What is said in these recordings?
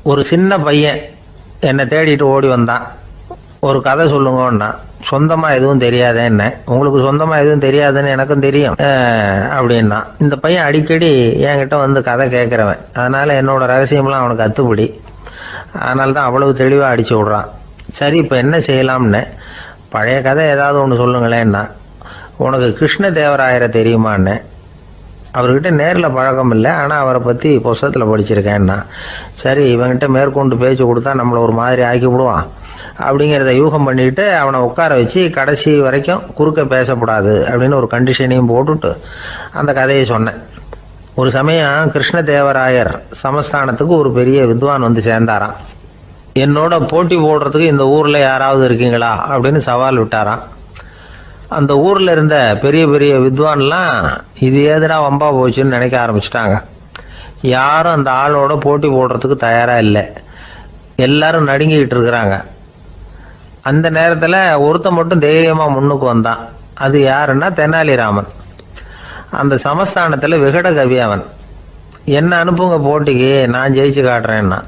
ஒரு சின்ன பையன் என்னை தேடிட்டு ஓடி வந்தான். ஒரு கதை சொல்லுங்கன்னா, சொந்தமாக எதுவும் தெரியாதே என்ன, உங்களுக்கு சொந்தமாக எதுவும் தெரியாதுன்னு எனக்கும் தெரியும் அப்படின்னா. இந்த பையன் அடிக்கடி என்கிட்ட வந்து கதை கேட்குறவன், அதனால் என்னோட ரகசியம்லாம் அவனுக்கு அத்துப்படி. அதனால தான் அவ்வளவு தெளிவாக அடித்து விட்றான். சரி, இப்போ என்ன செய்யலாம்னு, பழைய கதை ஏதாவது ஒன்று சொல்லுங்களேன்னா. உனக்கு கிருஷ்ணதேவராயரை தெரியுமான்னு. அவர்கிட்ட நேரில் பழக்கம் இல்லை, ஆனால் அவரை பற்றி புஸ்தகத்தில் படிச்சிருக்கேன்னா. சரி, இவன்கிட்ட மேற்கொண்டு பேச்சு கொடுத்தா நம்மளை ஒரு மாதிரி ஆக்கி விடுவான் அப்படிங்கிறத யூகம் பண்ணிட்டு அவனை உட்கார வச்சு கடைசி வரைக்கும் குறுக்க பேசக்கூடாது அப்படின்னு ஒரு கண்டிஷனையும் போட்டுட்டு அந்த கதையை சொன்னேன். ஒரு சமயம் கிருஷ்ணதேவராயர் சமஸ்தானத்துக்கு ஒரு பெரிய வித்வான் வந்து சேர்ந்தாராம். என்னோட போட்டி போடுறதுக்கு இந்த ஊரில் யாராவது இருக்கீங்களா அப்படின்னு சவால் விட்டாராம். அந்த ஊரில் இருந்த பெரிய பெரிய வித்வான்லாம் இது ஏதுடா வம்பா போச்சுன்னு நினைக்க ஆரம்பிச்சிட்டாங்க. யாரும் அந்த ஆளோட போட்டி போடுறதுக்கு தயாராக இல்லை. எல்லாரும் நடுங்கிக்கிட்டு இருக்கிறாங்க. அந்த நேரத்தில் ஒருத்தன் மட்டும் தைரியமாக முன்னுக்கு வந்தான். அது யாருன்னா தெனாலிராமன். அந்த சமஸ்தானத்தில் விகட கவி அவன். என்ன அனுப்புங்க போட்டிக்கு, நான் ஜெயிச்சு காட்டுறேன்னா.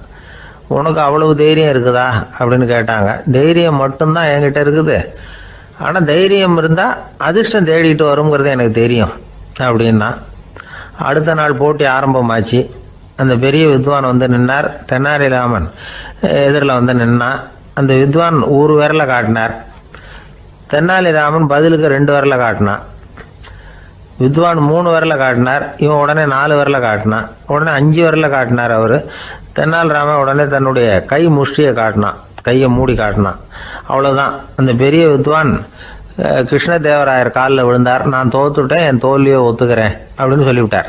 உனக்கு அவ்வளவு தைரியம் இருக்குதா அப்படின்னு கேட்டாங்க. தைரியம் மட்டும்தான் என்கிட்ட இருக்குது, ஆனால் தைரியம் இருந்தால் அதிர்ஷ்டம் தேடிட்டு வருங்கிறது எனக்கு தெரியும் அப்படின்னா. அடுத்த நாள் போட்டி ஆரம்பமாச்சு. அந்த பெரிய வித்வான் வந்து நின்னார். தெனாலிராமன் எதிரில் வந்து நின்னான். அந்த வித்வான் ஒரு விரலை காட்டினார். தெனாலிராமன் பதிலுக்கு 2 விரலை காட்டினான். வித்வான் 3 விரலை காட்டினார். இவன் உடனே 4 விரலை காட்டினான். உடனே 5 விரலை காட்டினார் அவர். தெனாலிராமன் உடனே தன்னுடைய கை முஷ்டியை காட்டினான், கையை மூடி காட்டினான். அவ்வளோதான். அந்த பெரிய வித்வான் கிருஷ்ணதேவராயர் காலில் விழுந்தார். நான் தோத்துட்டேன், என் தோல்வியை ஒத்துக்கிறேன் அப்படின்னு சொல்லிவிட்டார்.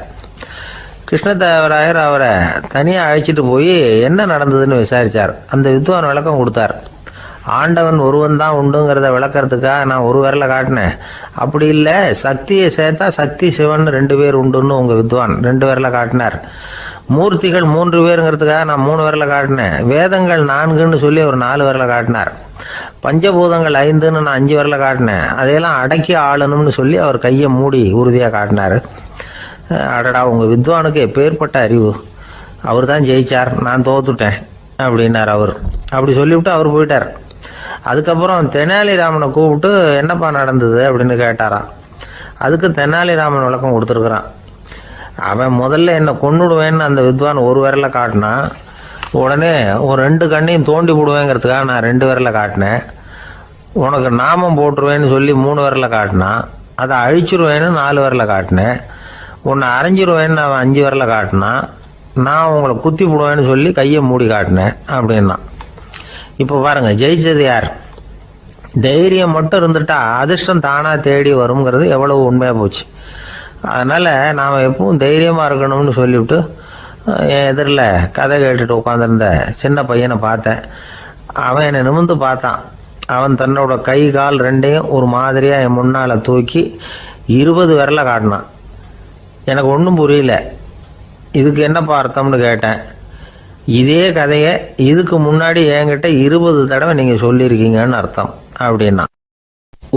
கிருஷ்ணதேவராயர் அவரை தனியாக அழைச்சிட்டு போய் என்ன நடந்ததுன்னு விசாரித்தார். அந்த வித்வான் விளக்கம் கொடுத்தார். ஆண்டவன் ஒருவன் தான் உண்டுங்கிறத விளக்கிறதுக்காக நான் ஒரு விரலை காட்டினேன். அப்படி இல்லை, சக்தியை சேர்த்தா சக்தி சிவன் 2 பேர் உண்டுன்னு உங்கள் வித்வான் 2 விரலை காட்டினார். மூர்த்திகள் 3 பேருங்கிறதுக்காக நான் 3 விரலை காட்டினேன். வேதங்கள் 4ன்னு சொல்லி ஒரு 4 விரலை காட்டினார். பஞ்சபூதங்கள் 5ன்னு நான் 5 விரலை காட்டினேன். அதையெல்லாம் அடக்கி ஆளணும்னு சொல்லி அவர் கையை மூடி உறுதியாக காட்டினார். அடடா, உங்கள் வித்வானுக்கு எப்பேற்பட்ட அறிவு, அவர் தான் ஜெயிச்சார், நான் தோத்துட்டேன் அப்படின்னார் அவர். அப்படி சொல்லிவிட்டு அவர் போயிட்டார். அதுக்கப்புறம் தெனாலிராமனை கூப்பிட்டு என்னப்பா நடந்தது அப்படின்னு கேட்டாராம். அதுக்கு தெனாலிராமன் விளக்கம் கொடுத்துருக்குறான். அவன் முதல்ல என்னை கொன்னுடுவேன்னு அந்த வித்வான் ஒரு விரலை காட்டினான். உடனே ஒரு 2 கண்ணையும் தோண்டி போடுவேங்கிறதுக்காக நான் 2 விரலை காட்டினேன். உனக்கு நாமம் போட்டுருவேன்னு சொல்லி 3 விரலை காட்டினான். அதை அழிச்சிருவேன்னு 4 விரலை காட்டினேன். உன்னை அரைஞ்சிருவேன்னு அவன் 5 விரலை காட்டினான். நான் உங்களை குத்தி போடுவேன்னு சொல்லி கையை மூடி காட்டினேன் அப்படின்னா. இப்போ பாருங்க, ஜெயிச்சது யார்? தைரியம் மட்டும் இருந்துட்டா அதிர்ஷ்டம் தானாக தேடி வருங்கிறது எவ்வளவு உண்மையாக போச்சு. அதனால் நாம் எப்பவும் தைரியமாக இருக்கணும்னு சொல்லிவிட்டு என் எதிரில் கதை கேட்டுட்டு உட்காந்துருந்த சின்ன பையனை பார்த்தேன். அவன் என்னை நிமிர்ந்து பார்த்தான். அவன் தன்னோட கை கால் 2ஐயும் ஒரு மாதிரியாக என் முன்னால் தூக்கி 20 விரலை காட்டினான். எனக்கு ஒன்றும் புரியல. இதுக்கு என்னப்பா அர்த்தம்னு கேட்டேன். இதே கதையை இதுக்கு முன்னாடி என்கிட்ட 20 தடவை நீங்கள் சொல்லியிருக்கீங்கன்னு அர்த்தம் அப்படின்னா.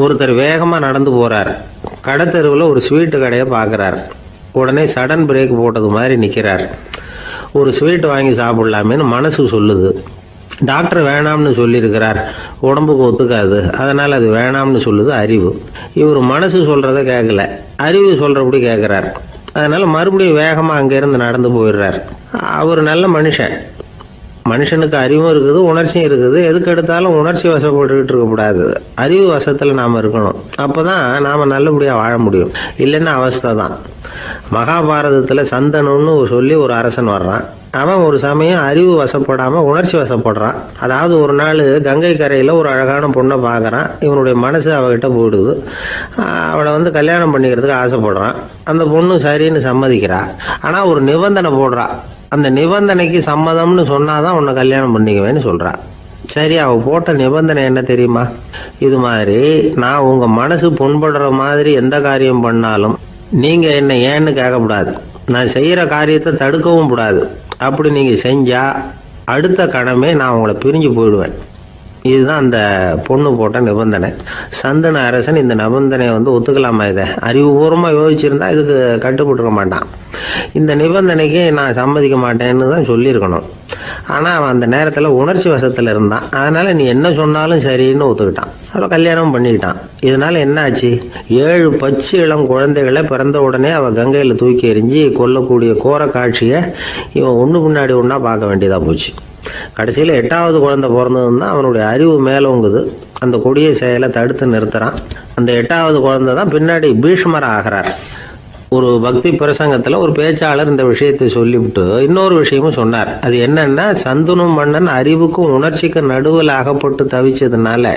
ஒருத்தர் வேகமாக நடந்து போகிறார். கடத்தெருவில் ஒரு ஸ்வீட்டு கடையை பார்க்குறார். உடனே சடன் பிரேக் போட்டது மாதிரி நிற்கிறார். ஒரு ஸ்வீட் வாங்கி சாப்பிட்லாமேன்னு மனசு சொல்லுது. டாக்டர் வேணாம்னு சொல்லியிருக்கிறார், உடம்புக்கு ஒத்துக்காது, அதனால் அது வேணாம்னு சொல்லுது அறிவு. இவர் மனசு சொல்கிறத கேட்கல, அறிவு சொல்கிறபடி கேட்குறார். அதனால் மறுபடியும் வேகமாக அங்கேருந்து நடந்து போயிடுறார். அவர் நல்ல மனுஷன். மனுஷனுக்கு அறிவும் இருக்குது, உணர்ச்சியும் இருக்குது. எதுக்கு எடுத்தாலும் உணர்ச்சி வசப்பட்டுக்கிட்டு இருக்கக்கூடாது, அறிவு வசத்தில் நாம் இருக்கணும். அப்போ தான் நாம் நல்லபடியாக வாழ முடியும். இல்லைன்னா அவஸ்தை தான். மகாபாரதத்தில் சந்தனுன்னு சொல்லி ஒரு அரசன் வர்றான். அவன் ஒரு சமயம் அறிவு வசப்படாமல் உணர்ச்சி வசப்படுறான். அதாவது ஒரு நாள் கங்கை கரையில் ஒரு அழகான பொண்ணை பார்க்குறான். இவனுடைய மனசு அவகிட்ட போயிடுது. அவளை வந்து கல்யாணம் பண்ணிக்கிறதுக்கு ஆசைப்படுறான். அந்த பொண்ணு சரின்னு சம்மதிக்கிறா. ஆனால் ஒரு நிபந்தனை போடுறா. அந்த நிபந்தனைக்கு சம்மதம்னு சொன்னாதான் உன்னை கல்யாணம் பண்ணிக்குவேன்னு சொல்கிறா. சரி, அவள் போட்ட நிபந்தனை என்ன தெரியுமா? இது மாதிரி, நான் உங்கள் மனசு புண்படுற மாதிரி எந்த காரியம் பண்ணாலும் நீங்கள் என்னை ஏன்னு கேட்கக்கூடாது, நான் செய்கிற காரியத்தை தடுக்கவும் கூடாது. அப்படி நீங்கள் செஞ்சால் அடுத்த கணமே நான் உங்களை பிரிஞ்சு போயிடுவேன். இதுதான் அந்த பொண்ணு போட்ட நிபந்தனை. சந்தன அரசன் இந்த நிபந்தனையை வந்து ஒத்துக்கலாமா? இதை அறிவுபூர்வமாக யோசிச்சிருந்தா இதுக்கு கட்டுப்பட்டுருக்க மாட்டான். இந்த நிபந்தனைக்கு நான் சம்மதிக்க மாட்டேன்னு தான் சொல்லியிருக்கணும். ஆனால் அவன் அந்த நேரத்தில் உணர்ச்சி வசத்தில் இருந்தான். அதனால் நீ என்ன சொன்னாலும் சரின்னு ஒத்துக்கிட்டான். அப்புறம் கல்யாணம் பண்ணிக்கிட்டான். இதனால் என்ன ஆச்சு? 7 பச்சை இளம் குழந்தைகளை பிறந்த உடனே அவள் கங்கையில் தூக்கி எறிஞ்சி கொல்லக்கூடிய கோர காட்சியை இவன் ஒன்று பின்னாடி ஒன்றா பார்க்க வேண்டியதாக போச்சு. கடைசியில் 8வது குழந்தை பிறந்ததுன்னா அவனுடைய அறிவு மேலோங்குது. அந்த கொடிய செயலை தடுத்து நிறுத்துறான். அந்த 8வது குழந்தை தான் பின்னாடி பீஷ்மர் ஆகிறார். ஒரு பக்தி பிரசங்கத்தில் ஒரு பேச்சாளர் இந்த விஷயத்தை சொல்லிவிட்டு இன்னொரு விஷயமும் சொன்னார். அது என்னன்னா, சந்துனு மன்னன் அறிவுக்கும் உணர்ச்சிக்கும் நடுவில் அகப்பட்டு தவிச்சதுனால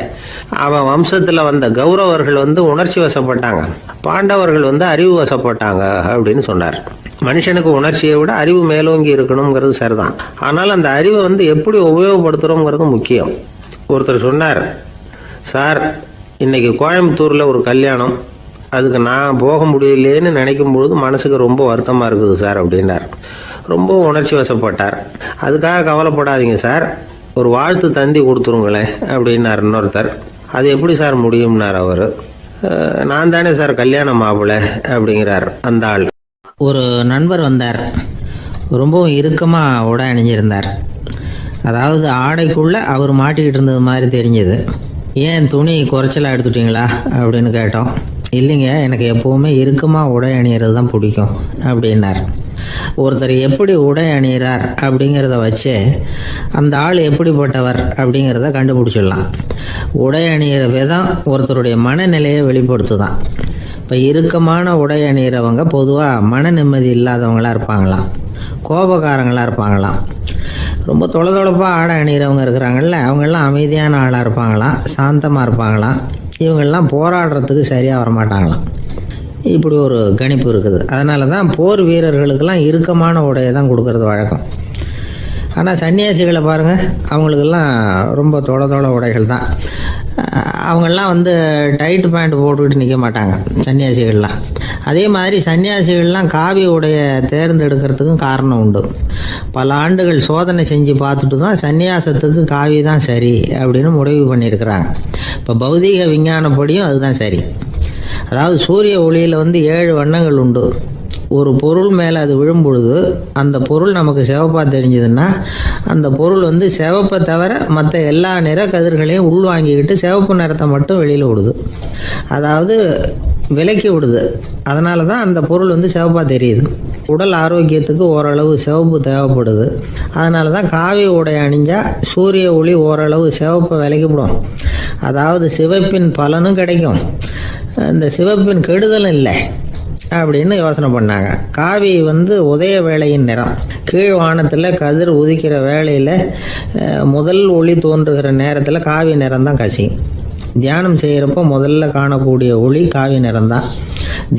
அவன் வம்சத்தில் வந்த கௌரவர்கள் உணர்ச்சி வசப்பட்டாங்க, பாண்டவர்கள் அறிவு வசப்பட்டாங்க அப்படின்னு சொன்னார். மனுஷனுக்கு உணர்ச்சியை விட அறிவு மேலோங்கி இருக்கணுங்கிறது சரிதான். ஆனால் அந்த அறிவை எப்படி உபயோகப்படுத்துகிறோங்கிறது முக்கியம். ஒருத்தர் சொன்னார், சார் இன்னைக்கு கோயம்புத்தூரில் ஒரு கல்யாணம், அதுக்கு நான் போக முடியலேன்னு நினைக்கும் பொழுது மனசுக்கு ரொம்ப வருத்தமாக இருக்குது சார் அப்படின்னார். ரொம்ப உணர்ச்சி வசப்பட்டார். அதுக்காக கவலைப்படாதீங்க சார், ஒரு வாழ்த்து தந்தி கொடுத்துருங்களேன் அப்படின்னார் இன்னொருத்தர். அது எப்படி சார் முடியும்னார் அவர். நான் தானே சார் கல்யாண மாப்பிள்ளை அப்படிங்கிறார் அந்த ஆள். ஒரு நண்பர் வந்தார். ரொம்பவும் இறுக்கமாக உடை அணிஞ்சிருந்தார். அதாவது ஆடைக்குள்ளே அவர் மாட்டிக்கிட்டு இருந்தது மாதிரி தெரிஞ்சது. ஏன் துணி குறைச்சலாக எடுத்துட்டிங்களா அப்படின்னு கேட்டோம். இல்லைங்க, எனக்கு எப்போவுமே இறுக்கமாக உடை அணிகிறது தான் பிடிக்கும் அப்படின்னார். ஒருத்தர் எப்படி உடை அணிகிறார் அப்படிங்கிறத வச்சு அந்த ஆள் எப்படிப்பட்டவர் அப்படிங்கிறத கண்டுபிடிச்சிடலாம். உடை அணிகிற விதம் ஒருத்தருடைய மனநிலையை வெளிப்படுத்துதான். இப்போ இறுக்கமான உடை அணிகிறவங்க பொதுவாக மன நிம்மதி இல்லாதவங்களாக இருப்பாங்களாம், கோபக்காரங்களாக இருப்பாங்களாம். ரொம்ப தொலைதொலைப்பாக ஆடை அணிகிறவங்க இருக்கிறாங்கல்ல, அவங்கெல்லாம் அமைதியான ஆளாக இருப்பாங்களாம், சாந்தமாக இருப்பாங்களாம். இவங்கெல்லாம் போராடுறதுக்கு சரியாக வரமாட்டாங்களாம். இப்படி ஒரு கணிப்பு இருக்குது. அதனால தான் போர் வீரர்களுக்கெல்லாம் இறுக்கமான உடையை தான் கொடுக்கறது வழக்கம். ஆனால் சன்னியாசிகளை பாருங்கள், அவங்களுக்கெல்லாம் ரொம்ப தொலை உடைகள் தான். அவங்கெல்லாம் டைட் பேண்ட் போட்டுக்கிட்டு நிற்க மாட்டாங்க சன்னியாசிகள்லாம். அதே மாதிரி சன்னியாசிகள்லாம் காவி உடையை தேர்ந்தெடுக்கிறதுக்கும் காரணம் உண்டு. பல ஆண்டுகள் சோதனை செஞ்சு பார்த்துட்டு தான் சன்னியாசத்துக்கு காவி தான் சரி அப்படின்னு முடிவு பண்ணியிருக்கிறாங்க. இப்போ பௌதீக விஞ்ஞானப்படியும் அதுதான் சரி. அதாவது சூரிய ஒளியில் 7 வண்ணங்கள் உண்டு. ஒரு பொருள் மேலே அது விழும்பொழுது அந்த பொருள் நமக்கு சிவப்பாக தெரிஞ்சதுன்னா அந்த பொருள் சிவப்பை தவிர மற்ற எல்லா நிற கதிர்களையும் உள்வாங்கிக்கிட்டு சிவப்பு நிறத்தை மட்டும் வெளியில் விடுது. அதாவது விலக்கி விடுது. அதனால தான் அந்த பொருள் சிவப்பாக தெரியுது. உடல் ஆரோக்கியத்துக்கு ஓரளவு சிவப்பு தேவைப்படுது. அதனால தான் காவி உடை அணிஞ்சால் சூரிய ஒளி ஓரளவு சிவப்பை விலக்கிவிடும். அதாவது சிவப்பின் பலனும் கிடைக்கும், இந்த சிவப்பின் கெடுதலும் இல்லை அப்படின்னு யோசனை பண்ணாங்க. காவி உதய வேளையின் நிறம். கீழ் வானத்தில் கதிர் உதிக்கிற வேளையில் முதல் ஒளி தோன்றுகிற நேரத்தில் காவி நிறம் தான் கசியும். தியானம் செய்கிறப்போ முதல்ல காணக்கூடிய ஒளி காவி நிறம்தான்.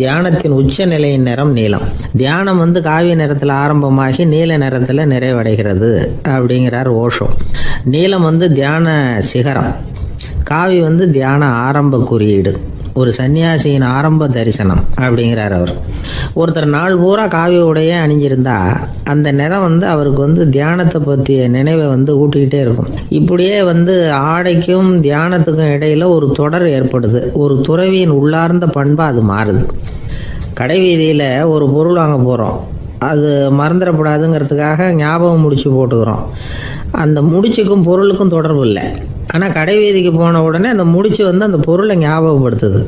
தியானத்தின் உச்ச நிலையின் நிறம் நீலம். தியானம் காவி நிறத்தில் ஆரம்பமாகி நீல நிறத்தில் நிறைவடைகிறது அப்படிங்கிறார் ஓஷோ. நீலம் தியான சிகரம், காவி தியான ஆரம்ப குறியீடு, ஒரு சன்னியாசியின் ஆரம்ப தரிசனம் அப்படிங்கிறார் அவர். ஒருத்தர் நாள் பூரா காவி உடையே அணிஞ்சிருந்தா அந்த நிறம் அவருக்கு தியானத்தை பற்றிய நினைவை ஊட்டிக்கிட்டே இருக்கும். இப்படியே ஆடைக்கும் தியானத்துக்கும் இடையில் ஒரு தொடர் ஏற்படுது. ஒரு துறவியின் உள்ளார்ந்த பண்பாக அது மாறுது. கடை வீதியில் ஒரு பொருள் வாங்க போகிறோம், அது மறந்துடக்கூடாதுங்கிறதுக்காக ஞாபகம் முடிச்சு போட்டுக்கிறோம். அந்த முடிச்சுக்கும் பொருளுக்கும் தொடர்பு இல்லை. ஆனால் கடை வீதிக்கு போன உடனே அந்த முடிச்சு அந்த பொருளை ஞாபகப்படுத்துது.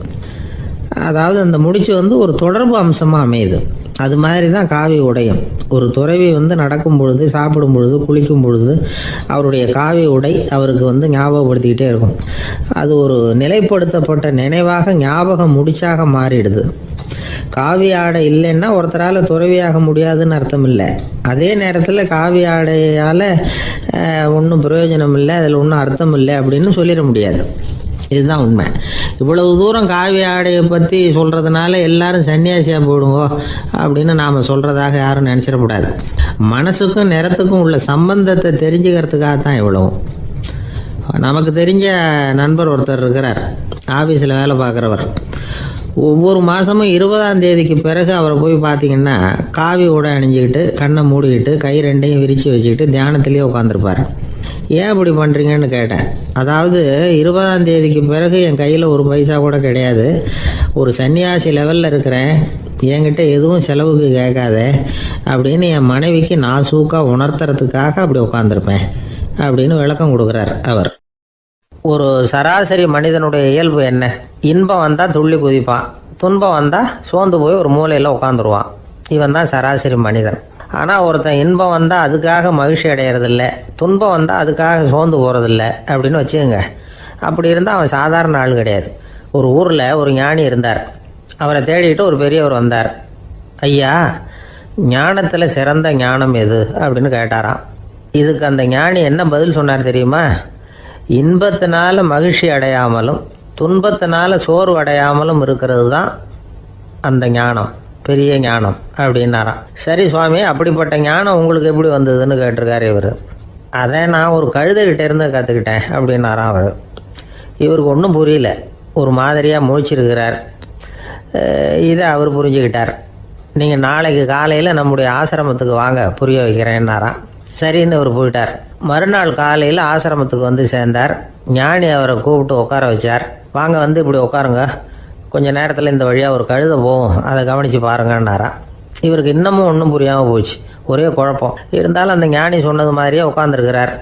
அதாவது அந்த முடிச்சு ஒரு தொடர்பு அம்சமாக அமையுது. அது மாதிரி தான் காவி உடையும். ஒரு துறவி நடக்கும் பொழுது, சாப்பிடும் பொழுது, குளிக்கும் பொழுது அவருடைய காவி உடை அவருக்கு ஞாபகப்படுத்திக்கிட்டே இருக்கும். அது ஒரு நிலைப்படுத்தப்பட்ட நினைவாக ஞாபக முடிச்சாக மாறிடுது. காவி ஆடை இல்லைன்னா ஒருத்தரால் துறவியாக முடியாதுன்னு அர்த்தம் இல்லை. அதே நேரத்தில் காவி ஆடையால் ஒன்றும் பிரயோஜனம் இல்லை, அதில் ஒன்றும் அர்த்தம் இல்லை அப்படின்னு சொல்லிட முடியாது. இதுதான் உண்மை. இவ்வளவு தூரம் காவி ஆடையை பற்றி சொல்கிறதுனால எல்லாரும் சன்னியாசியாக போயிடுங்கோ அப்படின்னு நாம் சொல்கிறதாக யாரும் நினச்சிடக்கூடாது. மனசுக்கும் நிறத்துக்கும் உள்ள சம்பந்தத்தை தெரிஞ்சுக்கிறதுக்காக தான் இவ்வளவும். நமக்கு தெரிஞ்ச நண்பர் ஒருத்தர் இருக்கிறார், ஆஃபீஸில் வேலை பார்க்குறவர். ஒவ்வொரு மாதமும் 20ஆம் தேதிக்கு பிறகு அவரை போய் பார்த்தீங்கன்னா காவி உடை அணிஞ்சிக்கிட்டு, கண்ணை மூடிக்கிட்டு, கை ரெண்டையும் விரித்து வச்சுக்கிட்டு தியானத்திலேயே உட்காந்துருப்பார். ஏன் இப்படி பண்ணுறீங்கன்னு கேட்டேன். அதாவது 20ஆம் தேதிக்கு பிறகு என் கையில் ஒரு பைசா கூட கிடையாது. ஒரு சன்னியாசி லெவலில் இருக்கிறேன், என்கிட்ட எதுவும் செலவுக்கு கேட்காத அப்படின்னு என் மனைவிக்கு நான் சூக்காக உணர்த்துறதுக்காக அப்படி உட்காந்துருப்பேன் அப்படின்னு விளக்கம் கொடுக்குறார் அவர். ஒரு சராசரி மனிதனுடைய இயல்பு என்ன? இன்பம் வந்தால் துள்ளி குதிப்பான், துன்பம் வந்தால் சோர்ந்து போய் ஒரு மூலையில் உட்காந்துருவான். இவன் தான் சராசரி மனிதன். ஆனால் ஒருத்தன் இன்பம் வந்தால் அதுக்காக மகிழ்ச்சி அடையிறதில்ல, துன்பம் வந்தால் அதுக்காக சோர்ந்து போகிறதில்ல அப்படின்னு வச்சுக்கோங்க. அப்படி இருந்தால் அவன் சாதாரண ஆள் கிடையாது. ஒரு ஊரில் ஒரு ஞானி இருந்தார். அவரை தேடிட்டு ஒரு பெரியவர் வந்தார். ஐயா, ஞானத்தில் சிறந்த ஞானம் எது அப்படின்னு கேட்டாராம். இதுக்கு அந்த ஞானி என்ன பதில் சொன்னார் தெரியுமா? இன்பத்தினால மகிழ்ச்சி அடையாமலும் துன்பத்தினால சோர்வு அடையாமலும் இருக்கிறது தான் அந்த ஞானம், பெரிய ஞானம் அப்படின்னாராம். சரி சுவாமி, அப்படிப்பட்ட ஞானம் உங்களுக்கு எப்படி வந்ததுன்னு கேட்டிருக்காரு இவர். அதை நான் ஒரு கழுதைகிட்ட இருந்து கற்றுக்கிட்டேன் அப்படின்னாராம் அவர். இவருக்கு ஒன்றும் புரியல, ஒரு மாதிரியாக முழிச்சிருக்கிறார். இதை அவர் புரிஞ்சுக்கிட்டார். நீங்கள் நாளைக்கு காலையில் நம்முடைய ஆசிரமத்துக்கு வாங்க, புரிய வைக்கிறேன்னாராம். சரின்னு அவர் போயிட்டார். மறுநாள் காலையில் ஆசிரமத்துக்கு வந்து சேர்ந்தார். ஞானி அவரை கூப்பிட்டு உட்கார வச்சார். வாங்க, வந்து இப்படி உட்காருங்க, கொஞ்ச நேரத்தில் இந்த வழியாக ஒரு கழுதை போகும், அதை கவனித்து பாருங்கன்னாராம். இவருக்கு இன்னமும் ஒன்றும் புரியாமல் போச்சு, ஒரே குழப்பம். இருந்தாலும் அந்த ஞானி சொன்னது மாதிரியே உட்காந்துருக்கிறார்.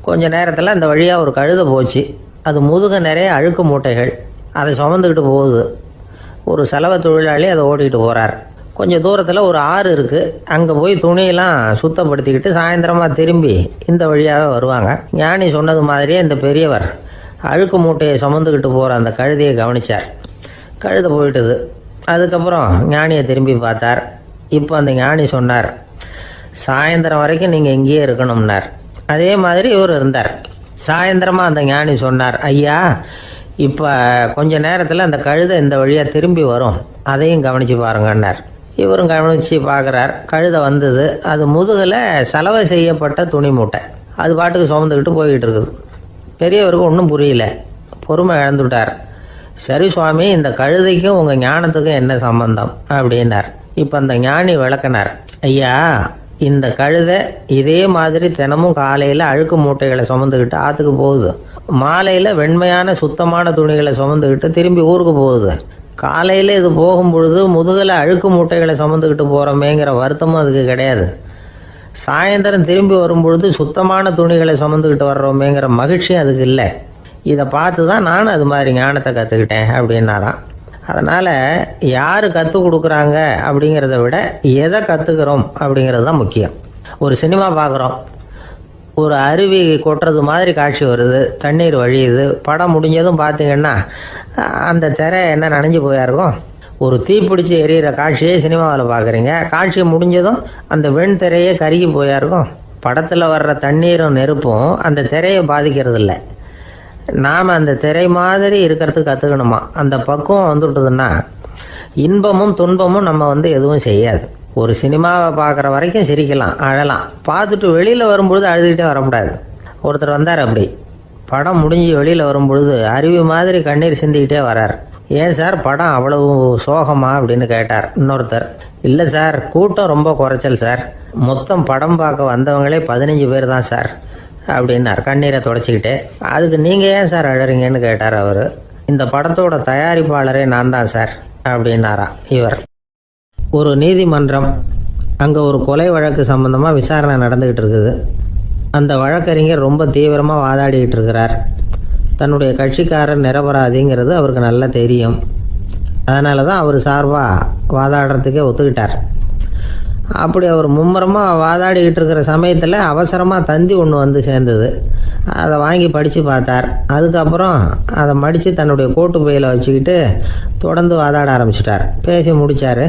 கொஞ்ச நேரத்தில் அந்த வழியாக ஒரு கழுதை போச்சு. அது முதுக நிறைய அழுக்கு மூட்டைகள், அதை சுமந்துக்கிட்டு போகுது. ஒரு சலவை தொழிலாளி அதை ஓட்டிகிட்டு போகிறார். கொஞ்சம் தூரத்தில் ஒரு ஆறு இருக்குது. அங்கே போய் துணியெல்லாம் சுத்தப்படுத்திக்கிட்டு சாயந்தரமாக திரும்பி இந்த வழியாகவே வருவாங்க. ஞானி சொன்னது மாதிரியே இந்த பெரியவர் அழுக்கு மூட்டையை சுமந்துக்கிட்டு போகிற அந்த கழுதையை கவனித்தார். கழுதை போயிட்டுது. அதுக்கப்புறம் ஞானியை திரும்பி பார்த்தார். இப்போ அந்த ஞானி சொன்னார், சாயந்தரம் வரைக்கும் நீங்கள் இங்கேயே இருக்கணும்னார். அதே மாதிரி இவர் இருந்தார். சாயந்தரமாக அந்த ஞானி சொன்னார், ஐயா, இப்போ கொஞ்ச நேரத்தில் அந்த கழுதை இந்த வழியாக திரும்பி வரும், அதையும் கவனித்து பாருங்கன்னார். இவரும் கவனித்து பார்க்குறார். கழுதை வந்தது. அது முதுகில் சலவை செய்யப்பட்ட துணி மூட்டை, அது பாட்டுக்கு சுமந்துக்கிட்டு போய்கிட்டு இருக்குது. பெரியவருக்கு ஒன்றும் புரியல, பொறுமை இழந்துவிட்டார். சரி சுவாமி, இந்த கழுதைக்கும் உங்கள் ஞானத்துக்கும் என்ன சம்பந்தம் அப்படின்னார். இப்போ அந்த ஞானி விளக்கினார். ஐயா, இந்த கழுதை இதே மாதிரி தினமும் காலையில் அழுக்கு மூட்டைகளை சுமந்துக்கிட்டு ஆற்றுக்கு போகுது, மாலையில் வெண்மையான சுத்தமான துணிகளை சுமந்துக்கிட்டு திரும்பி ஊருக்கு போகுது. காலையில் இது போகும் பொழுது முதுகில் அழுக்கு மூட்டைகளை சுமந்துக்கிட்டு போகிறோமேங்கிற வருத்தமும் அதுக்கு கிடையாது. சாயந்தரம் திரும்பி வரும்பொழுது சுத்தமான துணிகளை சுமந்துக்கிட்டு வர்றோமேங்கிற மகிழ்ச்சியும் அதுக்கு இல்லை. இதை பார்த்து தான் நானும் அது மாதிரி ஞானத்தை கற்றுக்கிட்டேன் அப்படின்னாராம். அதனால் யார் கற்றுக் கொடுக்குறாங்க அப்படிங்கிறத விட எதை கற்றுக்கிறோம் அப்படிங்கிறது தான் முக்கியம். ஒரு சினிமா பார்க்குறோம், ஒரு அருவி கொட்டுறது மாதிரி காட்சி வருது, தண்ணீர் வழியுது. படம் முடிஞ்சதும் பார்த்தீங்கன்னா அந்த திரை என்ன நனைஞ்சு போயா இருக்கும். ஒரு தீப்பிடிச்சு எரியிற காட்சியே சினிமாவில் பார்க்குறீங்க, காட்சி முடிஞ்சதும் அந்த வெண் திரையே கருகி போயா இருக்கும். படத்தில் வர்ற தண்ணீரும் நெருப்பும் அந்த திரையை பாதிக்கிறது இல்லை. நாம் அந்த திரை மாதிரி இருக்கிறதுக்கு கற்றுக்கணுமா. அந்த பக்குவம் வந்துவிட்டதுன்னா இன்பமும் துன்பமும் நம்ம எதுவும் செய்யாது. ஒரு சினிமாவை பார்க்குற வரைக்கும் சிரிக்கலாம், அழலாம். பார்த்துட்டு வெளியில் வரும்பொழுது அழுதுகிட்டே வரக்கூடாது. ஒருத்தர் வந்தார், அப்படி படம் முடிஞ்சு வெளியில் வரும்பொழுது அருவி மாதிரி கண்ணீர் சிந்திக்கிட்டே வரார். ஏன் சார், படம் அவ்வளவு சோகமா அப்படின்னு கேட்டார். இன்னொருத்தர், இல்லை சார், கூட்டம் ரொம்ப குறைச்சல் சார், மொத்தம் படம் பார்க்க வந்தவங்களே 15 பேர் தான் சார் அப்படின்னார் கண்ணீரை தொடச்சிக்கிட்டே. அதுக்கு நீங்கள் ஏன் சார் அழறீங்கன்னு கேட்டார் அவர். இந்த படத்தோட தயாரிப்பாளரே நான் தான் சார் அப்படின்னாரா இவர். ஒரு நீதிமன்றம், அங்கே ஒரு கொலை வழக்கு சம்பந்தமாக விசாரணை நடந்துக்கிட்டு இருக்குது. அந்த வழக்கறிஞர் ரொம்ப தீவிரமாக வாதாடிக்கிட்டு இருக்கிறார். தன்னுடைய கட்சிக்காரர் நிரபராதிங்கிறது அவருக்கு நல்லா தெரியும். அதனால தான் அவர் சார்பாக வாதாடுறதுக்கே ஒத்துக்கிட்டார். அப்படி அவர் மும்முரமாக வாதாடிக்கிட்டு இருக்கிற சமயத்தில் அவசரமாக தந்தி ஒன்று வந்து சேர்ந்தது. அதை வாங்கி படித்து பார்த்தார். அதுக்கப்புறம் அதை மடித்து தன்னுடைய கோட்டு பையில் வச்சுக்கிட்டு தொடர்ந்து வாதாட ஆரம்பிச்சிட்டார். பேசி முடித்தார்.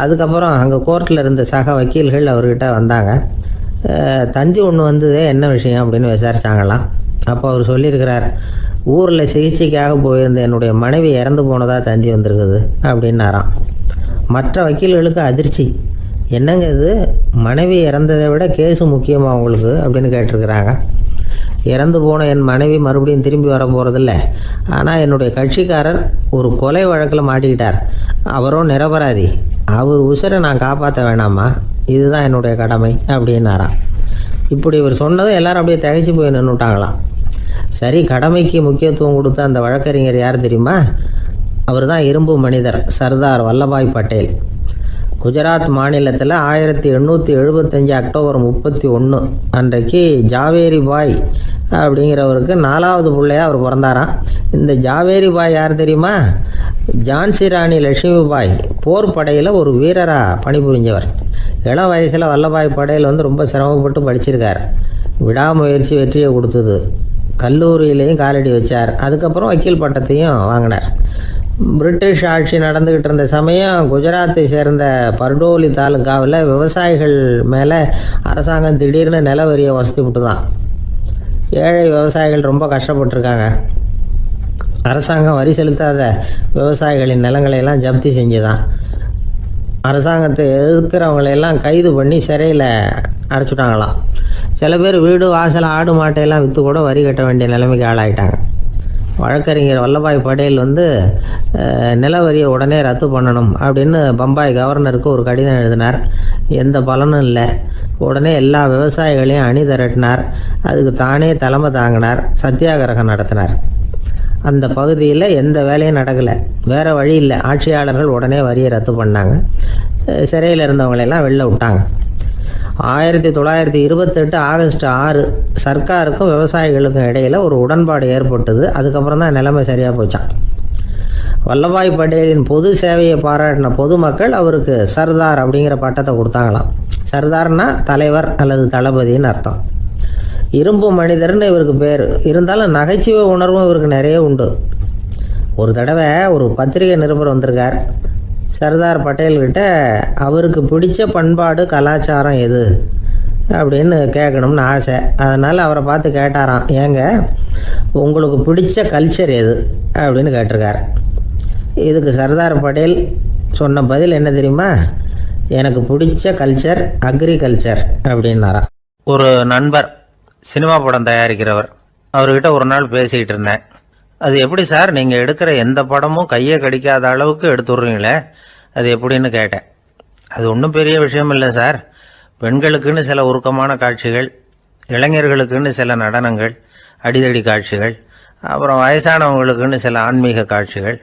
அதுக்கப்புறம் அங்கே கோர்ட்டில் இருந்த சக வக்கீல்கள் அவர்கிட்ட வந்தாங்க. தந்தி ஒன்று வந்ததே, என்ன விஷயம் அப்படின்னு விசாரித்தாங்களாம். அப்போ அவர் சொல்லியிருக்கிறார், ஊரில் சிகிச்சைக்காக போயிருந்த என்னுடைய மனைவி இறந்து போனதாக தந்தி வந்திருக்குது அப்படின்னாராம். மற்ற வக்கீல்களுக்கு அதிர்ச்சி. என்னங்க இது, மனைவி இறந்ததை விட கேஸு முக்கியமாக உங்களுக்கு அப்படின்னு கேட்டிருக்கிறாங்க. இறந்து போன என் மனைவி மறுபடியும் திரும்பி வர போகிறதில்ல, ஆனால் என்னுடைய கட்சிக்காரர் ஒரு கொலை வழக்கில் மாட்டிக்கிட்டார், அவரும் நிரபராதி, அவர் உசுரை நான் காப்பாற்ற வேணாமா, இதுதான் என்னுடைய கடமை அப்படின்னாராம். இப்படி இவர் சொன்னதும் எல்லாரும் அப்படியே திகைச்சு போய் நின்றுட்டாங்களாம். சரி, கடமைக்கு முக்கியத்துவம் கொடுத்த அந்த வழக்கறிஞர் யார் தெரியுமா? அவர் தான் இரும்பு மனிதர் சர்தார் வல்லபாய் பட்டேல். குஜராத் மாநிலத்தில் 1875 அக்டோபர் 31 அன்றைக்கு ஜாவேரி பாய் அப்படிங்கிறவருக்கு 4வது பிள்ளையா அவர் பிறந்தாராம். இந்த ஜாவேரி பாய் யார் தெரியுமா? ஜான்சி ராணி லட்சுமி பாய் போர் படையில் ஒரு வீரராக பணிபுரிஞ்சவர். இளம் வயசில் வல்லபாய் பட்டேல் ரொம்ப சிரமப்பட்டு படிச்சிருக்கார். விடாமுயற்சி வெற்றியை கொடுத்தது. கல்லூரியிலையும் காலடி வச்சார். அதுக்கப்புறம் வக்கீல் பட்டத்தையும் வாங்கினார். பிரிட்டிஷ் ஆட்சி நடந்துக்கிட்டு இருந்த சமயம் குஜராத்தை சேர்ந்த பர்டோலி தாலுக்காவில் விவசாயிகள் மேலே அரசாங்கம் திடீர்னு நில வரியை வசதி விட்டு தான். ஏழை விவசாயிகள் ரொம்ப கஷ்டப்பட்டுருக்காங்க. அரசாங்கம் வரி செலுத்தாத விவசாயிகளின் நிலங்களையெல்லாம் ஜப்தி செஞ்சுதான். அரசாங்கத்தை எதிர்க்கிறவங்களையெல்லாம் கைது பண்ணி சிறையில் அடைச்சிட்டாங்களாம். சில பேர் வீடு வாசல் ஆடு மாட்டையெல்லாம் விற்று கூட வரி கட்ட வேண்டிய நிலைமைக்கு ஆளாயிட்டாங்க. வழக்கறிஞர் வல்லபாய் பட்டேல் நில வரியை உடனே ரத்து பண்ணணும் அப்படின்னு பம்பாய் கவர்னருக்கு ஒரு கடிதம் எழுதினார். எந்த பலனும் இல்லை. உடனே எல்லா விவசாயிகளையும் அணி திரட்டினார். அதுக்கு தானே தலைமை தாங்கினார். சத்தியாகிரகம் நடத்தினார். அந்த பகுதியில் எந்த வேலையும் நடக்கலை. வேறு வழி இல்லை. ஆட்சியாளர்கள் உடனே வரியை ரத்து பண்ணாங்க. சிறையில் இருந்தவங்களெல்லாம் வெளில விட்டாங்க. 1928 ஆகஸ்ட் 6 சர்க்காருக்கும் விவசாயிகளுக்கும் இடையில் ஒரு உடன்பாடு ஏற்பட்டது. அதுக்கப்புறம் தான் நிலைமை சரியாக போச்சான். வல்லபாய் பட்டேலின் பொது சேவையை பாராட்டின பொதுமக்கள் அவருக்கு சர்தார் அப்படிங்கிற பட்டத்தை கொடுத்தாங்களாம். சர்தார்னா தலைவர் அல்லது தளபதின்னு அர்த்தம். இரும்பு மனிதர்னு இவருக்கு பேர். இருந்தாலும் நகைச்சுவை உணர்வும் இவருக்கு நிறைய உண்டு. ஒரு தடவை ஒரு பத்திரிகை நிருபர் வந்திருக்கார். சர்தார் பட்டேல்கிட்ட அவருக்கு பிடிச்ச பண்பாடு கலாச்சாரம் எது அப்படின்னு கேட்கணும்னு ஆசை. அதனால் அவரை பார்த்து கேட்டாராம், ஏங்க உங்களுக்கு பிடிச்ச கல்ச்சர் எது அப்படின்னு கேட்டிருக்கார். இதுக்கு சர்தார் பட்டேல் சொன்ன பதில் என்ன தெரியுமா? எனக்கு பிடிச்ச கல்ச்சர் அக்ரிகல்ச்சர் அப்படின்னாராம். ஒரு நண்பர் சினிமா படம் தயாரிக்கிறவர், அவர்கிட்ட ஒரு நாள் பேசிக்கிட்டு இருந்தேன். அது எப்படி சார், நீங்கள் எடுக்கிற எந்த படமும் கையை கடிக்காத அளவுக்கு எடுத்துடுறீங்களே, அது எப்படின்னு கேட்டேன். அது ஒன்றும் பெரிய விஷயம் இல்லை சார். பெண்களுக்குன்னு சில உருக்கமான காட்சிகள், இளைஞர்களுக்குன்னு சில நடனங்கள், அடிதடி காட்சிகள், அப்புறம் வயசானவங்களுக்குன்னு சில ஆன்மீக காட்சிகள்,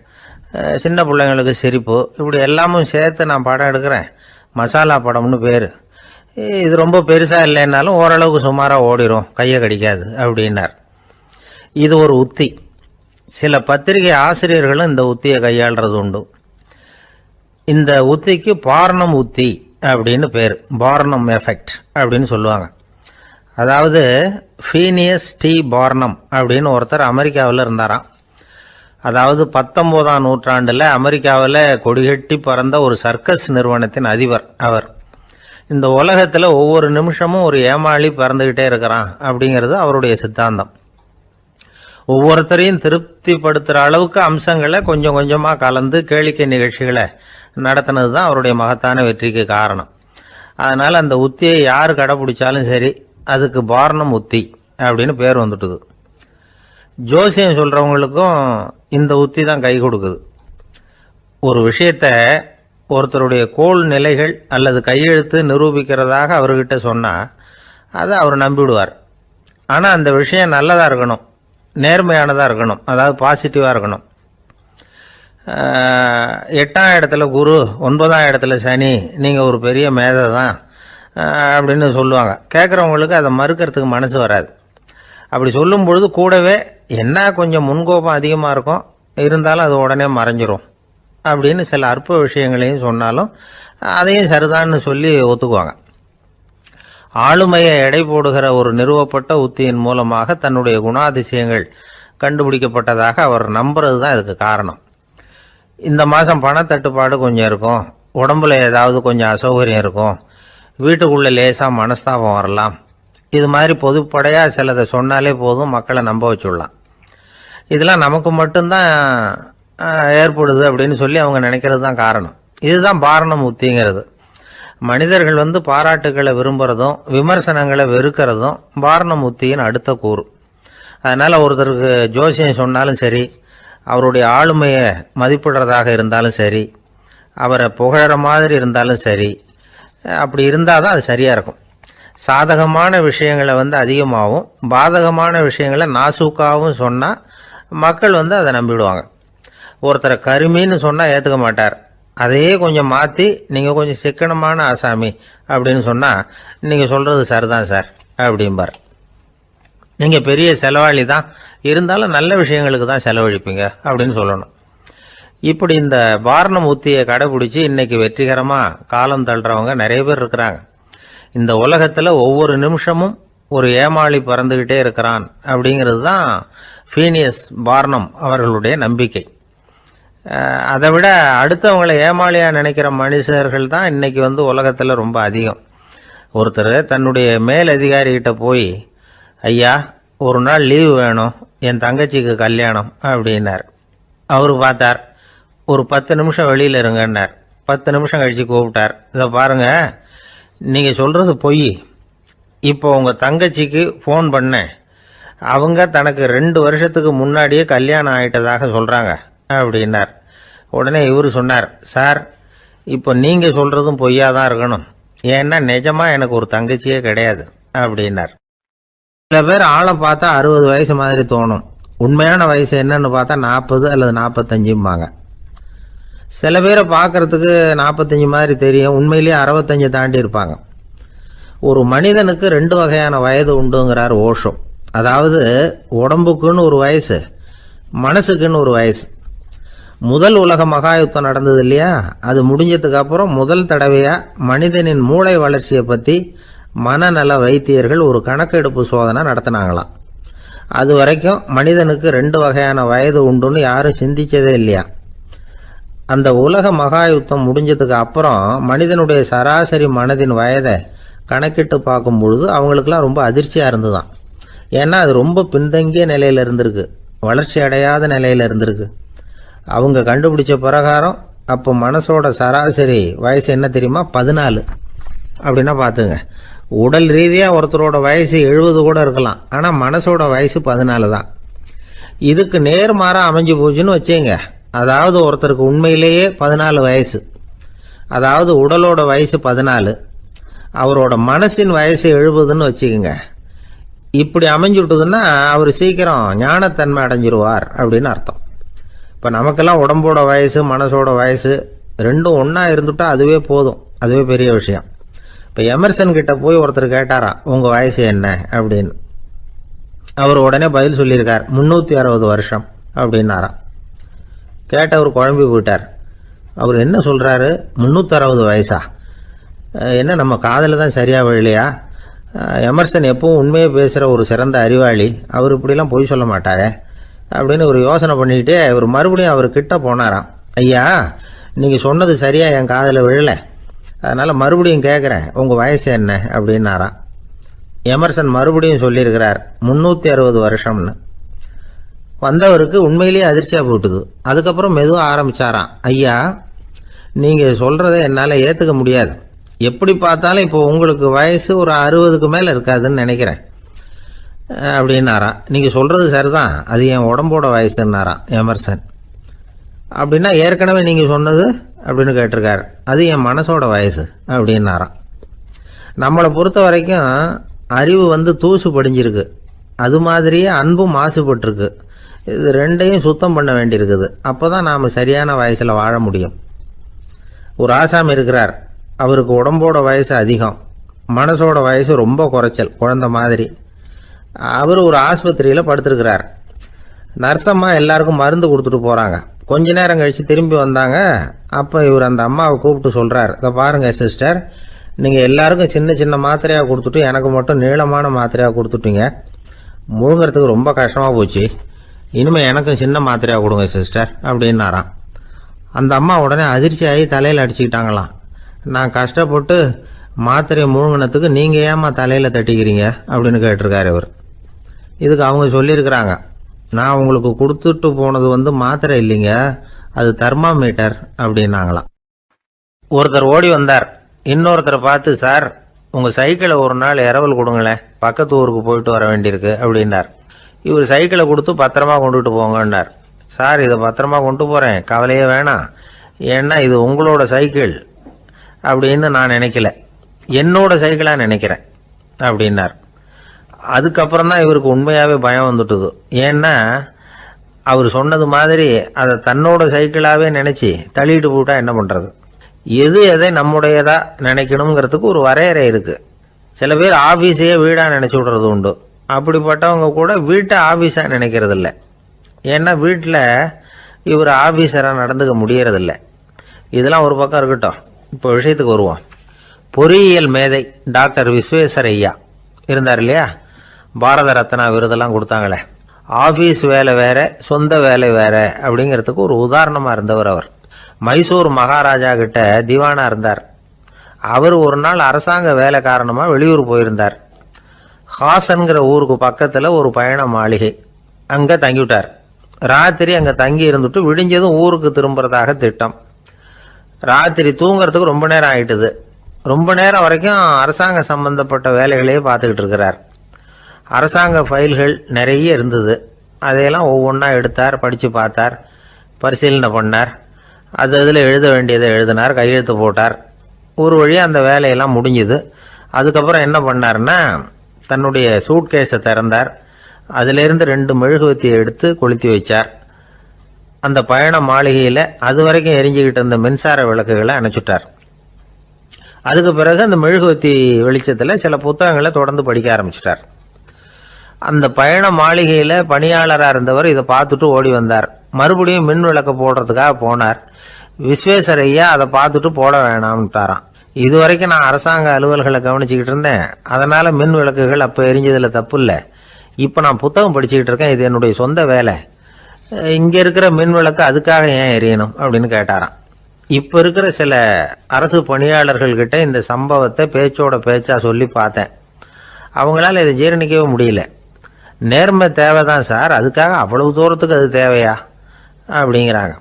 சின்ன பிள்ளைங்களுக்கு சிரிப்பு, இப்படி எல்லாமும் சேர்த்து நான் படம் எடுக்கிறேன். மசாலா படம்னு பேர். இது ரொம்ப பெருசாக இல்லைன்னாலும் ஓரளவுக்கு சுமாராக ஓடிடும், கையை கடிக்காது அப்படின்னார். இது ஒரு உத்தி. சில பத்திரிகை ஆசிரியர்களும் இந்த உத்தியை கையாளுறது உண்டு. இந்த உத்திக்கு பார்னம் உத்தி அப்படின்னு பேர். பார்னம் எஃபெக்ட் அப்படின்னு சொல்லுவாங்க. அதாவது ஃபீனியஸ் டி பார்னம் அப்படின்னு ஒருத்தர் அமெரிக்காவில் இருந்தாராம். அதாவது 19ஆம் நூற்றாண்டில் அமெரிக்காவில் கொடிகட்டி பறந்த ஒரு சர்க்கஸ் நிறுவனத்தின் அதிபர் அவர். இந்த உலகத்தில் ஒவ்வொரு நிமிஷமும் ஒரு ஏமாளி பறந்துக்கிட்டே இருக்கிறான் அப்படிங்கிறது அவருடைய சித்தாந்தம். ஒவ்வொருத்தரையும் திருப்திப்படுத்துகிற அளவுக்கு அம்சங்களை கொஞ்சம் கொஞ்சமாக கலந்து கேளிக்கை நிகழ்ச்சிகளை நடத்தினது தான் அவருடைய மகத்தான வெற்றிக்கு காரணம். அதனால் அந்த உத்தியை யார் கடைப்பிடிச்சாலும் சரி, அதுக்கு பார்னம் உத்தி அப்படின்னு பேர் வந்துட்டுது. ஜோசியம் சொல்கிறவங்களுக்கும் இந்த உத்தி தான் கை கொடுக்குது. ஒரு விஷயத்தை ஒருத்தருடைய கோள் நிலைகள் அல்லது கையெழுத்து நிரூபிக்கிறதாக அவர்கிட்ட சொன்னால் அதை அவர் நம்பிவிடுவார். ஆனால் அந்த விஷயம் நல்லதாக இருக்கணும், நேர்மையானதாக இருக்கணும், அதாவது பாசிட்டிவாக இருக்கணும். 8ஆம் இடத்துல குரு, 9ஆம் இடத்துல சனி, நீங்கள் ஒரு பெரிய மேதை தான் அப்படின்னு சொல்லுவாங்க. கேட்குறவங்களுக்கு அதை மறுக்கிறதுக்கு மனசு வராது. அப்படி சொல்லும் பொழுது கூடவே என்ன கொஞ்சம் முன்கோபம் அதிகமாக இருக்கும், இருந்தாலும் அது உடனே மறைஞ்சிரும் அப்படின்னு சில அற்ப விஷயங்களையும் சொன்னாலும் அதையும் சரிதான்னு சொல்லி ஒத்துக்குவாங்க. ஆளுமையை எடை போடுகிற ஒரு நிறுவப்பட்ட உத்தியின் மூலமாக தன்னுடைய குணாதிசயங்கள் கண்டுபிடிக்கப்பட்டதாக அவர் நம்புறது தான் இதுக்கு காரணம். இந்த மாதம் பணத்தட்டுப்பாடு கொஞ்சம் இருக்கும், உடம்புல ஏதாவது கொஞ்சம் அசௌகரியம் இருக்கும், வீட்டுக்குள்ளே லேசாக மனஸ்தாபம் வரலாம். இது மாதிரி பொதுப்படையாக சிலதை சொன்னாலே போதும், மக்களை நம்ப வச்சுடலாம். இதெல்லாம் நமக்கு மட்டும்தான் ஏற்படுது அப்படின்னு சொல்லி அவங்க நினைக்கிறது தான் காரணம். இதுதான் பாரணம் உத்திங்கிறது. மனிதர்கள் பாராட்டுகளை விரும்புகிறதும் விமர்சனங்களை வெறுக்கிறதும் பாரணம் உத்தியின் அடுத்த கூறு. அதனால் ஒருத்தருக்கு ஜோசியம் சொன்னாலும் சரி, அவருடைய ஆளுமையை மதிப்பிடுறதாக இருந்தாலும் சரி, அவரை புகழற மாதிரி இருந்தாலும் சரி, அப்படி இருந்தால் தான் அது சரியாக இருக்கும். சாதகமான விஷயங்களை அதிகமாகவும் பாதகமான விஷயங்களை நாசூக்காகவும் சொன்னால் மக்கள் அதை நம்பிடுவாங்க. ஒருத்தரை கருமின்னு சொன்னால் ஏற்றுக்க மாட்டார். அதையே கொஞ்சம் மாற்றி நீங்கள் கொஞ்சம் சிக்கனமான ஆசாமி அப்படின்னு சொன்னால் நீங்கள் சொல்கிறது சரிதான் சார் அப்படிம்பார். நீங்கள் பெரிய செலவாளி தான், இருந்தாலும் நல்ல விஷயங்களுக்கு தான் செலவழிப்பீங்க அப்படின்னு சொல்லணும். இப்படி இந்த வாரணம் உத்தியை கடைபிடிச்சி இன்றைக்கி வெற்றிகரமாக காலம் தள்ளுறவங்க நிறைய பேர் இருக்கிறாங்க. இந்த உலகத்தில் ஒவ்வொரு நிமிஷமும் ஒரு ஏமாளி பறந்துக்கிட்டே இருக்கிறான் அப்படிங்கிறது தான் ஃபீனியஸ் பார்னம் அவர்களுடைய நம்பிக்கை. அதை விட அடுத்தவங்களை ஏமாளியாக நினைக்கிற மனுஷர்கள் தான் இன்றைக்கி உலகத்தில் ரொம்ப அதிகம். ஒருத்தர் தன்னுடைய மேல் அதிகாரிகிட்ட போய், ஐயா ஒரு நாள் லீவு வேணும், என் தங்கச்சிக்கு கல்யாணம் அப்படின்னார். அவர் பார்த்தார், ஒரு 10 நிமிஷம் வெளியில் இருங்கன்னார். 10 நிமிஷம் கழித்து கூப்பிட்டார், இதை பாருங்கள், நீங்கள் சொல்கிறது பொய். இப்போ உங்கள் தங்கச்சிக்கு ஃபோன் பண்ணேன், அவங்க தனக்கு 2 வருஷத்துக்கு முன்னாடியே கல்யாணம் ஆகிட்டதாக சொல்கிறாங்க அப்படின்னார். உடனே இவர் சொன்னார், சார் இப்போ நீங்கள் சொல்கிறதும் பொய்யா தான் இருக்கணும், ஏன்னா நிஜமாக எனக்கு ஒரு தங்கச்சியே கிடையாது அப்படின்னார். சில பேர் ஆளை பார்த்தா 60 வயசு மாதிரி தோணும், உண்மையான வயசு என்னன்னு பார்த்தா 40 அல்லது 45ம்பாங்க. சில பேரை பார்க்கறதுக்கு 45 மாதிரி தெரியும், உண்மையிலேயே 65 தாண்டி இருப்பாங்க. ஒரு மனிதனுக்கு 2 வகையான வயது உண்டுங்கிறார் ஓஷோ. அதாவது உடம்புக்குன்னு ஒரு வயசு, மனசுக்குன்னு ஒரு வயசு. முதல் உலக மகாயுத்தம் நடந்தது இல்லையா, அது முடிஞ்சதுக்கு அப்புறம் முதல் தடவையாக மனிதனின் மூளை வளர்ச்சியை பற்றி மனநல வைத்தியர்கள் ஒரு கணக்கெடுப்பு சோதனை நடத்தினாங்களாம். அது வரைக்கும் மனிதனுக்கு 2 வகையான வயது உண்டுன்னு யாரும் சிந்திச்சதே இல்லையா. அந்த உலக மகாயுத்தம் முடிஞ்சதுக்கு அப்புறம் மனிதனுடைய சராசரி மனதின் வயதை கணக்கிட்டு பார்க்கும் பொழுது அவங்களுக்கெல்லாம் ரொம்ப அதிர்ச்சியாக இருந்துதான். ஏன்னா அது ரொம்ப பின்தங்கிய நிலையில் இருந்திருக்கு, வளர்ச்சி அடையாத நிலையில் இருந்திருக்கு. அவங்க கண்டுபிடிச்ச பிரகாரம் அப்போ மனசோட சராசரி வயசு என்ன தெரியுமா, 14. அப்படின்னா பார்த்துங்க, உடல் ரீதியாக ஒருத்தரோட வயசு 70 கூட இருக்கலாம், ஆனால் மனசோட வயசு 14 தான். இதுக்கு நேர்மாறாக அமைஞ்சு போச்சுன்னு வச்சுங்க. அதாவது ஒருத்தருக்கு உண்மையிலேயே 14 வயசு, அதாவது உடலோட வயசு 14, அவரோட மனசின் வயசு 70ன்னு வச்சுக்கோங்க. இப்படி அமைஞ்சுட்டுதுன்னா அவர் சீக்கிரம் ஞானத்தன்மை அடைஞ்சிருவார் அப்படின்னு அர்த்தம். இப்போ நமக்கெல்லாம் உடம்போட வயசு மனசோட வயசு ரெண்டும் ஒன்றா இருந்துட்டா அதுவே போதும், அதுவே பெரிய விஷயம். இப்போ எமர்சன் கிட்ட போய் ஒருத்தர் கேட்டாராம், உங்கள் வயசு என்ன அப்படின்னு. அவர் உடனே பதில் சொல்லியிருக்கார், 360 வருஷம் அப்படின்னாராம். கேட்டவர் குழம்பி போயிட்டார். அவர் என்ன சொல்கிறாரு, 360 வயசா, என்ன நம்ம காதில் தான் சரியாக விழலையா? எமர்சன் எப்பவும் உண்மையை பேசுகிற ஒரு சிறந்த அறிவாளி, அவர் இப்படிலாம் பொய் சொல்ல மாட்டாரே அப்படின்னு ஒரு யோசனை பண்ணிக்கிட்டே இவர் மறுபடியும் அவர் கிட்ட போனாராம். ஐயா நீங்கள் சொன்னது சரியாக என் காதில் விழலை, அதனால் மறுபடியும் கேட்குறேன், உங்கள் வயசு என்ன அப்படின்னாராம். எமர்சன் மறுபடியும் சொல்லியிருக்கிறார், 360 வருஷம்னு. வந்தவருக்கு உண்மையிலேயே அதிர்ச்சியாக போட்டுது. அதுக்கப்புறம் மெதுவாக ஆரம்பித்தாராம், ஐயா நீங்கள் சொல்கிறத என்னால் ஏற்றுக்க முடியாது, எப்படி பார்த்தாலும் இப்போ உங்களுக்கு வயசு ஒரு 60க்கு மேலே இருக்காதுன்னு நினைக்கிறேன் அப்படின்னாராம். நீங்கள் சொல்கிறது சரிதான், அது என் உடம்போட வயசுன்னாராம் எமர்சன். அப்படின்னா ஏற்கனவே நீங்கள் சொன்னது அப்படின்னு கேட்டிருக்காரு, அது என் மனசோட வயசு அப்படின்னாராம். நம்மளை பொறுத்த வரைக்கும் அறிவு தூசு படிஞ்சிருக்கு, அது மாதிரியே அன்பும் மாசுபட்டிருக்கு. இது ரெண்டையும் சுத்தம் பண்ண வேண்டியிருக்குது, அப்போ தான் நாம் சரியான வயசில் வாழ முடியும். ஒரு ஆசாமி இருக்கிறார், அவருக்கு உடம்போட வயசு அதிகம், மனசோட வயசு ரொம்ப குறைச்சல், குழந்தை மாதிரி. அவர் ஒரு ஆஸ்பத்திரியில் படுத்திருக்கிறார். நர்சம்மா எல்லாருக்கும் மருந்து கொடுத்துட்டு போகிறாங்க. கொஞ்ச நேரம் கழித்து திரும்பி வந்தாங்க. அப்போ இவர் அந்த அம்மாவை கூப்பிட்டு சொல்கிறார், இதை பாருங்கள் சிஸ்டர், நீங்கள் எல்லாருக்கும் சின்ன சின்ன மாத்திரையாக கொடுத்துட்டு எனக்கு மட்டும் நீளமான மாத்திரையாக கொடுத்துட்டீங்க, முழுங்கிறதுக்கு ரொம்ப கஷ்டமாக போச்சு, இனிமேல் எனக்கும் சின்ன மாத்திரையாக கொடுங்க சிஸ்டர் அப்படின்னாராம். அந்த அம்மா உடனே அதிர்ச்சியாகி தலையில் அடிச்சுக்கிட்டாங்களாம். நான் கஷ்டப்பட்டு மாத்திரையை முழுங்கினத்துக்கு நீங்கள் ஏமா தலையில் தட்டிக்கிறீங்க அப்படின்னு கேட்டிருக்காரு இவர். இதுக்கு அவங்க சொல்லியிருக்கிறாங்க, நான் உங்களுக்கு கொடுத்துட்டு போனது மாத்திரை இல்லைங்க, அது தெர்மாமீட்டர் அப்படின்னாங்களாம். ஒருத்தர் ஓடி வந்தார், இன்னொருத்தரை பார்த்து, சார் உங்கள் சைக்கிளை ஒரு நாள் இரவல் கொடுங்களேன், பக்கத்து ஊருக்கு போயிட்டு வர வேண்டியிருக்கு அப்படின்னார். இவர் சைக்கிளை கொடுத்து பத்திரமா கொண்டுட்டு போங்கன்னார். சார் இதை பத்திரமா கொண்டு போகிறேன், கவலையே வேணாம், ஏன்னா இது உங்களோட சைக்கிள் அப்படின்னு நான் நினைக்கல, என்னோட சைக்கிளாக நினைக்கிறேன். அப்படின்னார். அதுக்கப்புறம் தான் இவருக்கு உண்மையாகவே பயம் வந்துட்டுது. ஏன்னா அவர் சொன்னது மாதிரி அதை தன்னோட சைக்கிளாகவே நினச்சி தள்ளிட்டு போட்டா என்ன பண்ணுறது? எது எதை நம்முடையதா நினைக்கணுங்கிறதுக்கு ஒரு வரையறை இருக்குது. சில பேர் ஆஃபீஸையே வீடாக நினச்சி விடுறது உண்டு. அப்படிப்பட்டவங்க கூட வீட்டை ஆஃபீஸாக நினைக்கிறது இல்லை. ஏன்னா வீட்டில் இவர் ஆஃபீஸராக நடந்துக்க முடியறதில்ல. இதெல்லாம் ஒரு பக்கம் இருக்கட்டும். இப்போ விஷயத்துக்கு வருவோம். பொறியியல் மேதை டாக்டர் விஸ்வேஸ்வரய்யா இருந்தார் இல்லையா, பாரத ரத்னா விருதெல்லாம் கொடுத்தாங்களே. ஆஃபீஸ் வேலை வேற, சொந்த வேலை வேற அப்படிங்கிறதுக்கு ஒரு உதாரணமாக இருந்தவர் அவர். மைசூர் மகாராஜா கிட்ட திவானா இருந்தார். அவர் ஒரு நாள் அரசாங்க வேலை காரணமாக வெளியூர் போயிருந்தார். ஹாசன்கிற ஊருக்கு பக்கத்தில் ஒரு பயண மாளிகை, அங்கே தங்கிவிட்டார். ராத்திரி அங்கே தங்கி இருந்துட்டு விடிஞ்சதும் ஊருக்கு திரும்புறதாக திட்டம். ராத்திரி தூங்கிறதுக்கு ரொம்ப நேரம் ஆயிட்டுது. ரொம்ப நேரம் வரைக்கும் அரசாங்க சம்பந்தப்பட்ட வேலைகளையே பார்த்துக்கிட்டு இருக்கிறார். அரசாங்க ஃபைல்கள் நிறைய இருந்தது. அதையெல்லாம் ஒவ்வொன்றா எடுத்தார், படித்து பார்த்தார், பரிசீலனை பண்ணார். அதில் எழுத வேண்டியதை எழுதினார், கையெழுத்து போட்டார். ஒரு வழியாக அந்த வேலையெல்லாம் முடிஞ்சுது. அதுக்கப்புறம் என்ன பண்ணார்னா, தன்னுடைய சூட்கேஸை திறந்தார். அதிலிருந்து 2 மெழுகுவத்தியை எடுத்து கொளுத்தி வச்சார். அந்த பயண மாளிகையில் அது வரைக்கும் எரிஞ்சுக்கிட்டு இருந்த மின்சார விளக்குகளை அணைச்சுட்டார். அதுக்கு பிறகு அந்த மெழுகுவத்தி வெளிச்சத்தில் சில புத்தகங்களை தொடர்ந்து படிக்க ஆரம்பிச்சிட்டார். அந்த பயண மாளிகையில் பணியாளராக இருந்தவர் இதை பார்த்துட்டு ஓடி வந்தார். மறுபடியும் மின் விளக்கு போடுறதுக்காக போனார். விஸ்வேஸ்வரய்யா அதை பார்த்துட்டு போட வேணாம்ட்டாராம். இது வரைக்கும் நான் அரசாங்க அலுவல்களை கவனிச்சுக்கிட்டு இருந்தேன், அதனால் மின் விளக்குகள் அப்போ எரிஞ்சதில் தப்பு இல்லை. இப்போ நான் புத்தகம் படிச்சுக்கிட்டு இருக்கேன், இது என்னுடைய சொந்த வேலை. இங்கே இருக்கிற மின் விளக்கு அதுக்காக ஏன் எரியணும் அப்படின்னு கேட்டாராம். இப்போ இருக்கிற சில அரசு பணியாளர்கள்கிட்ட இந்த சம்பவத்தை பேச்சோட பேச்சாக சொல்லி பார்த்தேன். அவங்களால இதை ஜீரணிக்கவே முடியல. நேர்மை தேவைதான் சார், அதுக்காக அவ்வளவு தூரத்துக்கு அது தேவையா அப்படிங்கிறாங்க.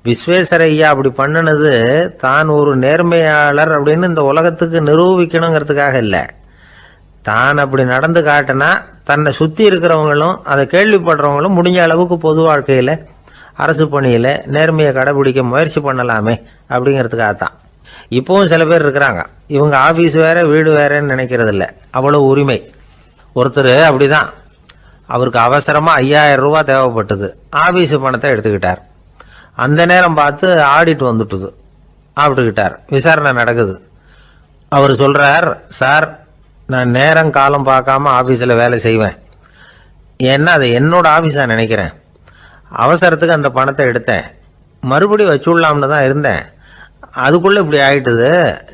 விஸ்வேஸ்வரய்யா அப்படி பண்ணினது தான் ஒரு நேர்மையாளர் அப்படின்னு இந்த உலகத்துக்கு நிரூபிக்கணுங்கிறதுக்காக இல்லை. தான் அப்படி நடந்து காட்டினா தன்னை சுற்றி இருக்கிறவங்களும் அதை கேள்விப்படுறவங்களும் முடிஞ்ச அளவுக்கு பொது வாழ்க்கையில், அரசு பணியில் நேர்மையை கடைபிடிக்க முயற்சி பண்ணலாமே அப்படிங்கிறதுக்காகத்தான். இப்போவும் சில பேர் இருக்கிறாங்க, இவங்க ஆஃபீஸ் வேற வீடு வேறன்னு நினைக்கிறது இல்லை, அவ்வளோ உரிமை. ஒருத்தர் அப்படிதான், அவருக்கு அவசரமாக 5000 ரூபா தேவைப்பட்டது. ஆஃபீஸு பணத்தை எடுத்துக்கிட்டார். அந்த நேரம் பார்த்து ஆடிட் வந்துட்டுது. ஆப்பிட்டுக்கிட்டார். விசாரணை நடக்குது. அவர் சொல்கிறார், சார் நான் நேரம் காலம் பார்க்காம ஆஃபீஸில் வேலை செய்வேன். ஏன்னா அதை என்னோட ஆஃபீஸாக நினைக்கிறேன். அவசரத்துக்கு அந்த பணத்தை எடுத்தேன், மறுபடியும் வச்சுடலாம்னு தான் இருந்தேன். அதுக்குள்ளே இப்படி ஆகிட்டுது.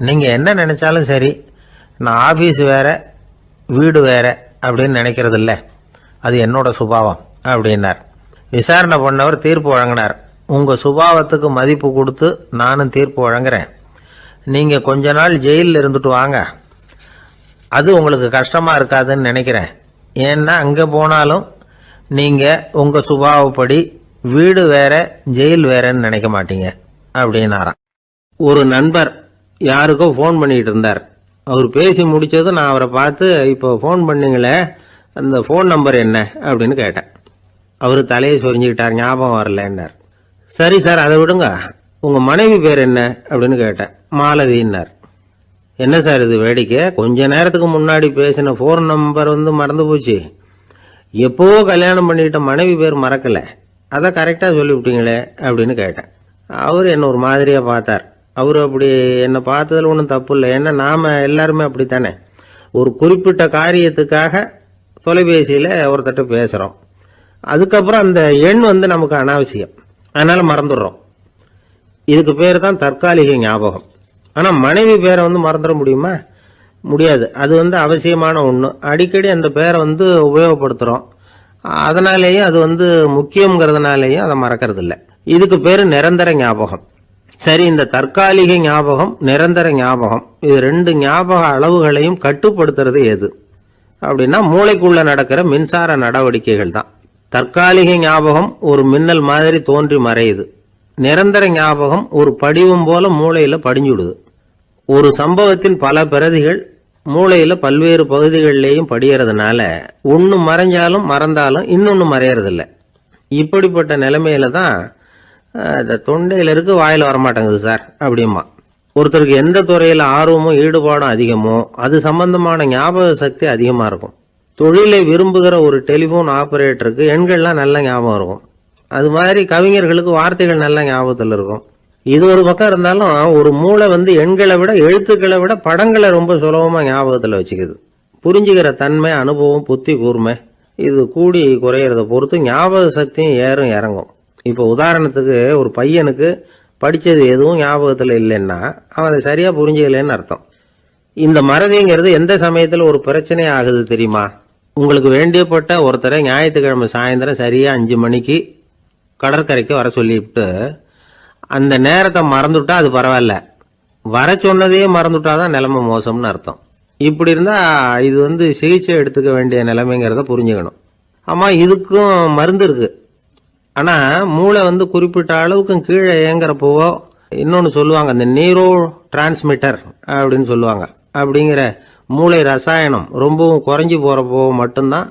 நீங்கள் என்ன நினச்சாலும் சரி, நான் ஆஃபீஸ் வேற வீடு வேற அப்படின்னு நினைக்கிறது இல்லை, அது என்னோட சுபாவம் அப்படின்னார். விசாரணை பண்ணவர் தீர்ப்பு வழங்கினார். உங்கள் சுபாவத்துக்கு மதிப்பு கொடுத்து நானும் தீர்ப்பு வழங்குறேன். நீங்கள் கொஞ்ச நாள் ஜெயிலில் இருந்துட்டு வாங்க, அது உங்களுக்கு கஷ்டமாக இருக்காதுன்னு நினைக்கிறேன். ஏன்னா அங்கே போனாலும் நீங்கள் உங்கள் சுபாவப்படி வீடு வேற ஜெயில் வேறன்னு நினைக்க மாட்டீங்க அப்படின்னாராம். ஒரு நண்பர் யாருக்கோ ஃபோன் பண்ணிகிட்டு இருந்தார். அவர் பேசி முடித்ததும் நான் அவரை பார்த்து, இப்போ ஃபோன் பண்ணிங்களே, அந்த ஃபோன் நம்பர் என்ன அப்படின்னு கேட்டேன். அவர் தலையை சொரிஞ்சுக்கிட்டார், ஞாபகம் வரலன்னார். சரி சார், அதை விடுங்க, உங்கள் மனைவி பேர் என்ன அப்படின்னு கேட்டேன். மாலதின்னார். என்ன சார் இது வேடிக்கை, கொஞ்ச நேரத்துக்கு முன்னாடி பேசின ஃபோன் நம்பர் மறந்து போச்சு. எப்போவோ கல்யாணம் பண்ணிக்கிட்ட மனைவி பேர் மறக்கலை, அதை கரெக்டாக சொல்லிவிட்டீங்களே அப்படின்னு கேட்டேன். அவர் என்ன ஒரு மாதிரியாக பார்த்தார். அவர் அப்படி என்னை பார்த்ததில் ஒன்றும் தப்பு இல்லை, ஏன்னா நாம் எல்லாருமே அப்படித்தானே. ஒரு குறிப்பிட்ட காரியத்துக்காக தொலைபேசியில் ஒருத்தட்ட பேசுகிறோம், அதுக்கப்புறம் அந்த எண் நமக்கு அனாவசியம், அதனால் மறந்துடுறோம். இதுக்கு பேர் தான் தற்காலிக ஞாபகம். ஆனால் மனைவி பேரை மறந்துட முடியுமா? முடியாது. அது அவசியமான ஒன்று. அடிக்கடி அந்த பேரை உபயோகப்படுத்துகிறோம், அதனாலேயும் அது முக்கியங்கிறதுனாலேயும் அதை மறக்கிறது இல்லை. இதுக்கு பேர் நிரந்தர ஞாபகம். சரி, இந்த தற்காலிக ஞாபகம், நிரந்தர ஞாபகம், இது 2 ஞாபக அளவுகளையும் கட்டுப்படுத்துறது எது அப்படின்னா மூளைக்குள்ள நடக்கிற மின்சார நடவடிக்கைகள் தான். தற்காலிக ஞாபகம் ஒரு மின்னல் மாதிரி தோன்றி மறையுது. நிரந்தர ஞாபகம் ஒரு படிவம் போல மூளையில் படிஞ்சுடுது. ஒரு சம்பவத்தின் பல பிரதிகள் மூளையில் பல்வேறு பகுதிகளிலேயும் படியறதுனால ஒன்று மறைஞ்சாலும் மறந்தாலும் இன்னொன்று மறையறதில்ல. இப்படிப்பட்ட நிலைமையில தான் இந்த தொண்டையில் இருக்கு, வாயில் வரமாட்டேங்குது சார் அப்படிமா. ஒருத்தருக்கு எந்த துறையில் ஆர்வமும் ஈடுபாடும் அதிகமோ அது சம்பந்தமான ஞாபக சக்தி அதிகமாக இருக்கும். தொழிலை விரும்புகிற ஒரு டெலிஃபோன் ஆபரேட்டருக்கு எண்கள்லாம் நல்ல ஞாபகம் இருக்கும். அது மாதிரி கவிஞர்களுக்கு வார்த்தைகள் நல்ல ஞாபகத்தில் இருக்கும். இது ஒரு பக்கம் இருந்தாலும் ஒரு மூளை எண்களை விட எழுத்துக்களை விட படங்களை ரொம்ப சுலபமாக ஞாபகத்தில் வச்சுக்குது. புரிஞ்சுக்கிற தன்மை, அனுபவம், புத்தி கூர்மை இது கூடி குறையிறத பொறுத்து ஞாபக சக்தியும் ஏறும் இறங்கும். இப்போ உதாரணத்துக்கு ஒரு பையனுக்கு படித்தது எதுவும் ஞாபகத்தில் இல்லைன்னா அவன் அதை சரியாக புரிஞ்சுக்கலன்னு அர்த்தம். இந்த மறதிங்கிறது எந்த சமயத்தில் ஒரு பிரச்சனை ஆகுது தெரியுமா? உங்களுக்கு வேண்டியப்பட்ட ஒருத்தரை ஞாயிற்றுக்கிழமை சாயந்தரம் சரியாக 5 மணிக்கு கடற்கரைக்கு வர சொல்லிவிட்டு அந்த நேரத்தை மறந்துவிட்டா அது பரவாயில்ல, வர சொன்னதையே மறந்துவிட்டா தான் நிலைமை மோசம்னு அர்த்தம். இப்படி இருந்தால் இது சிகிச்சை எடுத்துக்க வேண்டிய நிலைமைங்கிறத புரிஞ்சுக்கணும். ஆமாம், இதுக்கும் மருந்து இருக்குது. ஆனால் மூளை குறிப்பிட்ட அளவுக்கு கீழே இயங்குறப்போவோ இன்னொன்று சொல்லுவாங்க, இந்த நியூரோ டிரான்ஸ்மிட்டர் அப்படின்னு சொல்லுவாங்க. அப்படிங்கிற மூளை ரசாயனம் ரொம்பவும் குறைஞ்சி போகிறப்போ மட்டும்தான்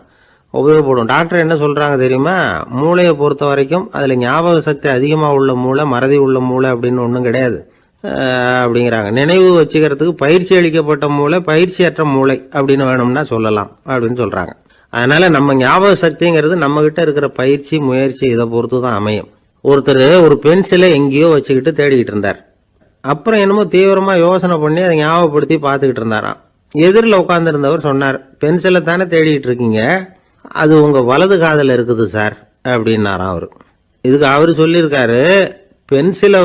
உபயோகப்படும். டாக்டர் என்ன சொல்கிறாங்க தெரியுமா? மூளையை பொறுத்த வரைக்கும் அதில் ஞாபக சக்தி அதிகமாக உள்ள மூளை, மறதி உள்ள மூளை அப்படின்னு ஒன்றும் கிடையாது அப்படிங்கிறாங்க. நினைவு வச்சுக்கிறதுக்கு பயிற்சி அளிக்கப்பட்ட மூளை, பயிற்சியற்ற மூளை அப்படின்னு வேணும்னா சொல்லலாம் அப்படின்னு சொல்கிறாங்க. அதனால நம்ம ஞாபக சக்திங்கிறது நம்ம கிட்ட இருக்கிற பயிற்சி, முயற்சி இதை பொறுத்து தான் அமையும். ஒருத்தர் ஒரு பென்சிலை எங்கேயோ வச்சுக்கிட்டு தேடிக்கிட்டு இருந்தார். அப்புறம் என்னமோ தீவிரமாக யோசனை பண்ணி அதை ஞாபகப்படுத்தி பார்த்துக்கிட்டு இருந்தாராம். எதிரில் உட்காந்துருந்தவர் சொன்னார், பென்சிலை தானே தேடிட்டு இருக்கீங்க, அது உங்கள் வலது காதில் இருக்குது சார் அப்படின்னாராம் அவர். இதுக்கு அவர் சொல்லியிருக்காரு, பென்சிலை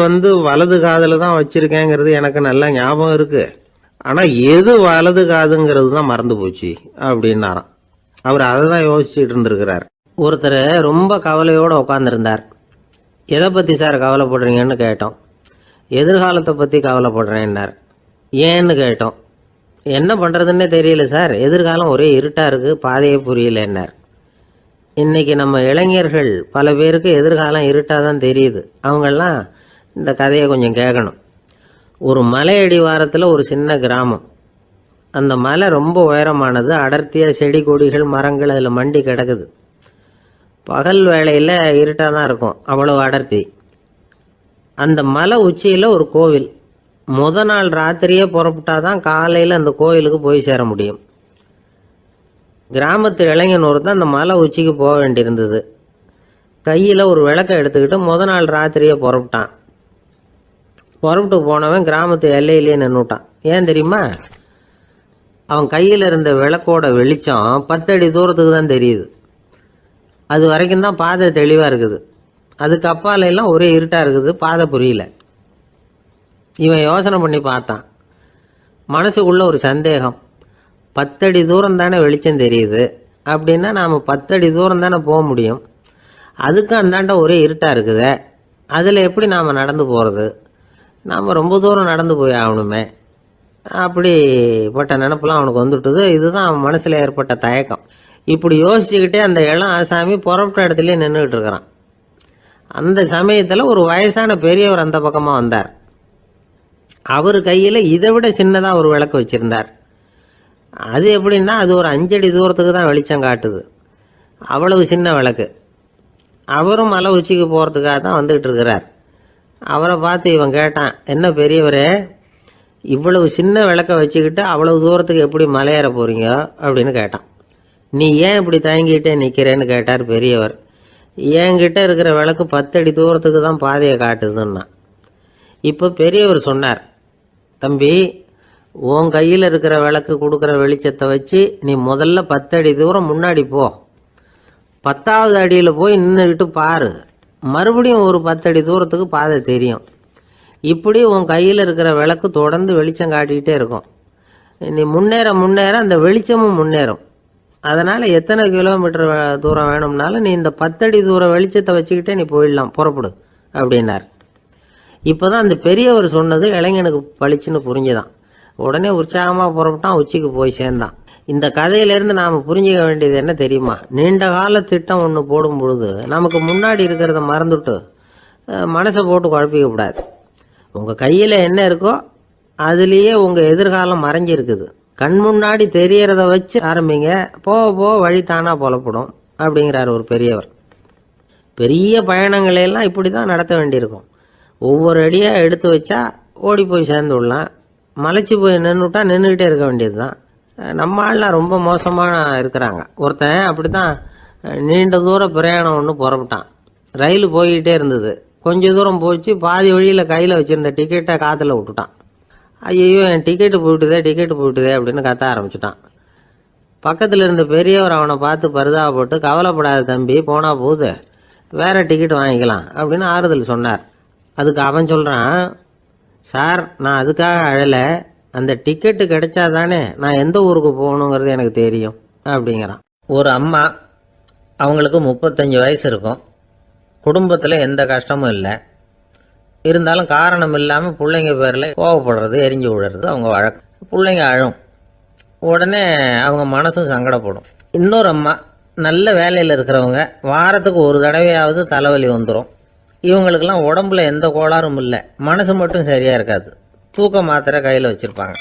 வலது காதில் தான் வச்சிருக்கேங்கிறது எனக்கு நல்லா ஞாபகம் இருக்கு, ஆனால் எது வலது காதுங்கிறது தான் மறந்து போச்சு அப்படின்னாராம். அவர் அதை தான் யோசிச்சுட்டு இருந்திருக்கிறார். ஒருத்தர் ரொம்ப கவலையோடு உட்காந்துருந்தார். எதை பற்றி சார் கவலைப்படுறீங்கன்னு கேட்டோம். எதிர்காலத்தை பற்றி கவலைப்படுறேன்னார். ஏன்னு கேட்டோம். என்ன பண்ணுறதுன்னே தெரியல சார், எதிர்காலம் ஒரே இருட்டாக இருக்குது, பாதையே புரியலன்னார். இன்றைக்கி நம்ம இளைஞர்கள் பல பேருக்கு எதிர்காலம் இருட்டாக தான் தெரியுது. அவங்கெல்லாம் இந்த கதையை கொஞ்சம் கேட்கணும். ஒரு மலை அடிவாரத்தில் ஒரு சின்ன கிராமம். அந்த மலை ரொம்ப உயரமானது. அடர்த்தியாக செடி கொடிகள் மரங்கள் அதில் மண்டி கிடக்குது. பகல் வேளையில் இருட்டாக தான் இருக்கும், அவ்வளோ அடர்த்தி. அந்த மலை உச்சியில் ஒரு கோவில். நாள் ராத்திரியே புறப்பட்டாதான் காலையில் அந்த கோயிலுக்கு போய் சேர முடியும். கிராமத்து இளைஞன் ஒருத்தன் அந்த மலை உச்சிக்கு போக வேண்டியிருந்தது. கையில் ஒரு விளக்கை எடுத்துக்கிட்டு நாள் ராத்திரியே புறப்பட்டான். புறப்பட்டு போனவன் கிராமத்து எல்லையிலேயே நின்றுட்டான். ஏன் தெரியுமா? அவன் கையில் இருந்த விளக்கோட வெளிச்சம் 10 அடி தூரத்துக்கு தான் தெரியுது. அது வரைக்கும் தான் பாதை தெளிவாக இருக்குது. அதுக்கு அப்பால எல்லாம் ஒரே இருட்டாக இருக்குது, பாதை புரியல. இவன் யோசனை பண்ணி பார்த்தான். மனசுக்குள்ள ஒரு சந்தேகம். 10 அடி தூரம் தானே வெளிச்சம் தெரியுது, அப்படின்னா நாம் 10 அடி தூரம் தானே போக முடியும். அதுக்கும் அந்தாண்ட ஒரே இருட்டாக இருக்குதே, அதில் எப்படி நாம் நடந்து போகிறது? நாம் ரொம்ப தூரம் நடந்து போய் ஆகணுமே. அப்படிப்பட்ட நினப்பெல்லாம் அவனுக்கு வந்துவிட்டது. இதுதான் அவன் மனசில் ஏற்பட்ட தயக்கம். இப்படி யோசிச்சுக்கிட்டே அந்த இளம் ஆசாமி புறப்பட்ட இடத்துலயே நின்றுக்கிட்டு இருக்கிறான். அந்த சமயத்தில் ஒரு வயசான பெரியவர் அந்த பக்கமாக வந்தார். அவர் கையில் இதை விட சின்னதாக ஒரு விளக்கு வச்சுருந்தார். அது எப்படின்னா அது ஒரு 5 அடி தூரத்துக்கு தான் வெளிச்சம் காட்டுது. அவ்வளவு சின்ன விளக்கு. அவரும் மலை உச்சிக்கு போகிறதுக்காக தான் வந்துக்கிட்டு இருக்கிறார். அவரை பார்த்து இவன் கேட்டான், என்ன பெரியவரே, இவ்வளவு சின்ன விளக்கை வச்சுக்கிட்டு அவ்வளவு தூரத்துக்கு எப்படி மலையேற போகிறீங்க அப்படின்னு கேட்டான். நீ ஏன் இப்படி தயங்கிட்டே நிற்கிறேன்னு கேட்டார் பெரியவர். என்கிட்ட இருக்கிற விளக்கு 10 அடி தூரத்துக்கு தான் பாதையை காட்டுதுன்னா. இப்போ பெரியவர் சொன்னார், தம்பி, உன் கையில் இருக்கிற விளக்கு கொடுக்குற வெளிச்சத்தை வச்சு நீ முதல்ல 10 அடி தூரம் முன்னாடி போ. 10வது அடியில் போய் நின்றுக்கிட்டு பாரு, மறுபடியும் ஒரு 10 அடி தூரத்துக்கு பாதை தெரியும். இப்படி உன் கையில் இருக்கிற விளக்கு தொடர்ந்து வெளிச்சம் காட்டிக்கிட்டே இருக்கும். நீ முன்னேற முன்னேற அந்த வெளிச்சமும் முன்னேறும். அதனால் எத்தனை கிலோமீட்டர் தூரம் வேணும்னாலும் நீ இந்த 10 அடி தூரம் வெளிச்சத்தை வச்சுக்கிட்டே நீ போயிடலாம், புறப்படு அப்படின்னார். இப்போ தான் அந்த பெரியவர் சொன்னது இளைஞனுக்கு பளிச்சுன்னு புரிஞ்சுதான். உடனே உற்சாகமாக புறப்பட்டான், உச்சிக்கு போய் சேர்ந்தான். இந்த கதையிலேருந்து நாம் புரிஞ்சிக்க வேண்டியது என்ன தெரியுமா? நீண்ட கால திட்டம் ஒன்று போடும் பொழுது நமக்கு முன்னாடி இருக்கிறத மறந்துட்டு மனசை போட்டு குழப்பிக்கக்கூடாது. உங்கள் கையில் என்ன இருக்கோ அதுலேயே உங்கள் எதிர்காலம் மறைஞ்சிருக்குது. கண் முன்னாடி தெரியறத வச்சு ஆரம்பிங்க, போக போக வழி தானாக புலப்படும் அப்படிங்கிறார் ஒரு பெரியவர். பெரிய பயணங்களையெல்லாம் இப்படி தான் நடத்த வேண்டியிருக்கும். ஒவ்வொரு அடியாக எடுத்து வச்சா ஓடி போய் சேர்ந்து விடலாம். மலைச்சு போய் நின்றுட்டா நின்றுக்கிட்டே இருக்க வேண்டியது தான். நம்ம ஆள்லாம் ரொம்ப மோசமான இருக்கிறாங்க. ஒருத்தன் அப்படி தான் நீண்ட தூர பிரயாணம் ஒன்று புறப்பட்டான். ரயில் போய்கிட்டே இருந்தது. கொஞ்சம் தூரம் போச்சு, பாதி வழியில் கையில் வச்சுருந்த டிக்கெட்டை காற்றுல விட்டுட்டான். ஐயோ என் டிக்கெட்டு போயிட்டுதே அப்படின்னு கத்த ஆரம்பிச்சுட்டான். பக்கத்தில் இருந்த பெரியவர் அவனை பார்த்து பரிதாபப்பட்டு, கவலைப்படாத தம்பி, போனால் போகுது, வேற டிக்கெட் வாங்கிக்கலாம் அப்படின்னு ஆறுதல் சொன்னார். அதுக்கு அவன் சொல்கிறான், சார் நான் அதுக்காக அழலை, அந்த டிக்கெட்டு கிடைச்சா தானே நான் எந்த ஊருக்கு போகணுங்கிறது எனக்கு தெரியும் அப்படிங்கிறான். ஒரு அம்மா, அவங்களுக்கு 35 வயசு இருக்கும். குடும்பத்தில் எந்த கஷ்டமும் இல்லை. இருந்தாலும் காரணம் இல்லாமல் பிள்ளைங்க பேரில் கோவப்படுறது, எரிஞ்சு விடுறது அவங்க வழக்கம். பிள்ளைங்க அழும், உடனே அவங்க மனசும் சங்கடப்படும். இன்னொரு அம்மா, நல்ல வேலையில் இருக்கிறவங்க, வாரத்துக்கு ஒரு தடவையாவது தலைவலி வந்துடும். இவங்களுக்கெல்லாம் உடம்புல எந்த கோளாறும் இல்லை, மனசு மட்டும் சரியாக இருக்காது. தூக்க மாத்திரை கையில் வச்சுருப்பாங்க.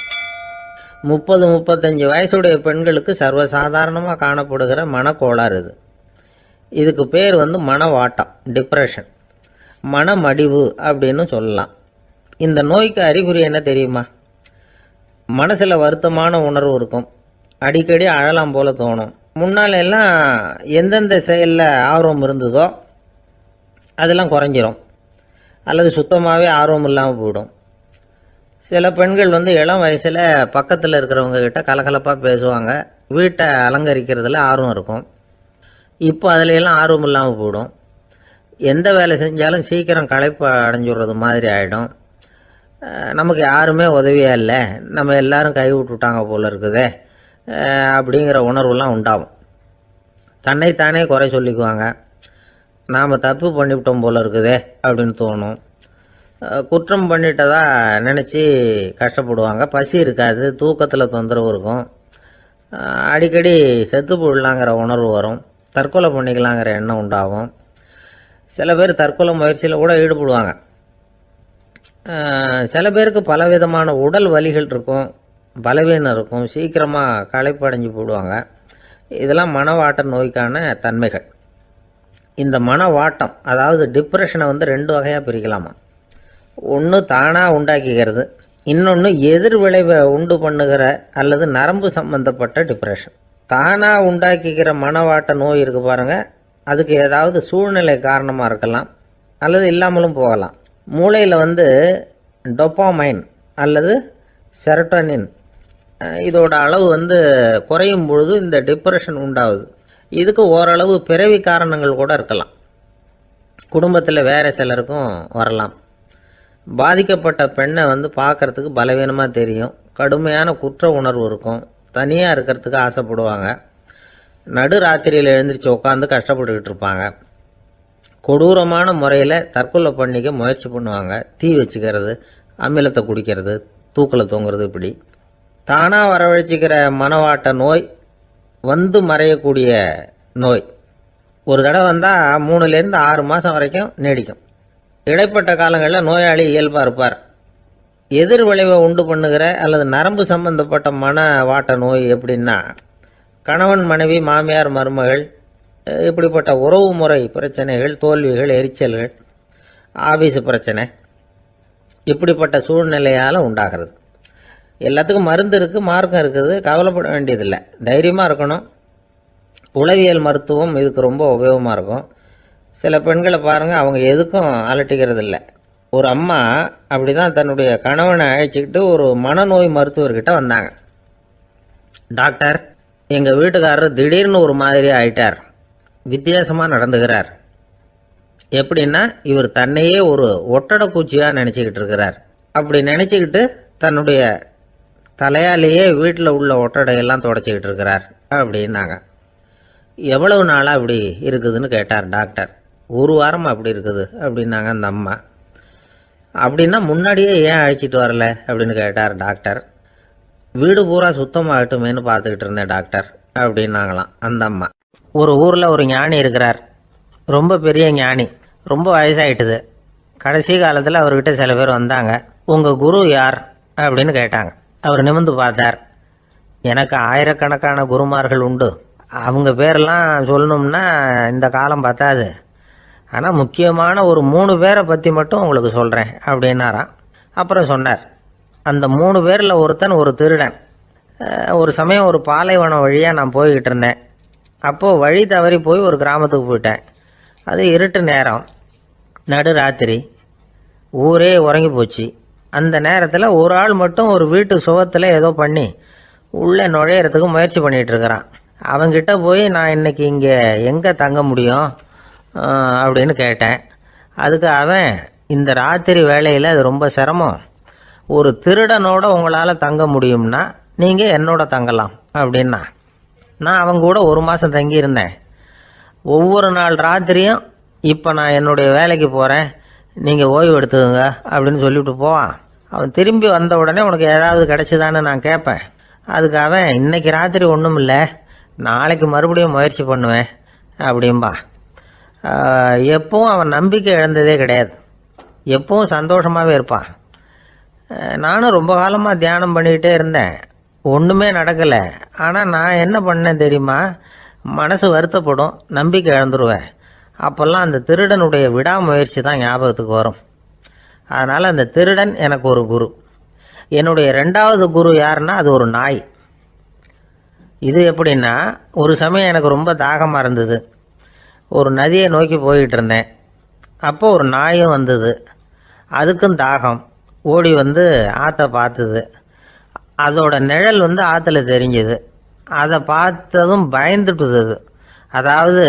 30-35 வயசுடைய பெண்களுக்கு சர்வசாதாரணமாக காணப்படுகிற மனக்கோளாறு இது. இதுக்கு பேர் மனவாட்டம், டிப்ரெஷன், மனமடிவு அப்படின்னு சொல்லலாம். இந்த நோய்க்கு அறிகுறி என்ன தெரியுமா? மனசில் வருத்தமான உணர்வு இருக்கும், அடிக்கடி அழலாம் போல தோணும். முன்னால எல்லாம் எந்தெந்த செயலில் ஆர்வம் இருந்ததோ அதெல்லாம் குறைஞ்சிரும், அல்லது சுத்தமாகவே ஆர்வம் இல்லாமல் போயிடும். சில பெண்கள் இளம் வயசில் பக்கத்தில் இருக்கிறவங்க கிட்ட கலகலப்பாக பேசுவாங்க, வீட்டை அலங்கரிக்கிறதுல ஆர்வம் இருக்கும். இப்போ அதுலையெல்லாம் ஆர்வம் இல்லாமல் போயிடும். எந்த வேலை செஞ்சாலும் சீக்கிரம் களைப்பு அடைஞ்சுடுறது மாதிரி ஆகிடும். நமக்கு யாருமே உதவியாக இல்லை, நம்ம எல்லாரும் கை விட்டுட்டாங்க போல இருக்குதே அப்படிங்கிற உணர்வுலாம் உண்டாகும். தன்னைத்தானே குறை சொல்லிக்குவாங்க, நாம் தப்பு பண்ணிவிட்டோம் போல இருக்குதே அப்படின்னு தோணும். குற்றம் பண்ணிட்டதா நினச்சி கஷ்டப்படுவாங்க. பசி இருக்காது, தூக்கத்தில் தொந்தரவு இருக்கும். அடிக்கடி செத்து போடலாங்கிற உணர்வு வரும், தற்கொலை பண்ணிக்கலாங்கிற எண்ணம் உண்டாகும். சில பேர் தற்கொலை முயற்சியில் கூட ஈடுபடுவாங்க. சில பேருக்கு பலவிதமான உடல் வலிகள் இருக்கும், பலவீனம் இருக்கும், சீக்கிரமாக களைப்படைஞ்சு போடுவாங்க. இதெல்லாம் மனவாட்ட நோய்க்கான தன்மைகள். இந்த மனவாட்டம், அதாவது டிப்ரெஷனை 2 வகையாக பிரிக்கலாமா. ஒன்று தானாக உண்டாக்கிக்கிறது, இன்னொன்று எதிர் விளைவை உண்டு பண்ணுகிற அல்லது நரம்பு சம்பந்தப்பட்ட டிப்ரெஷன். தானாக உண்டாக்கிக்கிற மனவாட்ட நோய் இருக்குது பாருங்கள், அதுக்கு ஏதாவது சூழ்நிலை காரணமாக இருக்கலாம், அல்லது இல்லாமலும் போகலாம். மூளையில் டொப்பாமைன் அல்லது செரட்டோனின் இதோட அளவு குறையும் பொழுது இந்த டிப்ரெஷன் உண்டாகுது. இதுக்கு ஓரளவு பிறவி காரணங்கள் கூட இருக்கலாம், குடும்பத்தில் வேறு சிலருக்கும் வரலாம். பாதிக்கப்பட்ட பெண்ணை பார்க்குறதுக்கு பலவீனமாக தெரியும், கடுமையான குற்ற உணர்வு இருக்கும், தனியாக இருக்கிறதுக்கு ஆசைப்படுவாங்க, நடு ராத்திரியில் எழுந்திரிச்சு உட்காந்து கஷ்டப்பட்டுக்கிட்டு இருப்பாங்க, கொடூரமான முறையில் தற்கொலை பண்ணிக்க முயற்சி பண்ணுவாங்க, தீ வச்சுக்கிறது, அமிலத்தை குடிக்கிறது, தூக்கில் தொங்குறது. இப்படி தானாக வரவழைச்சிக்கிற மனவாட்ட நோய் மறையக்கூடிய நோய். ஒரு தடவை வந்தால் 3லேருந்து 6 மாதம் வரைக்கும் நீடிக்கும். இடைப்பட்ட காலங்களில் நோயாளி இயல்பாக இருப்பார். எதிர் விளைவை உண்டு பண்ணுகிற அல்லது நரம்பு சம்பந்தப்பட்ட மனவாட்ட நோய் எப்படின்னா, கணவன் மனைவி, மாமியார் மருமகள், இப்படிப்பட்ட உறவு முறை பிரச்சனைகள், தோல்விகள், எரிச்சல்கள், ஆஃபீஸு பிரச்சனை, இப்படிப்பட்ட சூழ்நிலையால் உண்டாகிறது. எல்லாத்துக்கும் மருந்து இருக்குது, மார்க்கம் இருக்குது, கவலைப்பட வேண்டியதில்லை, தைரியமாக இருக்கணும். உளவியல் மருத்துவம் இதுக்கு ரொம்ப உபயோகமாக இருக்கும். சில பெண்களை பாருங்கள், அவங்க எதுக்கும் அலட்டிக்கிறது இல்லை. ஒரு அம்மா அப்படி தான் தன்னுடைய கணவனை அழைச்சிக்கிட்டு ஒரு மனநோய் மருத்துவர்கிட்ட வந்தாங்க. டாக்டர், எங்கள் வீட்டுக்காரர் திடீர்னு ஒரு மாதிரி ஆயிட்டார், வித்தியாசமாக நடந்துகிறார். எப்படின்னா, இவர் தன்னையே ஒரு ஒட்டடை பூச்சியாக நினச்சிக்கிட்டு இருக்கிறார். அப்படி நினச்சிக்கிட்டு தன்னுடைய தலையாலேயே வீட்டில் உள்ள ஒட்டடையெல்லாம் தொடச்சிக்கிட்டு இருக்கிறார் அப்படின்னாங்க. எவ்வளவு நாளாக அப்படி இருக்குதுன்னு கேட்டார் டாக்டர். 1 வாரமாக அப்படி இருக்குது அப்படின்னாங்க அந்த அம்மா. அப்படின்னா முன்னாடியே ஏன் அழைச்சிட்டு வரல அப்படின்னு கேட்டார் டாக்டர். வீடு பூரா சுத்தமாகட்டுமேனு பார்த்துக்கிட்டு இருந்தேன் டாக்டர் அப்படின்னாங்களாம் அந்த அம்மா. ஒரு ஊரில் ஒரு ஞானி இருக்கிறார், ரொம்ப பெரிய ஞானி, ரொம்ப வயசாகிட்டுது. கடைசி காலத்தில் அவர்கிட்ட சில பேர் வந்தாங்க. உங்கள் குரு யார் அப்படின்னு கேட்டாங்க. அவர் நிமிர்ந்து பார்த்தார். எனக்கு ஆயிரக்கணக்கான குருமார்கள் உண்டு, அவங்க பேரெல்லாம் சொல்லணும்னா இந்த காலம் பத்தாது, ஆனால் முக்கியமான ஒரு 3 பேரை பற்றி மட்டும் உங்களுக்கு சொல்கிறேன் அப்படின்னாராம். அப்புறம் சொன்னார், அந்த 3 பேரில் ஒருத்தன் ஒரு திருடன். ஒரு சமயம் ஒரு பாலைவனம் வழியாக நான் போய்கிட்டு இருந்தேன். அப்போது வழி தவறி போய் ஒரு கிராமத்துக்கு போயிட்டேன். அது இருட்டு நேரம், நடு ராத்திரி, ஊரே உறங்கி போச்சு. அந்த நேரத்தில் ஒரு ஆள் மட்டும் ஒரு வீட்டு சுவத்தில் ஏதோ பண்ணி உள்ளே நுழையிறதுக்கு முயற்சி பண்ணிகிட்டு இருக்கிறான். அவங்கிட்ட போய் நான் இன்னைக்கு இங்கே எங்கே தங்க முடியும் அப்படின்னு கேட்டேன். அதுக்கு அவன், இந்த ராத்திரி வேளையில் அது ரொம்ப சிரமம், ஒரு திருடனோட உங்களால் தங்க முடியும்னா நீங்கள் என்னோட தங்கலாம் அப்படின்னா. நான் அவங்க கூட 1 மாதம் தங்கியிருந்தேன். ஒவ்வொரு நாள் ராத்திரியும் இப்போ நான் என்னுடைய வேலைக்கு போகிறேன், நீங்கள் ஓய்வு எடுத்துக்கோங்க அப்படின்னு சொல்லிவிட்டு போவான். அவன் திரும்பி வந்த உடனே உனக்கு ஏதாவது கிடச்சிதான்னு நான் கேட்பேன். அதுக்கு அவன், இன்னைக்கு ராத்திரி ஒன்றும் இல்லை, நாளைக்கு மறுபடியும் முயற்சி பண்ணுவேன் அப்படின்பா. எப்பவும் அவன் நம்பிக்கை இழந்ததே கிடையாது, எப்பவும் சந்தோஷமாகவே இருப்பான். நானும் ரொம்ப காலமாக தியானம் பண்ணிக்கிட்டே இருந்தேன், ஒன்றுமே நடக்கலை. ஆனால் நான் என்ன பண்ணேன் தெரியுமா, மனசு வருத்தப்படும், நம்பிக்கை இழந்துருவேன். அப்போல்லாம் அந்த திருடனுடைய விடாமுயற்சி தான் ஞாபகத்துக்கு வரும். அதனால் அந்த திருடன் எனக்கு ஒரு குரு. என்னுடைய 2வது குரு யாருன்னா அது ஒரு நாய். இது எப்படின்னா, ஒரு சமயம் எனக்கு ரொம்ப தாகமாக இருந்தது. ஒரு நதியை நோக்கி போய்கிட்டு இருந்தேன். அப்போது ஒரு நாயும் வந்தது. அதுக்கும் தாகம். ஓடி வந்து ஆற்றை பார்த்துது. அதோட நிழல் வந்து ஆற்றுல தெரிஞ்சுது. அதை பார்த்ததும் பயந்துட்டுது. அதாவது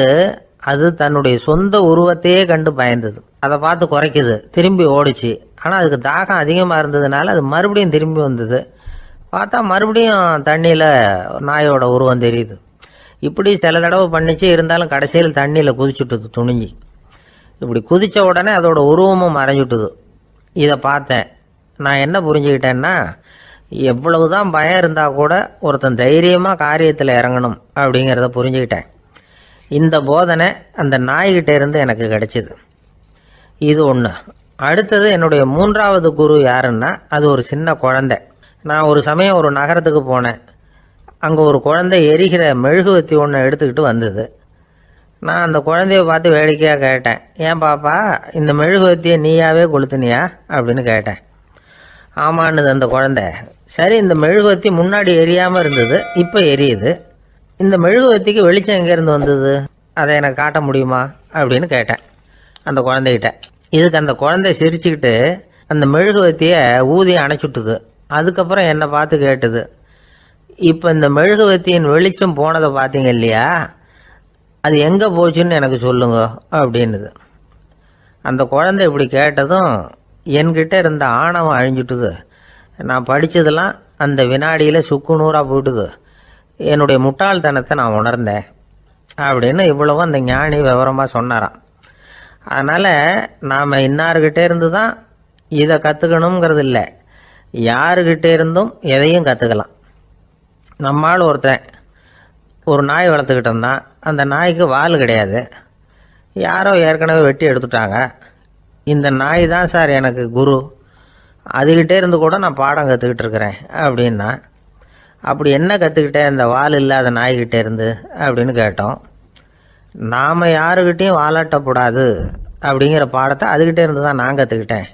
அது தன்னுடைய சொந்த உருவத்தையே கண்டு பயந்தது. அதை பார்த்து குறைக்குது, திரும்பி ஓடிச்சு. ஆனால் அதுக்கு தாகம் அதிகமாக இருந்ததுனால அது மறுபடியும் திரும்பி வந்தது. பார்த்தா மறுபடியும் தண்ணியில் நாயோட உருவம் தெரியுது. இப்படி சில தடவை பண்ணிச்சு. இருந்தாலும் கடைசியில் தண்ணியில் குதிச்சுட்டுது துணிஞ்சி. இப்படி குதித்த உடனே அதோட உருவமும் மறைஞ்சுட்டுது. இதை பார்த்தேன். நான் என்ன புரிஞ்சுக்கிட்டேன்னா, எவ்வளவு தான் பயம் இருந்தால் கூட ஒருத்தன் தைரியமாக காரியத்தில் இறங்கணும் அப்படிங்கிறத புரிஞ்சுக்கிட்டேன். இந்த போதனை அந்த நாய்கிட்ட இருந்து எனக்கு கிடைச்சிது. இது ஒன்று. அடுத்தது என்னுடைய 3வது குரு யாருன்னா அது ஒரு சின்ன குழந்தை. நான் ஒரு சமயம் ஒரு நகரத்துக்கு போனேன். அங்கே ஒரு குழந்தை எரிகிற மெழுகுவத்தி ஒன்று எடுத்துக்கிட்டு வந்தது. நான் அந்த குழந்தைய பார்த்து வேடிக்கையாக கேட்டேன், ஏன் பாப்பா இந்த மெழுகுவத்தியை நீயாவே கொளுத்துனியா அப்படின்னு கேட்டேன். ஆமான்னுது அந்த குழந்தை. சரி, இந்த மெழுகுவத்தி முன்னாடி எரியாமல் இருந்தது, இப்போ எரியுது. இந்த மெழுகுவத்திக்கு வெளிச்சம் எங்கேருந்து வந்தது, அதை எனக்கு காட்ட முடியுமா அப்படின்னு கேட்டேன் அந்த குழந்தைகிட்ட. இதுக்கு அந்த குழந்தை சிரிச்சுக்கிட்டு அந்த மெழுகுவத்தியை ஊதி அணைச்சுட்டுது. அதுக்கப்புறம் என்னை பார்த்து கேட்டுது, இப்போ இந்த மெழுகுவத்தியின் வெளிச்சம் போனதை பார்த்தீங்க இல்லையா, அது எங்கே போச்சுன்னு எனக்கு சொல்லுங்க அப்படின்னுது. அந்த குழந்தை இப்படி கேட்டதும் என்கிட்ட இருந்த ஆணவம் அழிஞ்சுட்டுது. நான் படித்ததெல்லாம் அந்த வினாடியில் சுக்கு நூறாக போயிட்டுது. என்னுடைய முட்டாள்தனத்தை நான் உணர்ந்தேன் அப்படின்னு இவ்வளவும் அந்த ஞானி விவரமாக சொன்னாராம். அதனால் நாம் இன்னார்கிட்டே இருந்து தான் இதை கற்றுக்கணுங்கிறது இல்லை, யாருக்கிட்ட இருந்தும் எதையும் கற்றுக்கலாம். நம்மால் ஒருத்தன் ஒரு நாய் வளர்த்துக்கிட்டு இருந்தான். அந்த நாய்க்கு வால் கிடையாது, யாரோ ஏற்கனவே வெட்டி எடுத்துட்டாங்க. இந்த நாய் தான் சார் எனக்கு குரு, அதுகிட்டே இருந்து கூட நான் பாடம் கற்றுக்கிட்டு இருக்கிறேன் அப்படின்னா. அப்படி என்ன கற்றுக்கிட்டேன் இந்த வால் இல்லாத நாய்கிட்டே இருந்து அப்படின்னு கேட்டோம். நாம் யாருக்கிட்டையும் வாலாட்டக்கூடாது அப்படிங்கிற பாடத்தை அதுகிட்டே இருந்து தான் நான் கற்றுக்கிட்டேன்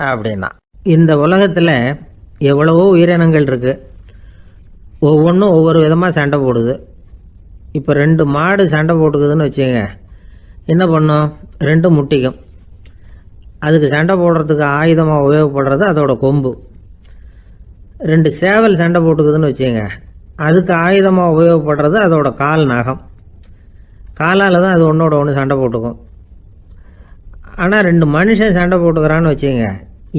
அப்படின்னா. இந்த உலகத்தில் எவ்வளவோ உயிரினங்கள் இருக்குது, ஒவ்வொன்றும் ஒவ்வொரு விதமாக சண்டை போடுது. இப்போ 2 மாடு சண்டை போட்டுக்குதுன்னு வச்சுங்க, என்ன பண்ணும், 2 முட்டிக்கும். அதுக்கு சண்டை போடுறதுக்கு ஆயுதமாக உபயோகப்படுறது அதோட கொம்பு. 2 சேவல் சண்டை போட்டுக்குதுன்னு வச்சுங்க, அதுக்கு ஆயுதமாக உபயோகப்படுறது அதோட கால் நகம். காலால் தான் அது ஒன்றோட ஒன்று சண்டை போட்டுக்கும். ஆனால் 2 மனுஷன் சண்டை போட்டுக்கிறான்னு வச்சுங்க,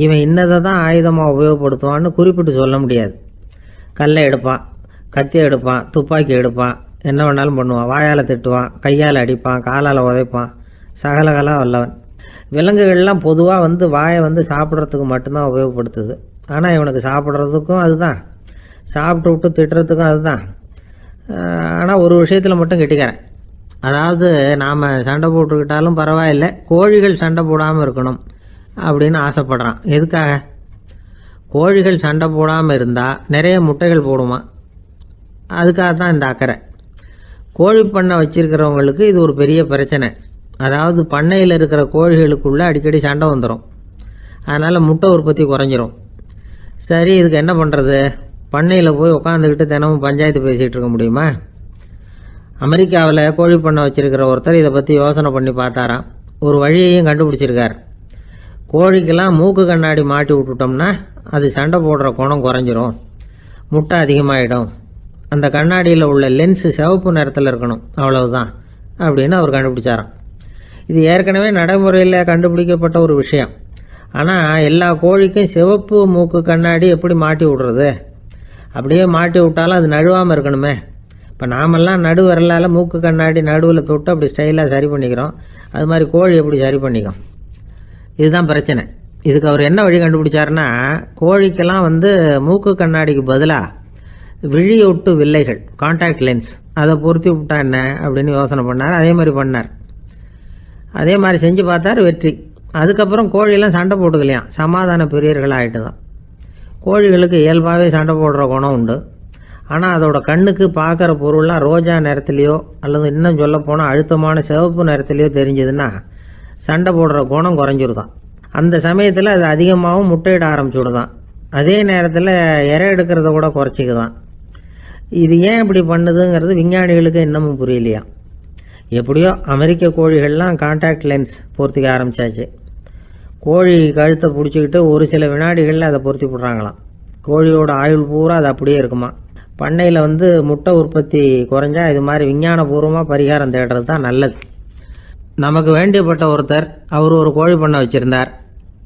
இவன் இன்னதை தான் ஆயுதமாக உபயோகப்படுத்துவான்னு குறிப்பிட்டு சொல்ல முடியாது. கல்லை எடுப்பான், கத்தியை எடுப்பான், துப்பாக்கி எடுப்பான், என்ன வேணாலும் பண்ணுவான். வாயால் திட்டுவான், கையால் அடிப்பான், காலால் உதைப்பான், சகலகலாக வல்லவன். விலங்குகள்லாம் பொதுவாக வாயை சாப்பிட்றதுக்கு மட்டும்தான் உபயோகப்படுத்துது. ஆனால் இவனுக்கு சாப்பிட்றதுக்கும் அதுதான், சாப்பிட்டு விட்டு திட்டுறதுக்கும் அதுதான். ஆனால் ஒரு விஷயத்தில் மட்டும் கெட்டிக்கிறேன். அதாவது நாம் சண்டை போட்டுக்கிட்டாலும் பரவாயில்லை, கோழிகள் சண்டை போடாமல் இருக்கணும் அப்படின்னு ஆசைப்படுறான். எதுக்காக? கோழிகள் சண்டை போடாமல் இருந்தால் நிறைய முட்டைகள் போடுமா, அதுக்காக தான் இந்த அக்கறை. கோழி பண்ணை வச்சுருக்கிறவங்களுக்கு இது ஒரு பெரிய பிரச்சனை. அதாவது பண்ணையில் இருக்கிற கோழிகளுக்குள்ளே அடிக்கடி சண்டை வந்துடும். அதனால் முட்டை உற்பத்தி குறைஞ்சிரும். சரி, இதுக்கு என்ன பண்ணுறது? பண்ணையில் போய் உட்காந்துக்கிட்டு தினமும் பஞ்சாயத்து பேசிகிட்டு இருக்க முடியுமா? அமெரிக்காவில் கோழி பண்ணை வச்சுருக்கிற ஒருத்தர் இதை பற்றி யோசனை பண்ணி பார்த்தாராம். ஒரு வழியையும் கண்டுபிடிச்சிருக்கார். கோழிக்கெல்லாம் மூக்கு கண்ணாடி மாட்டி விட்டுட்டோம்னா அது சண்டை போடுற குணம் குறைஞ்சிரும், முட்டை அதிகமாகிடும். அந்த கண்ணாடியில் உள்ள லென்ஸு சிவப்பு நிறத்தில் இருக்கணும், அவ்வளவுதான் அப்படின்னு அவர் கண்டுபிடிச்சாராம். இது ஏற்கனவே நடைமுறையில் கண்டுபிடிக்கப்பட்ட ஒரு விஷயம். ஆனால் எல்லா கோழிக்கும் சிவப்பு மூக்கு கண்ணாடி எப்படி மாட்டி விடுறது? அப்படியே மாட்டி விட்டாலும் அது நழுவாமல் இருக்கணுமே. இப்போ நாமெல்லாம் நடு விரலால் மூக்கு கண்ணாடி நடுவில் தொட்டு அப்படி ஸ்டைலாக சரி பண்ணிக்கிறோம். அது மாதிரி கோழி எப்படி சரி பண்ணிக்கும்? இதுதான் பிரச்சனை. இதுக்கு அவர் என்ன வழி கண்டுபிடிச்சாருன்னா, கோழிக்கெல்லாம் மூக்கு கண்ணாடிக்கு பதிலாக விழியொட்டு வில்லைகள், கான்டாக்ட் லென்ஸ், அதை பொருத்தி விட்டா என்ன அப்படின்னு யோசனை பண்ணார். அதே மாதிரி பண்ணார். அதே மாதிரி செஞ்சு பார்த்தார், வெற்றி. அதுக்கப்புறம் கோழியெல்லாம் சண்டை போட்டுக்கலையாம், சமாதான பிரியர்கள் ஆகிட்டு தான். கோழிகளுக்கு இயல்பாகவே சண்டை போடுற குணம் உண்டு. ஆனால் அதோட கண்ணுக்கு பார்க்குற பொருள்லாம் ரோஜா நிறத்துலையோ அல்லது இன்னும் சொல்லப்போனால் அழுத்தமான சிவப்பு நிறத்துலையோ தெரிஞ்சதுன்னா சண்டை போடுற குணம் குறைஞ்சிருதான். அந்த சமயத்தில் அது அதிகமாகவும் முட்டையிட ஆரம்பிச்சுடுதான். அதே நேரத்தில் இறை எடுக்கிறத கூட குறைச்சிக்குதான். இது ஏன் இப்படி பண்ணுதுங்கிறது விஞ்ஞானிகளுக்கு இன்னமும் புரியலையா. எப்படியோ அமெரிக்க கோழிகள்லாம் கான்டாக்ட் லென்ஸ் பொருத்திக்க ஆரம்பித்தாச்சு. கோழி கழுத்தை பிடிச்சிக்கிட்டு ஒரு சில வினாடிகளில் அதை பொருத்தி விட்றாங்களாம். கோழியோட ஆயுள் பூரா அது அப்படியே இருக்குமா. பண்ணையில் முட்டை உற்பத்தி குறைஞ்சா இது மாதிரி விஞ்ஞானபூர்வமாக பரிகாரம் தேடுறது தான் நல்லது. நமக்கு வேண்டியப்பட்ட ஒருத்தர், அவர் ஒரு கோழி பண்ணை வச்சுருந்தார்.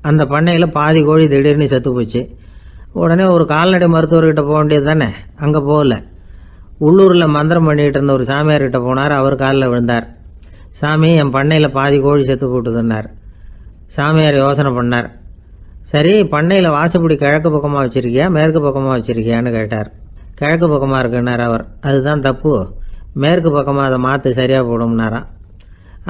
அந்த பண்ணையில் பாதி கோழி திடீர்னு செத்து போச்சு. உடனே ஒரு கால்நடை மருத்துவர்கிட்ட போக வேண்டியது தானே. அங்கே போகல. உள்ளூரில் மந்திரம் பண்ணிகிட்டு இருந்த ஒரு சாமியார்கிட்ட போனார். அவர் காலில் விழுந்தார். சாமி, என் பண்ணையில் பாதி கோழி செத்து போட்டுதுன்னார். சாமியார் யோசனை பண்ணார். சரி, பண்ணையில் வாசப்படி கிழக்கு பக்கமாக வச்சுருக்கியா மேற்கு பக்கமாக வச்சுருக்கியான்னு கேட்டார். கிழக்கு பக்கமாக இருக்குன்னார் அவர். அதுதான் தப்பு, மேற்கு பக்கமாக அதை மாற்று, சரியாக போடும்னாராம்.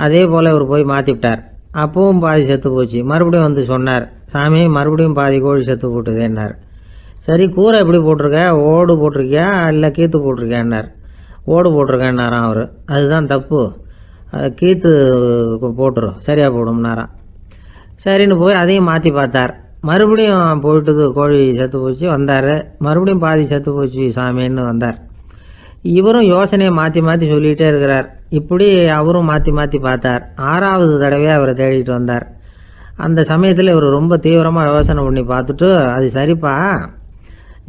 அதே போல் இவர் போய் மாற்றிவிட்டார். அப்பவும் பாதி செத்து போச்சு. மறுபடியும் சொன்னார், சாமி மறுபடியும் பாதி கோழி செத்து போட்டுதேன்னார். சரி, கூரை எப்படி போட்டிருக்க? ஓடு போட்டிருக்கியா இல்லை கீத்து போட்டிருக்கியான்னார். ஓடு போட்டிருக்கேன்னாராம் அவர். அதுதான் தப்பு, கீத்து போட்டுரும், சரியாக போடும்னாராம். சரின்னு போய் அதையும் மாற்றி பார்த்தார். மறுபடியும் போயிட்டுது, கோழி செத்து போச்சு. வந்தார். மறுபடியும் பாதி செத்து போச்சு சாமின்னு வந்தார். இவரும் யோசனையை மாற்றி மாற்றி சொல்லிகிட்டே இருக்கிறார். இப்படி அவரும் மாற்றி மாற்றி பார்த்தார். 6வது தடவையாக அவரை தேடிட்டு வந்தார். அந்த சமயத்தில் இவர் ரொம்ப தீவிரமாக யோசனை பண்ணி பார்த்துட்டு, அது சரிப்பா,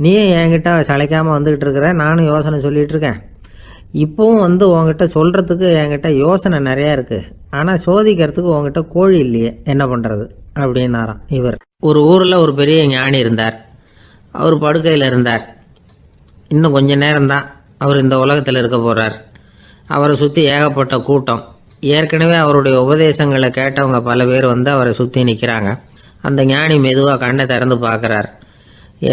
நீயும் என்கிட்ட சளைக்காமல் வந்துக்கிட்டு இருக்கிற, நானும் யோசனை சொல்லிகிட்டு இருக்கேன். இப்போவும் உங்ககிட்ட சொல்கிறதுக்கு என்கிட்ட யோசனை நிறையா இருக்குது. ஆனால் சோதிக்கிறதுக்கு உங்ககிட்ட கோழி இல்லையே, என்ன பண்ணுறது அப்படின்னாராம் இவர். ஒரு ஊரில் ஒரு பெரிய ஞானி இருந்தார். அவர் படுக்கையில் இருந்தார். இன்னும் கொஞ்ச நேரம்தான் அவர் இந்த உலகத்தில் இருக்க போகிறார். அவரை சுற்றி ஏகப்பட்ட கூட்டம். ஏற்கனவே அவருடைய உபதேசங்களை கேட்டவங்க பல பேர் அவரை சுற்றி நிற்கிறாங்க. அந்த ஞானி மெதுவாக கண்ணை திறந்து பார்க்குறார்.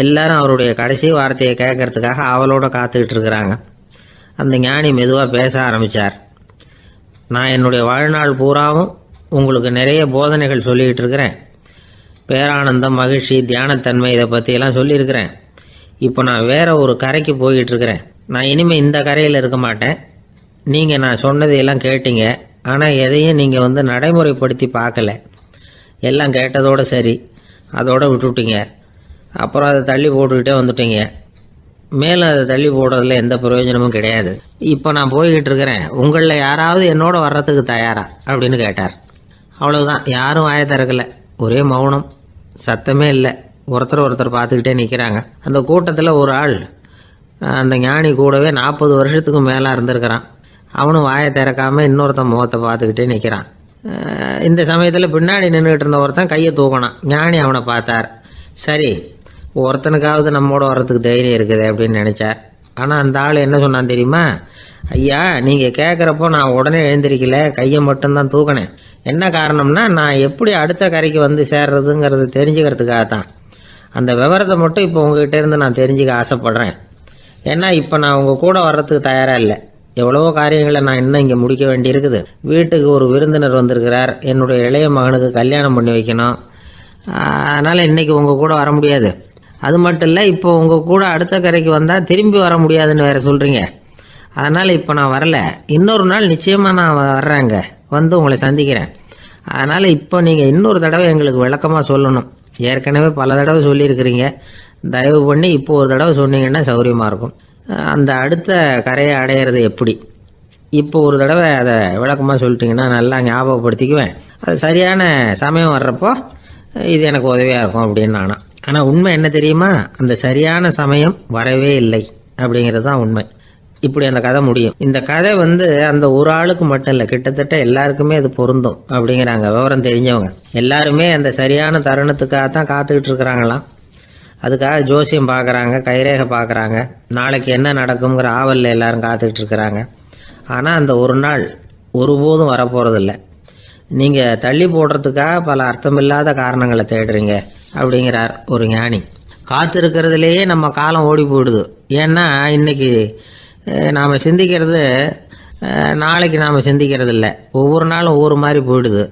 எல்லாரும் அவருடைய கடைசி வார்த்தையை கேட்கறதுக்காக அவளோட காத்துக்கிட்டு இருக்கிறாங்க. அந்த ஞானி மெதுவாக பேச ஆரம்பித்தார். நான் என்னுடைய வாழ்நாள் பூராவும் உங்களுக்கு நிறைய போதனைகள் சொல்லிக்கிட்டு இருக்கிறேன். பேரானந்தம், மகிழ்ச்சி, தியானத்தன்மை, இதை பற்றியெல்லாம் சொல்லியிருக்கிறேன். இப்போ நான் வேறு ஒரு கரைக்கு போய்கிட்டு இருக்கிறேன். நான் இனிமேல் இந்த கரையில் இருக்க மாட்டேன். நீங்கள் நான் சொன்னதையெல்லாம் கேட்டீங்க, ஆனால் எதையும் நீங்கள் நடைமுறைப்படுத்தி பார்க்கல. எல்லாம் கேட்டதோடு சரி, அதோடு விட்டுவிட்டீங்க. அப்புறம் அதை தள்ளி போட்டுக்கிட்டே வந்துட்டீங்க. மேலும் அதை தள்ளி போடுறதுல எந்த பிரயோஜனமும் கிடையாது. இப்போ நான் போய்கிட்டு இருக்கிறேன். உங்களில் யாராவது என்னோட வர்றதுக்கு தயாரா அப்படின்னு கேட்டார். அவ்வளவுதான். யாரும் வாயை திறக்கலை. ஒரே மௌனம், சத்தமே இல்லை. ஒருத்தர் பார்த்துக்கிட்டே நிற்கிறாங்க. அந்த கூட்டத்தில் ஒரு ஆள் அந்த ஞானி கூடவே 40 வருஷத்துக்கு மேலே இருந்திருக்கிறான். அவனும் வாயை திறக்காமல் இன்னொருத்தன் முகத்தை பார்த்துக்கிட்டே நிற்கிறான். இந்த சமயத்தில் பின்னாடி நின்றுக்கிட்டு இருந்த ஒருத்தன் கையை தூக்கினான். ஞானி அவனை பார்த்தார். சரி, ஒருத்தனுக்காவது நம்மோட வர்றதுக்கு தைரியம் இருக்குது அப்படின்னு நினச்சார். ஆனால் அந்த ஆள் என்ன சொன்னான் தெரியுமா? ஐயா, நீங்கள் கேட்குறப்போ நான் உடனே எழுந்திருக்கல, கையை மட்டும்தான் தூக்கினேன். என்ன காரணம்னா, நான் எப்படி அடுத்த கரைக்கு சேர்றதுங்கிறது தெரிஞ்சுக்கிறதுக்காகத்தான். அந்த விவரத்தை மட்டும் இப்போ உங்ககிட்ட இருந்து நான் தெரிஞ்சுக்க ஆசைப்பட்றேன். ஏன்னா இப்போ நான் உங்கள் கூட வர்றதுக்கு தயாராக இல்லை. எவ்வளவோ காரியங்களை நான் இன்னும் இங்கே முடிக்க வேண்டியிருக்குது. வீட்டுக்கு ஒரு விருந்தினர் வந்திருக்கிறார். என்னுடைய இளைய மகனுக்கு கல்யாணம் பண்ணி வைக்கணும். அதனால் இன்றைக்கி உங்கள் கூட வர முடியாது. அது மட்டும் இல்லை, இப்போ உங்கள் கூட அடுத்த கரைக்கு வந்தால் திரும்பி வர முடியாதுன்னு வேறு சொல்கிறீங்க. அதனால் இப்போ நான் வரலை. இன்னொரு நாள் நிச்சயமாக நான் வர்றேங்க, உங்களை சந்திக்கிறேன். அதனால் இப்போ நீங்கள் இன்னொரு தடவை எங்களுக்கு விளக்கமாக சொல்லணும். ஏற்கனவே பல தடவை சொல்லியிருக்கிறீங்க. தயவு பண்ணி இப்போ ஒரு தடவை சொன்னீங்கன்னா சௌகரியமாக இருக்கும். அந்த அடுத்த கரையை அடையிறது எப்படி, இப்போ ஒரு தடவை அதை விளக்கமாக சொல்லிட்டிங்கன்னா நல்லா ஞாபகப்படுத்திக்குவேன். அது சரியான சமயம் வர்றப்போ இது எனக்கு உதவியாக இருக்கும் அப்படின்னு நானும். ஆனால் உண்மை என்ன தெரியுமா, அந்த சரியான சமயம் வரவே இல்லை அப்படிங்கிறது தான் உண்மை. இப்படி அந்த கதை முடியும். இந்த கதை அந்த ஒரு ஆளுக்கு மட்டும் இல்லை, கிட்டத்தட்ட எல்லாருக்குமே அது பொருந்தும் அப்படிங்கிறாங்க விவரம் தெரிஞ்சவங்க. எல்லாருமே அந்த சரியான தருணத்துக்காக தான் காத்துக்கிட்டு இருக்கிறாங்களாம். அதுக்காக ஜோசியம் பார்க்குறாங்க, கைரேகை பார்க்குறாங்க, நாளைக்கு என்ன நடக்குங்கிற ஆவலில் எல்லாரும் காத்துக்கிட்டு இருக்கிறாங்க. ஆனால் அந்த ஒரு நாள் ஒருபோதும் வரப்போகிறதில்ல. நீங்கள் தள்ளி போடுறதுக்காக பல அர்த்தமில்லாத காரணங்களை தேடுறீங்க அப்படிங்கிறார் ஒரு ஞானி. காத்திருக்கிறதுலேயே நம்ம காலம் ஓடி போயிடுது. ஏன்னா இன்னைக்கு நாம் சிந்திக்கிறது நாளைக்கு நாம் சிந்திக்கிறது இல்லை. ஒவ்வொரு நாளும் ஒவ்வொரு மாதிரி போயிடுது.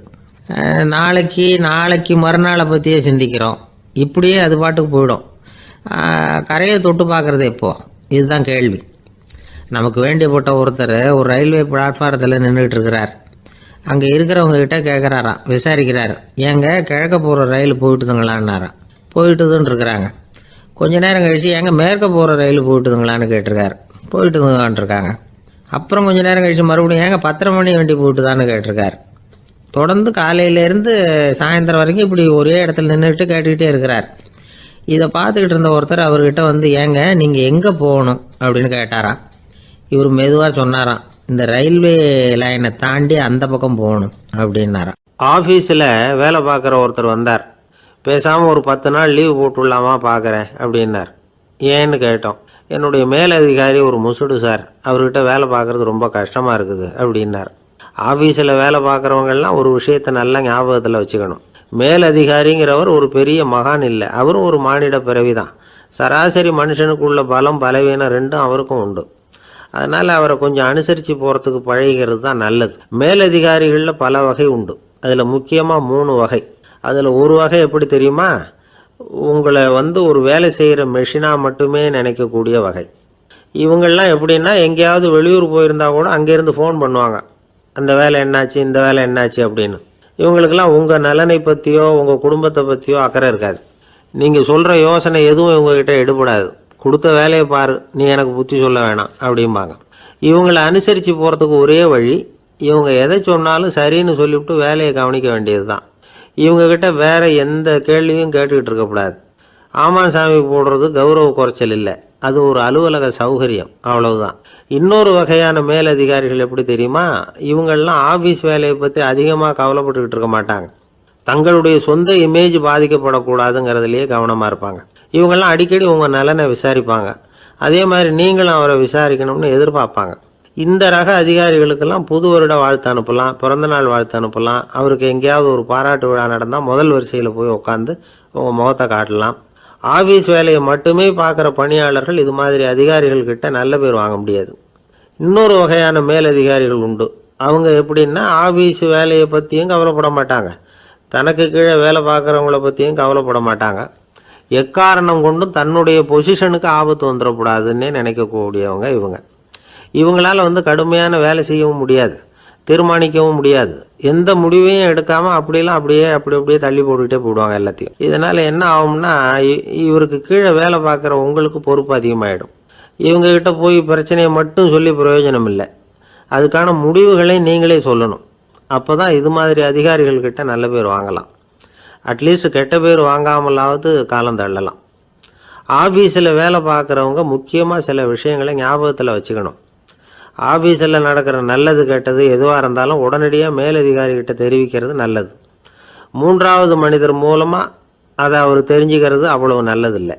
நாளைக்கு மறுநாளை பற்றியே சிந்திக்கிறோம். இப்படியே அது பாட்டுக்கு போயிடும். கரையை தொட்டு பார்க்குறது எப்போ, இதுதான் கேள்வி. நமக்கு வேண்டியப்பட்ட ஒருத்தர் ஒரு ரயில்வே பிளாட்ஃபாரத்தில் நின்றுட்டு இருக்கிறார். அங்கே இருக்கிறவங்க கிட்ட கேட்குறாராம், விசாரிக்கிறார், ஏங்க கிழக்க போகிற ரயில் போயிட்டுதுங்களான்னாராம். போயிட்டுதுன்னு இருக்கிறாங்க. கொஞ்ச நேரம் கழித்து ஏங்க மேற்க போகிற ரயில் போயிட்டுதுங்களான்னு கேட்டிருக்காரு. போயிட்டுதுங்களான் இருக்காங்க. அப்புறம் கொஞ்ச நேரம் கழித்து மறுபடியும் ஏங்க 10:30 மணி வண்டி போயிட்டுதான்னு கேட்டிருக்காரு. தொடர்ந்து காலையிலேருந்து சாயந்தரம் வரைக்கும் இப்படி ஒரே இடத்துல நின்றுட்டு கேட்டுக்கிட்டே இருக்கிறார். இதை பார்த்துக்கிட்டு இருந்த ஒருத்தர் அவர்கிட்ட ஏங்க நீங்கள் எங்கே போகணும் அப்படின்னு கேட்டாராம். இவர் மெதுவாக சொன்னாராம், இந்த ரயில்வே லைனை தாண்டி அந்த பக்கம் போகணும் அப்படின்னாராம். ஆஃபீஸில் வேலை பார்க்குற ஒருத்தர் வந்தார். பேசாமல் ஒரு 10 நாள் லீவு போட்டுடலாமா பார்க்குறேன் அப்படின்னார். ஏன்னு கேட்டோம். என்னுடைய மேலதிகாரி ஒரு முசுடு சார், அவர்கிட்ட வேலை பார்க்குறது ரொம்ப கஷ்டமாக இருக்குது அப்படின்னார். ஆஃபீஸில் வேலை பார்க்குறவங்கெல்லாம் ஒரு விஷயத்தை நல்லா ஞாபகத்தில் வச்சுக்கணும். மேலதிகாரிங்கிறவர் ஒரு பெரிய மகான் இல்லை, அவரும் ஒரு மானிட பிறவி தான். சராசரி மனுஷனுக்குள்ள பலம் பலவீனம் ரெண்டும் அவருக்கும் உண்டு. அதனால் அவரை கொஞ்சம் அனுசரித்து போகிறதுக்கு பழகிறது தான் நல்லது. மேலதிகாரிகளில் பல வகை உண்டு. அதில் முக்கியமாக 3 வகை. அதில் ஒரு வகை எப்படி தெரியுமா, உங்களை ஒரு வேலை செய்கிற மெஷினாக மட்டுமே நினைக்கக்கூடிய வகை. இவங்கள்லாம் எப்படின்னா, எங்கேயாவது வெளியூர் போயிருந்தா கூட அங்கேருந்து ஃபோன் பண்ணுவாங்க, அந்த வேலை என்னாச்சு, இந்த வேலை என்னாச்சு அப்படின்னு. இவங்களுக்கெல்லாம் உங்கள் நலனை பற்றியோ உங்கள் குடும்பத்தை பற்றியோ அக்கறை இருக்காது. நீங்கள் சொல்கிற யோசனை எதுவும் இவங்ககிட்ட எடுபடாது. கொடுத்த வேலையை பாரு, நீ எனக்கு புத்தி சொல்ல வேணாம் அப்படிம்பாங்க. இவங்களை அனுசரித்து போகிறதுக்கு ஒரே வழி, இவங்க எதை சொன்னாலும் சரின்னு சொல்லிவிட்டு வேலையை கவனிக்க வேண்டியது தான். இவங்ககிட்ட வேறு எந்த கேள்வியும் கேட்டுக்கிட்டு இருக்கக்கூடாது. ஆமாம் சாமி போடுறது கௌரவ குறைச்சல் இல்லை, அது ஒரு அலுவலக சௌகரியம், அவ்வளவுதான். இன்னொரு வகையான மேலதிகாரிகள் எப்படி தெரியுமா, இவங்கள்லாம் ஆஃபீஸ் வேலையை பற்றி அதிகமாக கவலைப்பட்டுக்கிட்டு இருக்க மாட்டாங்க. தங்களுடைய சொந்த இமேஜ் பாதிக்கப்படக்கூடாதுங்கிறதுலையே கவனமாக இருப்பாங்க. இவங்கெல்லாம் அடிக்கடி உங்கள் நலனை விசாரிப்பாங்க. அதே மாதிரி நீங்களும் அவரை விசாரிக்கணும்னு எதிர்பார்ப்பாங்க. இந்த ரக அதிகாரிகளுக்கெல்லாம் புது வருட வாழ்த்து அனுப்பலாம், பிறந்தநாள் வாழ்த்து அனுப்பலாம். அவருக்கு எங்கேயாவது ஒரு பாராட்டு விழா நடந்தால் முதல் வரிசையில் போய் உட்காந்து உங்கள் முகத்தை காட்டலாம். ஆஃபீஸ் வேலையை மட்டுமே பார்க்குற பணியாளர்கள் இது மாதிரி அதிகாரிகள்கிட்ட நல்ல பேர் வாங்க முடியாது. இன்னொரு வகையான மேலதிகாரிகள் உண்டு. அவங்க எப்படின்னா, ஆஃபீஸ் வேலையை பற்றியும் கவலைப்பட மாட்டாங்க, தனக்கு கீழே வேலை பார்க்குறவங்கள பற்றியும் கவலைப்பட மாட்டாங்க. எக்காரணம் கொண்டும் தன்னுடைய பொசிஷனுக்கு ஆபத்து வந்துடக்கூடாதுன்னே நினைக்கக்கூடியவங்க இவங்க. இவங்களால் கடுமையான வேலை செய்யவும் முடியாது, தீர்மானிக்கவும் முடியாது. எந்த முடிவையும் எடுக்காமல் அப்படியே தள்ளி போட்டுக்கிட்டே போடுவாங்க எல்லாத்தையும். இதனால் என்ன ஆகும்னா, இவருக்கு கீழே வேலை பார்க்குற உங்களுக்கு பொறுப்பு அதிகமாகிடும். இவங்ககிட்ட போய் பிரச்சனையை மட்டும் சொல்லி பிரயோஜனம் இல்லை, அதுக்கான முடிவுகளை நீங்களே சொல்லணும். அப்போ தான் இது மாதிரி அதிகாரிகள்கிட்ட நல்ல பேர் வாங்கலாம். அட்லீஸ்ட் கெட்ட பேர் வாங்காமலாவது காலம் தள்ளலாம். ஆஃபீஸில் வேலை பார்க்குறவங்க முக்கியமாக சில விஷயங்களை ஞாபகத்தில் வச்சுக்கணும். ஆஃபீஸில் நடக்கிற நல்லது கெட்டது எதுவாக இருந்தாலும் உடனடியாக மேலதிகாரிகிட்ட தெரிவிக்கிறது நல்லது. 3வது மனிதர் மூலமாக அதை அவர் தெரிஞ்சுக்கிறது அவ்வளவு நல்லதில்லை.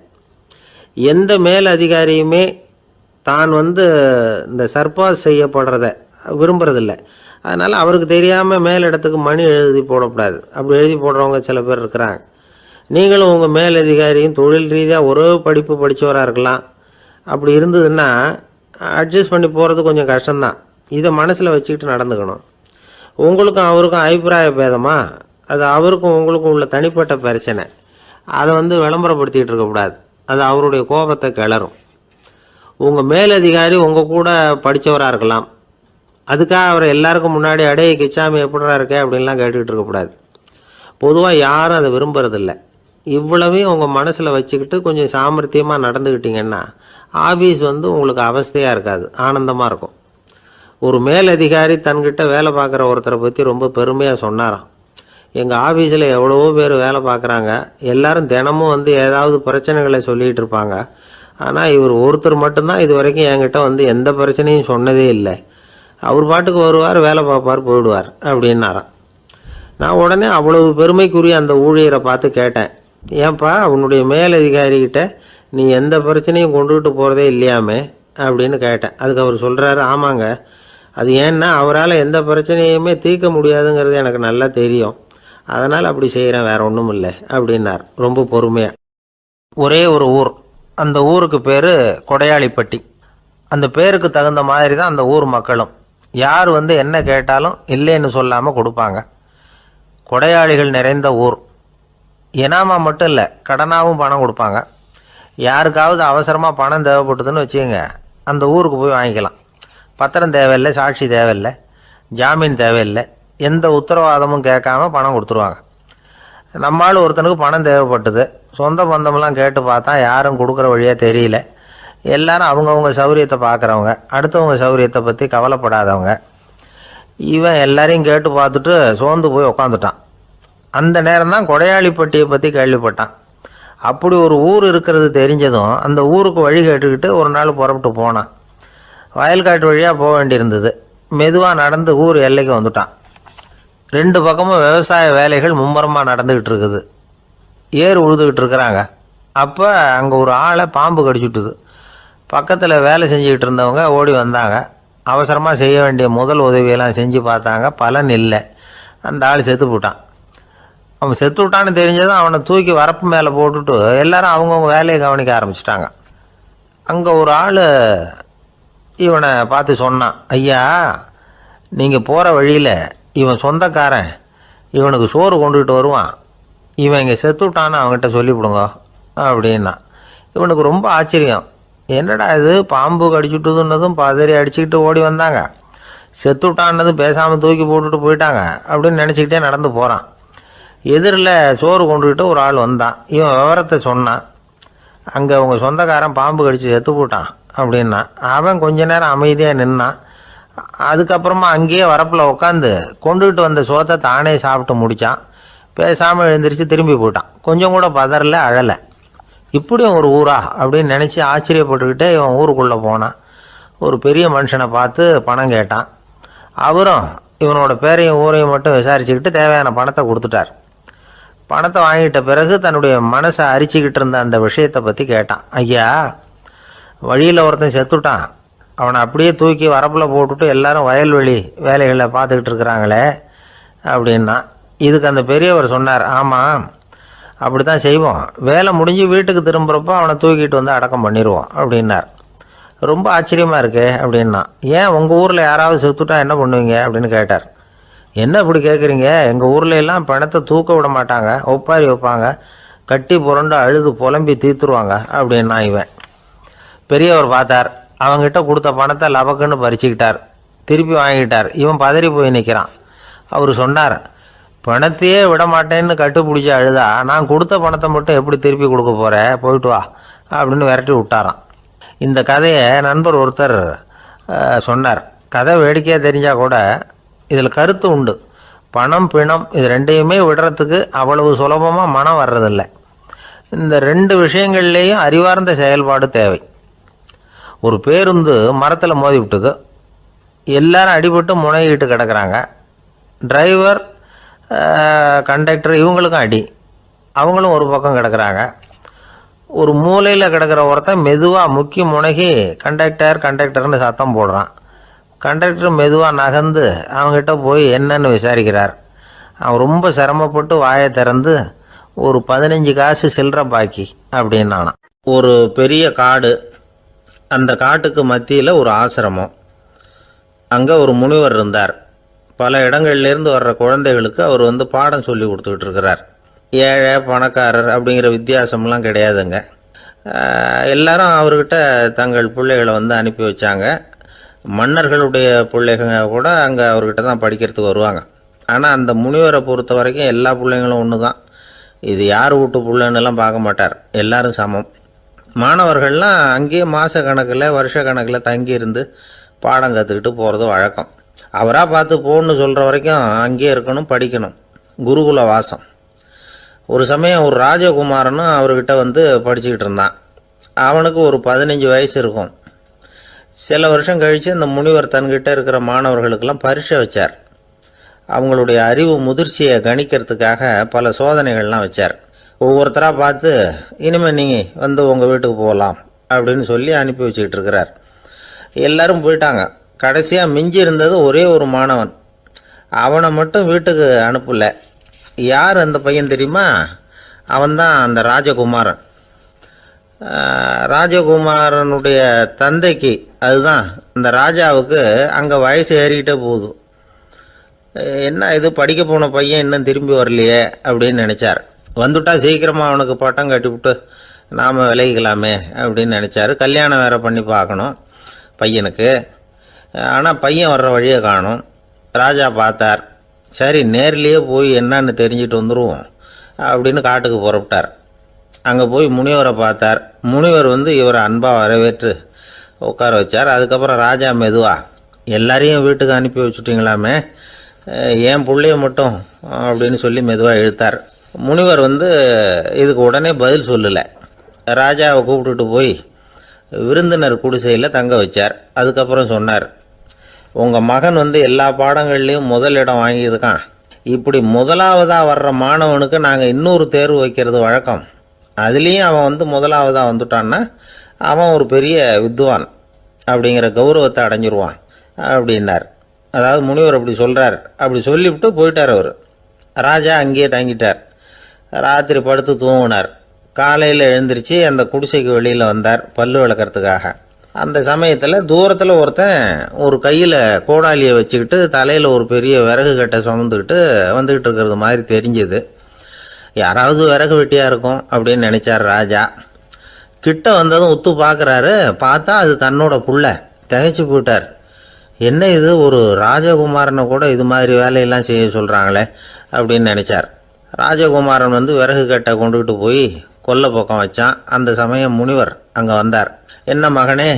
எந்த மேலதிகாரியுமே தான் இந்த சர்பாஸ் செய்யப்படுறத விரும்புறதில்லை. அதனால் அவருக்கு தெரியாமல் மேலிடத்துக்கு மணி எழுதி போடக்கூடாது. அப்படி எழுதி போடுறவங்க சில பேர் இருக்கிறாங்க. நீங்களும் உங்கள் மேலதிகாரியும் தொழில் ரீதியாக ஒரே படிப்பு படித்தவராக இருக்கலாம். அப்படி இருந்ததுன்னா அட்ஜஸ்ட் பண்ணி போகிறது கொஞ்சம் கஷ்டம்தான். இதை மனசில் வச்சுக்கிட்டு நடந்துக்கணும். உங்களுக்கும் அவருக்கும் அபிப்பிராய பேதமா, அது அவருக்கும் உங்களுக்கும் உள்ள தனிப்பட்ட பிரச்சனை, அதை விளம்பரப்படுத்திக்கிட்டு இருக்கக்கூடாது. அது அவருடைய கோபத்தை கிளறும். உங்கள் மேலதிகாரி உங்கள் கூட படித்தவராக இருக்கலாம், அதுக்காக அவரை எல்லாருக்கும் முன்னாடி அடைய கிச்சாமி எப்படா இருக்க அப்படின்லாம் கேட்டுக்கிட்டு இருக்கக்கூடாது. பொதுவாக யாரும் அதை விரும்புறதில்லை. இவ்வளவையும் உங்கள் மனசில் வச்சுக்கிட்டு கொஞ்சம் சாமர்த்தியமாக நடந்துக்கிட்டிங்கன்னா ஆஃபீஸ் உங்களுக்கு அவஸ்தையாக இருக்காது, ஆனந்தமாக இருக்கும். ஒரு மேலதிகாரி தன்கிட்ட வேலை பார்க்குற ஒருத்தரை பற்றி ரொம்ப பெருமையாக சொன்னாராம். எங்கள் ஆஃபீஸில் எவ்வளவோ பேர் வேலை பார்க்குறாங்க, எல்லாரும் தினமும் ஏதாவது பிரச்சனைகளை சொல்லிகிட்டு இருப்பாங்க. ஆனால் இவர் ஒருத்தர் மட்டும்தான் இது வரைக்கும் என்கிட்ட எந்த பிரச்சனையும் சொன்னதே இல்லை. அவர் பாட்டுக்கு வருவார், வேலை பார்ப்பார், போயிடுவார் அப்படின்னாராம். நான் உடனே அவ்வளவு பெருமைக்குரிய அந்த ஊழியரை பார்த்து கேட்டேன், ஏன்பா உன்னுடைய மேலதிகாரிகிட்ட நீ எந்த பிரச்சனையும் கொண்டுகிட்டு போகிறதே இல்லையாமே அப்படின்னு கேட்டேன். அதுக்கு அவர் சொல்கிறாரு, ஆமாங்க, அது ஏன்னா அவரால் எந்த பிரச்சனையுமே தீர்க்க முடியாதுங்கிறது எனக்கு நல்லா தெரியும், அதனால் அப்படி செய்கிறேன், வேற ஒன்றும் இல்லை அப்படின்னார் ரொம்ப பொறுமையாக. ஒரே ஒரு ஊர், அந்த ஊருக்கு பேர் கொடையாளிப்பட்டி. அந்த பேருக்கு தகுந்த மாதிரி தான் அந்த ஊர் மக்களும். யார் என்ன கேட்டாலும் இல்லைன்னு சொல்லாமல் கொடுப்பாங்க. கொடையாளிகள் நிறைந்த ஊர். இனாமா மட்டும் இல்லை, கடனாகவும் பணம் கொடுப்பாங்க. யாருக்காவது அவசரமாக பணம் தேவைப்பட்டதுன்னு வச்சுக்கோங்க, அந்த ஊருக்கு போய் வாங்கிக்கலாம். பத்திரம் தேவையில்லை, சாட்சி தேவையில்லை, ஜாமீன் தேவையில்லை, எந்த உத்தரவாதமும் கேட்காம பணம் கொடுத்துருவாங்க. நம்மளால் ஒருத்தனுக்கு பணம் தேவைப்பட்டது, சொந்த பந்தமெல்லாம் கேட்டு பார்த்தா யாரும் கொடுக்குற வழியாக தெரியல. எல்லாரும் அவங்கவுங்க சௌரியத்தை பார்க்குறவங்க, அடுத்தவங்க சௌரியத்தை பற்றி கவலைப்படாதவங்க. இவன் எல்லாரையும் கேட்டு பார்த்துட்டு சோர்ந்து போய் உக்காந்துட்டான். அந்த நேரம் தான் கொடையாளிப்பட்டியை பற்றி கேள்விப்பட்டான். அப்படி ஒரு ஊர் இருக்கிறது தெரிஞ்சதும் அந்த ஊருக்கு வழி கேட்டுக்கிட்டு ஒரு நாள் புறப்பட்டு போனான். வயல்காட்டு வழியாக போக வேண்டியிருந்தது. மெதுவாக நடந்து ஊர் எல்லைக்கு வந்துட்டான். ரெண்டு பக்கமும் விவசாய வேலைகள் மும்முரமாக நடந்துக்கிட்டு இருக்குது. ஏர் உழுதுகிட்டு இருக்கிறாங்க. அப்போ அங்கே ஒரு ஆளை பாம்பு கடிச்சுட்டுது. பக்கத்தில் வேலை செஞ்சுக்கிட்டு இருந்தவங்க ஓடி வந்தாங்க. அவசரமாக செய்ய வேண்டிய முதல் உதவியெல்லாம் செஞ்சு பார்த்தாங்க, பலன் இல்லை. அந்த ஆள் செத்து போட்டான். அவன் செத்து விட்டான்னு தெரிஞ்சதும் அவனை தூக்கி வரப்பு மேலே போட்டுட்டு எல்லாரும் அவங்கவுங்க வேலையை கவனிக்க ஆரம்பிச்சிட்டாங்க. அங்கே ஒரு ஆள் இவனை பார்த்து சொன்னான், ஐயா, நீங்கள் போகிற வழியில் இவன் சொந்தக்காரன், இவனுக்கு சோறு கொண்டுகிட்டு வருவான், இவன் இங்கே செத்து விட்டான்னு அவங்ககிட்ட சொல்லிவிடுங்க அப்படின்னா. இவனுக்கு ரொம்ப ஆச்சரியம், என்னடா இது, பாம்பு கடிச்சுட்டுதுன்னதும் பதறி அடிச்சுக்கிட்டு ஓடி வந்தாங்க, செத்து விட்டான்னதும் பேசாமல் தூக்கி போட்டுட்டு போயிட்டாங்க அப்படின்னு நினச்சிக்கிட்டே நடந்து போகிறான். எதிரில் சோறு கொண்டுக்கிட்டு ஒரு ஆள் வந்தான். இவன் விவரத்தை சொன்னான். அங்கே உங்கள் சொந்தக்காரன் பாம்பு கடிச்சு செத்து போட்டான் அப்படின்னா. அவன் கொஞ்ச நேரம் அமைதியாக நின்னான். அதுக்கப்புறமா அங்கேயே வரப்பில் உட்காந்து கொண்டுகிட்டு வந்த சோத்தை தானே சாப்பிட்டு முடித்தான். பேசாமல் எழுந்திரிச்சு திரும்பி போயிட்டான். கொஞ்சம் கூட பதறல, அழலை. இப்படியும் ஒரு ஊரா அப்படின்னு நினச்சி ஆச்சரியப்பட்டுக்கிட்டே இவன் ஊருக்குள்ளே போனான். ஒரு பெரிய மனுஷனை பார்த்து பணம் கேட்டான். அவரும் இவனோட பேரையும் ஊரையும் மட்டும் விசாரிச்சுக்கிட்டு தேவையான பணத்தை கொடுத்துட்டார். பணத்தை வாங்கிட்ட பிறகு தன்னுடைய மனசை அரிச்சிக்கிட்டு இருந்த அந்த விஷயத்தை பற்றி கேட்டான். ஐயா, வழியில் ஒருத்தன் செத்துட்டான், அவனை அப்படியே தூக்கி வரப்பில் போட்டுட்டு எல்லாரும் வயல்வெளி வேலைகளை பார்த்துக்கிட்டு இருக்கிறாங்களே அப்படின்னா. இதுக்கு அந்த பெரியவர் சொன்னார், ஆமாம், அப்படி தான் செய்வோம், வேலை முடிஞ்சு வீட்டுக்கு திரும்புகிறப்போ அவனை தூக்கிட்டு அடக்கம் பண்ணிடுவோம் அப்படின்னார். ரொம்ப ஆச்சரியமாக இருக்கே அப்படின்னா. ஏன் உங்கள் ஊரில் யாராவது செத்துட்டா என்ன பண்ணுவீங்க அப்படின்னு கேட்டார். என்ன இப்படி கேட்குறீங்க, எங்கள் ஊரில் எல்லாம் பணத்தை தூக்க விட மாட்டாங்க, ஒப்பாரி வைப்பாங்க, கட்டி புரண்டு அழுது புலம்பி தீர்த்துருவாங்க அப்படின்னா. இவன் பெரியவர் பார்த்தார். அவங்ககிட்ட கொடுத்த பணத்தை லபக்குன்னு பறிச்சுக்கிட்டார். திருப்பி வாங்கிட்டார். இவன் பதறி போய் நிற்கிறான். அவர் சொன்னார், பணத்தையே விட மாட்டேன்னு கட்டுப்பிடிச்சி அழுதா நான் கொடுத்த பணத்தை மட்டும் எப்படி திருப்பி கொடுக்க போகிறேன், போயிட்டு வா அப்படின்னு விரட்டி விட்டாரான். இந்த கதையை நண்பர் ஒருத்தர் சொன்னார். கதை வேடிக்கையாக தெரிஞ்சால் கூட இதில் கருத்து உண்டு. பணம் பிணம் இது ரெண்டையுமே விடுறதுக்கு அவ்வளவு சுலபமாக மனம் வர்றதில்லை. இந்த ரெண்டு விஷயங்கள்லேயும் அறிவார்ந்த செயல்பாடு தேவை. ஒரு பேருந்து மரத்தில் மோதி விட்டுது. எல்லாரும் அடிபட்டு முனைகிட்டு கிடக்கிறாங்க. டிரைவர், கண்டக்டர் இவங்களுக்கும் அடி. அவங்களும் ஒரு பக்கம் கிடக்கிறாங்க. ஒரு மூலையில் கிடக்கிற ஒருத்தன் மெதுவாக முக்கி முனகி கண்டக்டர்னு சத்தம் போடுறான். கண்டக்டர் மெதுவாக நகர்ந்து அவங்ககிட்ட போய் என்னன்னு விசாரிக்கிறார். அவன் ரொம்ப சிரமப்பட்டு வாயை திறந்து ஒரு 15 காசு சில்லற பாக்கி அப்படின்னானா. ஒரு பெரிய காடு. அந்த காட்டுக்கு மத்தியில் ஒரு ஆசிரமம். அங்கே ஒரு முனிவர் இருந்தார். பல இடங்கள்லேருந்து வர்ற குழந்தைகளுக்கு அவர் பாடம் சொல்லி கொடுத்துக்கிட்டு இருக்கிறார். ஏழை பணக்காரர் அப்படிங்கிற வித்தியாசம்லாம் கிடையாதுங்க. எல்லாரும் அவர்கிட்ட தங்கள் பிள்ளைகளை அனுப்பி வச்சாங்க. மன்னர்களுடைய பிள்ளைங்க கூட அங்கே அவர்கிட்ட தான் படிக்கிறதுக்கு வருவாங்க. ஆனால் அந்த முனிவரை பொறுத்த வரைக்கும் எல்லா பிள்ளைங்களும் ஒன்று தான். இது யார் வீட்டு புள்ளன்னெல்லாம் பார்க்க மாட்டார், எல்லாரும் சமம். மாணவர்கள்லாம் அங்கேயே மாத கணக்கில் வருஷ கணக்கில் தங்கியிருந்து பாடம் கற்றுக்கிட்டு போகிறது வழக்கம். அவராக பார்த்து போகணுன்னு சொல்கிற வரைக்கும் அங்கேயே இருக்கணும், படிக்கணும். குருகுல வாசம். ஒரு சமயம் ஒரு ராஜகுமாரனும் அவர்கிட்ட வந்து படிச்சுக்கிட்டு இருந்தான். அவனுக்கு ஒரு 15 வயசு இருக்கும். சில வருஷம் கழித்து இந்த முனிவர் தன்கிட்ட இருக்கிற மாணவர்களுக்கெல்லாம் பரீட்சை வச்சார். அவங்களுடைய அறிவு முதிர்ச்சியை கணிக்கிறதுக்காக பல சோதனைகள்லாம் வச்சார். ஒவ்வொருத்தராக பார்த்து இனிமேல் நீங்கள் வந்து உங்கள் வீட்டுக்கு போகலாம் அப்படின்னு சொல்லி அனுப்பி வச்சுக்கிட்டு இருக்கிறார். எல்லோரும் போயிட்டாங்க. கடைசியாக மிஞ்சி இருந்தது ஒரே ஒரு மாணவன். அவனை மட்டும் வீட்டுக்கு அனுப்பலை. யார் அந்த பையன் தெரியுமா? அவன்தான் அந்த ராஜகுமாரன். ராஜகுமாரனுடைய தந்தைக்கு, அதுதான் இந்த ராஜாவுக்கு, அங்கே வயசு ஏறிக்கிட்டே போகுது. என்ன இது படிக்க போன பையன் இன்னும் திரும்பி வரலையே அப்படின்னு நினச்சார். வந்துட்டா சீக்கிரமாக அவனுக்கு பட்டம் கட்டிவிட்டு நாம் விலகிக்கலாமே அப்படின்னு நினச்சார். கல்யாணம் வேறு பண்ணி பார்க்கணும் பையனுக்கு. ஆனால் பையன் வர்ற வழியை காணும். ராஜா பார்த்தார். சரி, நேர்லேயே போய் என்னன்னு தெரிஞ்சுட்டு வந்துடுவோம் அப்படின்னு காட்டுக்கு புறப்பட்டார். அங்கே போய் முனிவரை பார்த்தார். முனிவர் வந்து இவரை அன்பாக வரவேற்று உட்கார வச்சார். அதுக்கப்புறம் ராஜா மெதுவாக, எல்லாரையும் வீட்டுக்கு அனுப்பி வச்சுட்டிங்களாமே, ஏன் பிள்ளைய மட்டும் அப்படின்னு சொல்லி மெதுவாக இழுத்தார். முனிவர் வந்து இதுக்கு உடனே பதில் சொல்லலை. ராஜாவை கூப்பிட்டுட்டு போய் விருந்தினர் குடிசையில் தங்க வச்சார். அதுக்கப்புறம் சொன்னார், உங்கள் மகன் வந்து எல்லா பாடங்கள்லேயும் முதலிடம் வாங்கியிருக்கான். இப்படி முதலாவதாக வர்ற மாணவனுக்கு நாங்கள் இன்னொரு தேர்வு வைக்கிறது வழக்கம். அதுலேயும் அவன் வந்து முதலாவதாக வந்துட்டான்னா அவன் ஒரு பெரிய வித்வான் அப்படிங்கிற கௌரவத்தை அடைஞ்சிருவான் அப்படின்னார். அதாவது முனிவர் அப்படி சொல்கிறார். அப்படி சொல்லிவிட்டு போயிட்டார் அவர். ராஜா அங்கேயே தங்கிட்டார். ராத்திரி படுத்து தூங்கினார். காலையில் எழுந்திரிச்சு அந்த குடிசைக்கு வெளியில் வந்தார் பல்லு விளக்கிறதுக்காக. அந்த சமயத்தில் தூரத்தில் ஒருத்தன் ஒரு கையில் கோடாலியை வச்சுக்கிட்டு தலையில் ஒரு பெரிய விறகு கட்டை சுமந்துக்கிட்டு வந்துக்கிட்டு இருக்கிறது மாதிரி தெரிஞ்சது. யாராவது விறகு வெட்டியாக இருக்கும் அப்படின்னு நினச்சார் ராஜா. கிட்ட வந்ததும் உத்து பார்க்குறாரு. பார்த்தா அது தன்னோட புள்ள. திகைச்சு போயிட்டார். என்ன இது, ஒரு ராஜகுமாரனை கூட இது மாதிரி வேலையெல்லாம் செய்ய சொல்கிறாங்களே அப்படின்னு நினச்சார். ராஜகுமாரன் வந்து விறகு கட்டை கொண்டுகிட்டு போய் கொல்லை பக்கம் வச்சான். அந்த சமயம் முனிவர் அங்கே வந்தார். என்ன மகனே,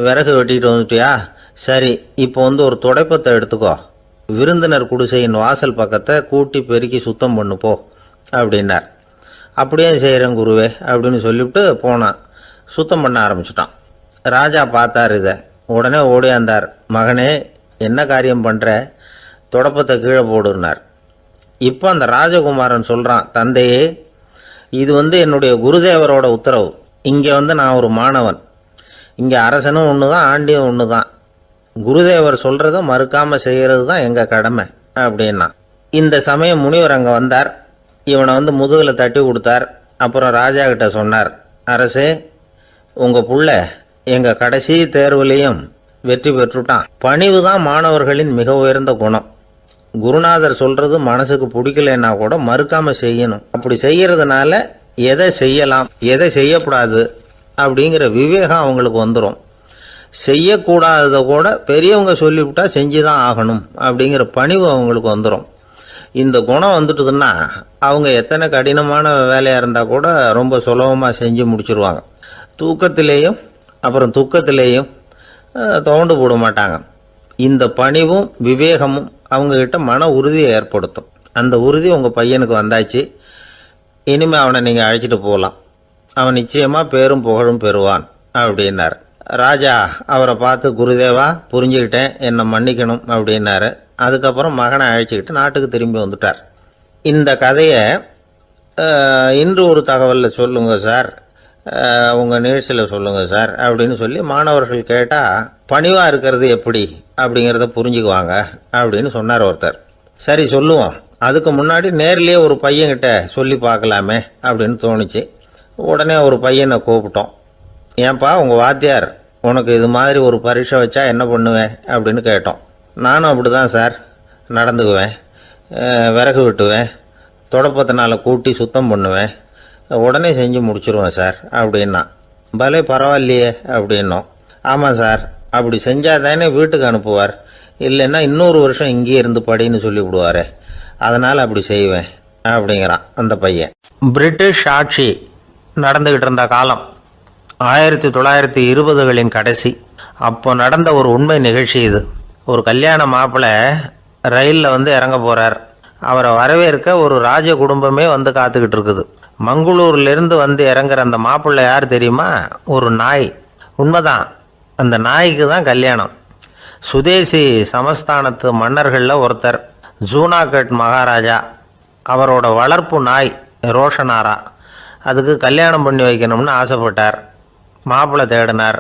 விறகு வெட்டிட்டு வந்துட்டியா? சரி, இப்போ வந்து ஒரு துடைப்பத்தை எடுத்துக்கோ, விருந்தினர் குடிசையின் வாசல் பக்கத்தை கூட்டி பெருக்கி சுத்தம் பண்ணு போ அப்படின்னார். அப்படியே செய்கிறேன் குருவே அப்படின்னு சொல்லிவிட்டு போனான். சுத்தம் பண்ண ஆரம்பிச்சிட்டான். ராஜா பார்த்தார் இதை. உடனே ஓடியாந்தார். மகனே, என்ன காரியம் பண்ணுற? துடைப்பத்தை கீழே போடுனார். இப்போ அந்த ராஜகுமாரன் சொல்கிறான், தந்தையே, இது வந்து என்னுடைய குருதேவரோட உத்தரவு. இங்கே வந்து நான் ஒரு மாணவன். இங்கே அரசனும் ஒன்று தான், ஆண்டியும் ஒன்று தான். குருதேவர் சொல்கிறத மறுக்காமல் செய்கிறது தான் எங்கள் கடமை அப்படின்னா. இந்த சமயம் முனிவர் அங்கே வந்தார். இவனை வந்து முதுகில் தட்டி கொடுத்தார். அப்புறம் ராஜா கிட்ட சொன்னார், அரசே, உங்கள் புள்ள எங்கள் கடைசி தேர்வுலேயும் வெற்றி பெற்றுட்டான். பணிவு தான் மாணவர்களின் மிக உயர்ந்த குணம். குருநாதர் சொல்கிறது மனசுக்கு பிடிக்கலைன்னா கூட மறுக்காமல் செய்யணும். அப்படி செய்கிறதுனால எதை செய்யலாம் எதை செய்யக்கூடாது அப்படிங்கிற விவேகம் அவங்களுக்கு வந்துடும். செய்யக்கூடாததை கூட பெரியவங்க சொல்லிவிட்டா செஞ்சு தான் ஆகணும் அப்படிங்கிற பணிவு அவங்களுக்கு வந்துடும். இந்த குணம் வந்துட்டுதுன்னா அவங்க எத்தனை கடினமான வேலையாக இருந்தால் கூட ரொம்ப சுலபமாக செஞ்சு முடிச்சிருவாங்க. தூக்கத்திலேயும் அப்புறம் துக்கத்திலேயும் தோண்டு போட மாட்டாங்க. இந்த பணிவும் விவேகமும் அவங்கக்கிட்ட மன உறுதியை ஏற்படுத்தும். அந்த உறுதி உங்கள் பையனுக்கு வந்தாச்சு. இனிமேல் அவனை நீங்கள் அழைச்சிட்டு போகலாம். அவன் நிச்சயமாக பேரும் புகழும் பெறுவான் அப்படின்னார். ராஜா அவரை பார்த்து, குருதேவா, புரிஞ்சுக்கிட்டேன், என்னை மன்னிக்கணும் அப்படின்னாரு. அதுக்கப்புறம் மகனை அழைச்சிக்கிட்டு நாட்டுக்கு திரும்பி வந்துட்டார். இந்த கதையை இன்று ஒரு தகவலில் சொல்லுங்கள் சார், உங்கள் நிகழ்ச்சியில் சொல்லுங்கள் சார் அப்படின்னு சொல்லி மாணவர்கள் கேட்டால் பணிவாக இருக்கிறது எப்படி அப்படிங்கிறத புரிஞ்சுக்குவாங்க அப்படின்னு சொன்னார் ஒருத்தர். சரி, சொல்லுவோம். அதுக்கு முன்னாடி நேர்லேயே ஒரு பையன்கிட்ட சொல்லி பார்க்கலாமே அப்படின்னு தோணுச்சு. உடனே ஒரு பையனை கூப்பிட்டோம். ஏன்பா, உங்கள் வாத்தியார் உனக்கு இது மாதிரி ஒரு பரீட்சை வச்சா என்ன பண்ணுவேன் அப்படின்னு கேட்டோம். நானும் அப்படி தான் சார் நடந்துக்குவேன். விறகு வெட்டுவேன், தொடப்பத்தினால் கூட்டி சுத்தம் பண்ணுவேன், உடனே செஞ்சு முடிச்சிருவேன் சார் அப்படின்னா. பலே பரவாயில்லையே அப்படின்னோம். ஆமாம் சார், அப்படி செஞ்சால் தானே வீட்டுக்கு அனுப்புவார், இல்லைன்னா இன்னொரு வருஷம் இங்கேயே இருந்து படின்னு சொல்லிவிடுவார், அதனால் அப்படி செய்வேன் அப்படிங்கிறான் அந்த பையன். பிரிட்டிஷ் ஆட்சி நடந்துக்கிட்டு இருந்த காலம் 1920களின் கடைசி. அப்போ நடந்த ஒரு உண்மை நிகழ்ச்சி இது. ஒரு கல்யாண மாப்பிள்ளை ரயிலில் இறங்க போகிறார். அவரை வரவேற்க ஒரு ராஜ குடும்பமே காத்துக்கிட்டு இருக்குது. மங்களூர்லேருந்து இறங்குற அந்த மாப்பிள்ளை யார் தெரியுமா? ஒரு நாய். உண்மைதான், அந்த நாய்க்கு தான் கல்யாணம். சுதேசி சமஸ்தானத்து மன்னர்களில் ஒருத்தர் ஜூனாகட் மகாராஜா. அவரோட வளர்ப்பு நாய் ரோஷனாரா. அதுக்கு கல்யாணம் பண்ணி வைக்கணும்னு ஆசைப்பட்டார். மாப்பிள்ளை தேடினார்.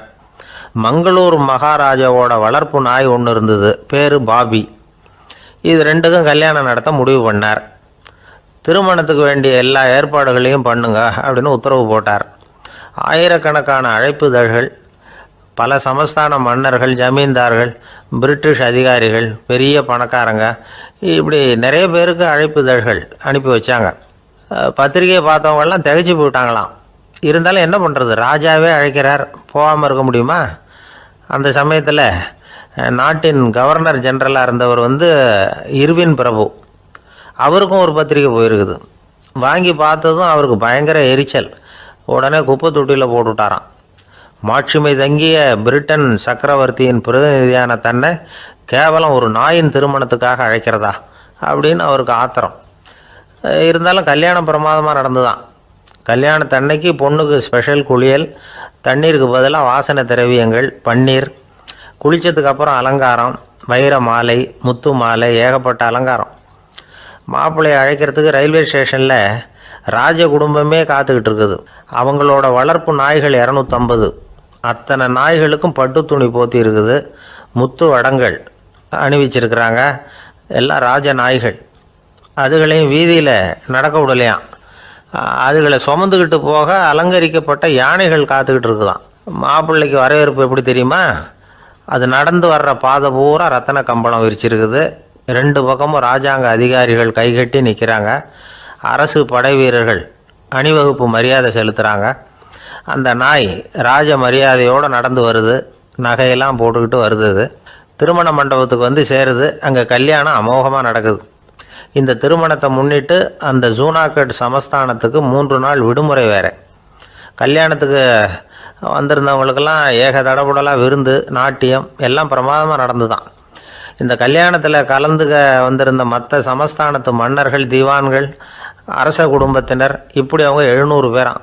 மங்களூர் மகாராஜாவோட வளர்ப்பு நாய் ஒன்று இருந்தது, பேர் பாபி. இது ரெண்டுக்கும் கல்யாணம் நடத்த முடிவு பண்ணார். திருமணத்துக்கு வேண்டிய எல்லா ஏற்பாடுகளையும் பண்ணுங்க அப்படின்னு உத்தரவு போட்டார். ஆயிரக்கணக்கான அழைப்புதழ்கள், பல சமஸ்தான மன்னர்கள், ஜமீன்தார்கள், பிரிட்டிஷ் அதிகாரிகள், பெரிய பணக்காரங்க, இப்படி நிறைய பேருக்கு அழைப்புதழ்கள் அனுப்பி வச்சாங்க. பத்திரிகையை பார்த்தவங்கெல்லாம் திகைச்சு போயிட்டாங்களாம். இருந்தாலும் என்ன பண்ணுறது, ராஜாவே அழைக்கிறார், போகாமல் இருக்க முடியுமா? அந்த சமயத்தில் நாட்டின் கவர்னர் ஜெனரலாக இருந்தவர் இர்வின் பிரபு. அவருக்கும் ஒரு பத்திரிக்கை போயிருக்குது. வாங்கி பார்த்ததும் அவருக்கு பயங்கர எரிச்சல். உடனே குப்பை தொட்டியில் போட்டுவிட்டாராம். மாட்சிமை தங்கிய பிரிட்டன் சக்கரவர்த்தியின் பிரதிநிதியான தன்னை கேவலம் ஒரு நாயின் திருமணத்துக்காக அழைக்கிறதா அப்படின்னு அவருக்கு ஆத்திரம். இருந்தாலும் கல்யாணம் பிரமாதமாக நடந்துதான். கல்யாணத்தன்னைக்கு பொண்ணுக்கு ஸ்பெஷல் குளியல், தண்ணீருக்கு பதிலாக வாசனை திரவியங்கள், பன்னீர், குளித்ததுக்கு அப்புறம் அலங்காரம், வைர மாலை, முத்து மாலை, ஏகப்பட்ட அலங்காரம். மாப்பிள்ளையை அழைக்கிறதுக்கு ரயில்வே ஸ்டேஷனில் ராஜ குடும்பமே காத்துக்கிட்டு இருக்குது. அவங்களோட வளர்ப்பு நாய்கள் 250. அத்தனை நாய்களுக்கும் பட்டு துணி போத்தி இருக்குது. முத்து வடங்கள் அணிவிச்சிருக்கிறாங்க. எல்லாம் ராஜ நாய்கள். அதுகளையும் வீதியில் நடக்க விடலையாம். அதுகளை சுமந்துக்கிட்டு போக அலங்கரிக்கப்பட்ட யானைகள் காத்துக்கிட்டு இருக்குதான். மாப்பிள்ளைக்கு வரவேற்பு எப்படி தெரியுமா? அது நடந்து வர்ற பாதை பூரா ரத்தன கம்பளம் விரிச்சிருக்குது. 2 பக்கமும் ராஜாங்க அதிகாரிகள் கைகட்டி நிற்கிறாங்க. அரசு படை வீரர்கள் அணிவகுப்பு மரியாதை செலுத்துகிறாங்க. அந்த நாய் ராஜ மரியாதையோடு நடந்து வருது. நகையெல்லாம் போட்டுக்கிட்டு வருது. திருமண மண்டபத்துக்கு சேருது. அங்கே கல்யாணம் அமோகமாக நடக்குது. இந்த திருமணத்தை முன்னிட்டு அந்த ஜூனாகட் சமஸ்தானத்துக்கு 3 நாள் விடுமுறை வேறு. கல்யாணத்துக்கு வந்திருந்தவங்களுக்கெல்லாம் ஏக தடபுடலாக விருந்து, நாட்டியம் எல்லாம் பிரமாதமாக நடந்து தான். இந்த கல்யாணத்தில் கலந்துக்க வந்திருந்த மற்ற சமஸ்தானத்து மன்னர்கள், தீவான்கள், அரச குடும்பத்தினர், இப்படி அவங்க 700 பேராம்.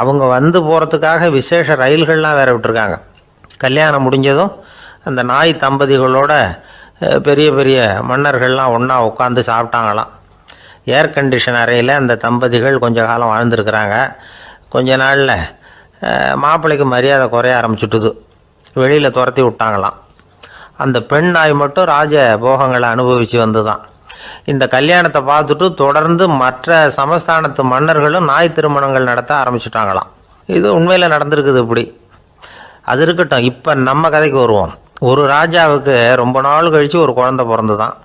அவங்க போகிறதுக்காக விசேஷ ரயில்கள்லாம் வேறு விட்டுருக்காங்க. கல்யாணம் முடிஞ்சதும் அந்த நாய் தம்பதிகளோட பெரிய பெரிய மன்னர்கள்லாம் ஒன்றா உட்காந்து சாப்பிட்டாங்களாம். ஏர் கண்டிஷன் அறையில் அந்த தம்பதிகள் கொஞ்ச காலம் வாழ்ந்துருக்கிறாங்க. கொஞ்ச நாளில் மாப்பிள்ளைக்கு மரியாதை குறைய ஆரம்பிச்சுட்டுது. வெளியில் துரத்தி விட்டாங்களாம். அந்த பெண் நாய் மட்டும் ராஜ போகங்களை அனுபவித்து வந்து தான். இந்த கல்யாணத்தை பார்த்துட்டு தொடர்ந்து மற்ற சமஸ்தானத்து மன்னர்களும் நாய் திருமணங்கள் நடத்த ஆரம்பிச்சுட்டாங்களாம். இது உண்மையில் நடந்திருக்குது. இப்படி அது இருக்கட்டும். இப்போ நம்ம கதைக்கு வருவோம். ஒரு ராஜாவுக்கு ரொம்ப நாள் கழித்து ஒரு குழந்தை பிறந்து தான்.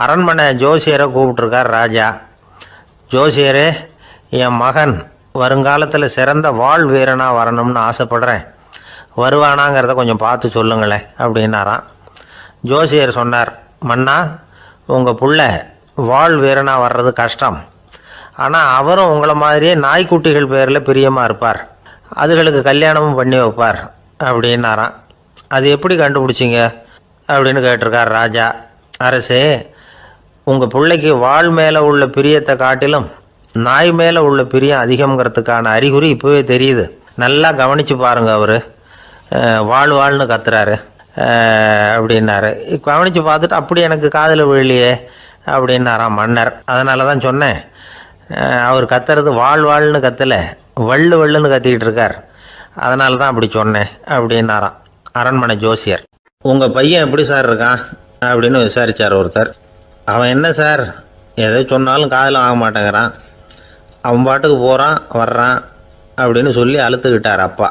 அரண்மனை ஜோசியரை கூப்பிட்ருக்கார் ராஜா. ஜோசியரே, என் மகன் வருங்காலத்தில் சிறந்த வாழ் வீரனாக வரணும்னு ஆசைப்படுறேன், வருவானாங்கிறத கொஞ்சம் பார்த்து சொல்லுங்களேன் அப்படின்னாராம். ஜோசியர் சொன்னார், மன்னா, உங்கள் புள்ள வாழ் வீரனாக வர்றது கஷ்டம். ஆனால் அவரும் உங்களை மாதிரியே நாய்க்குட்டிகள் பேரில் பிரியமாக இருப்பார். அதுகளுக்கு கல்யாணமும் பண்ணி வைப்பார் அப்படின்னாராம். அது எப்படி கண்டுபிடிச்சிங்க அப்படின்னு கேட்டிருக்கார் ராஜா. அரசே, உங்கள் பிள்ளைக்கு வாழ் மேலே உள்ள பிரியத்தை காட்டிலும் நாய் மேலே உள்ள பிரியம் அதிகங்கிறதுக்கான அறிகுறி இப்போவே தெரியுது. நல்லா கவனித்து பாருங்கள். அவர் வாழ்னு கத்துறாரு அப்படின்னாரு. கவனித்து பார்த்துட்டு அப்படி எனக்கு காதில் விழலையே அப்படின்னாராம் மன்னர். அதனால தான் சொன்னேன், அவர் கத்துறது வாழ்னு கத்தலை, வள்ளுன்னு கத்திக்கிட்டு இருக்கார், அதனால தான் அப்படி சொன்னேன் அப்படின்னாராம் அரண்மனை ஜோசியர். உங்கள் பையன் எப்படி சார் இருக்கான் அப்படின்னு விசாரித்தார் ஒருத்தர். அவன் என்ன சார், எதை சொன்னாலும் காதில் ஆக மாட்டேங்கிறான், அவன் பாட்டுக்கு போகிறான் வர்றான் அப்படின்னு சொல்லி அழுத்துக்கிட்டார் அப்பா.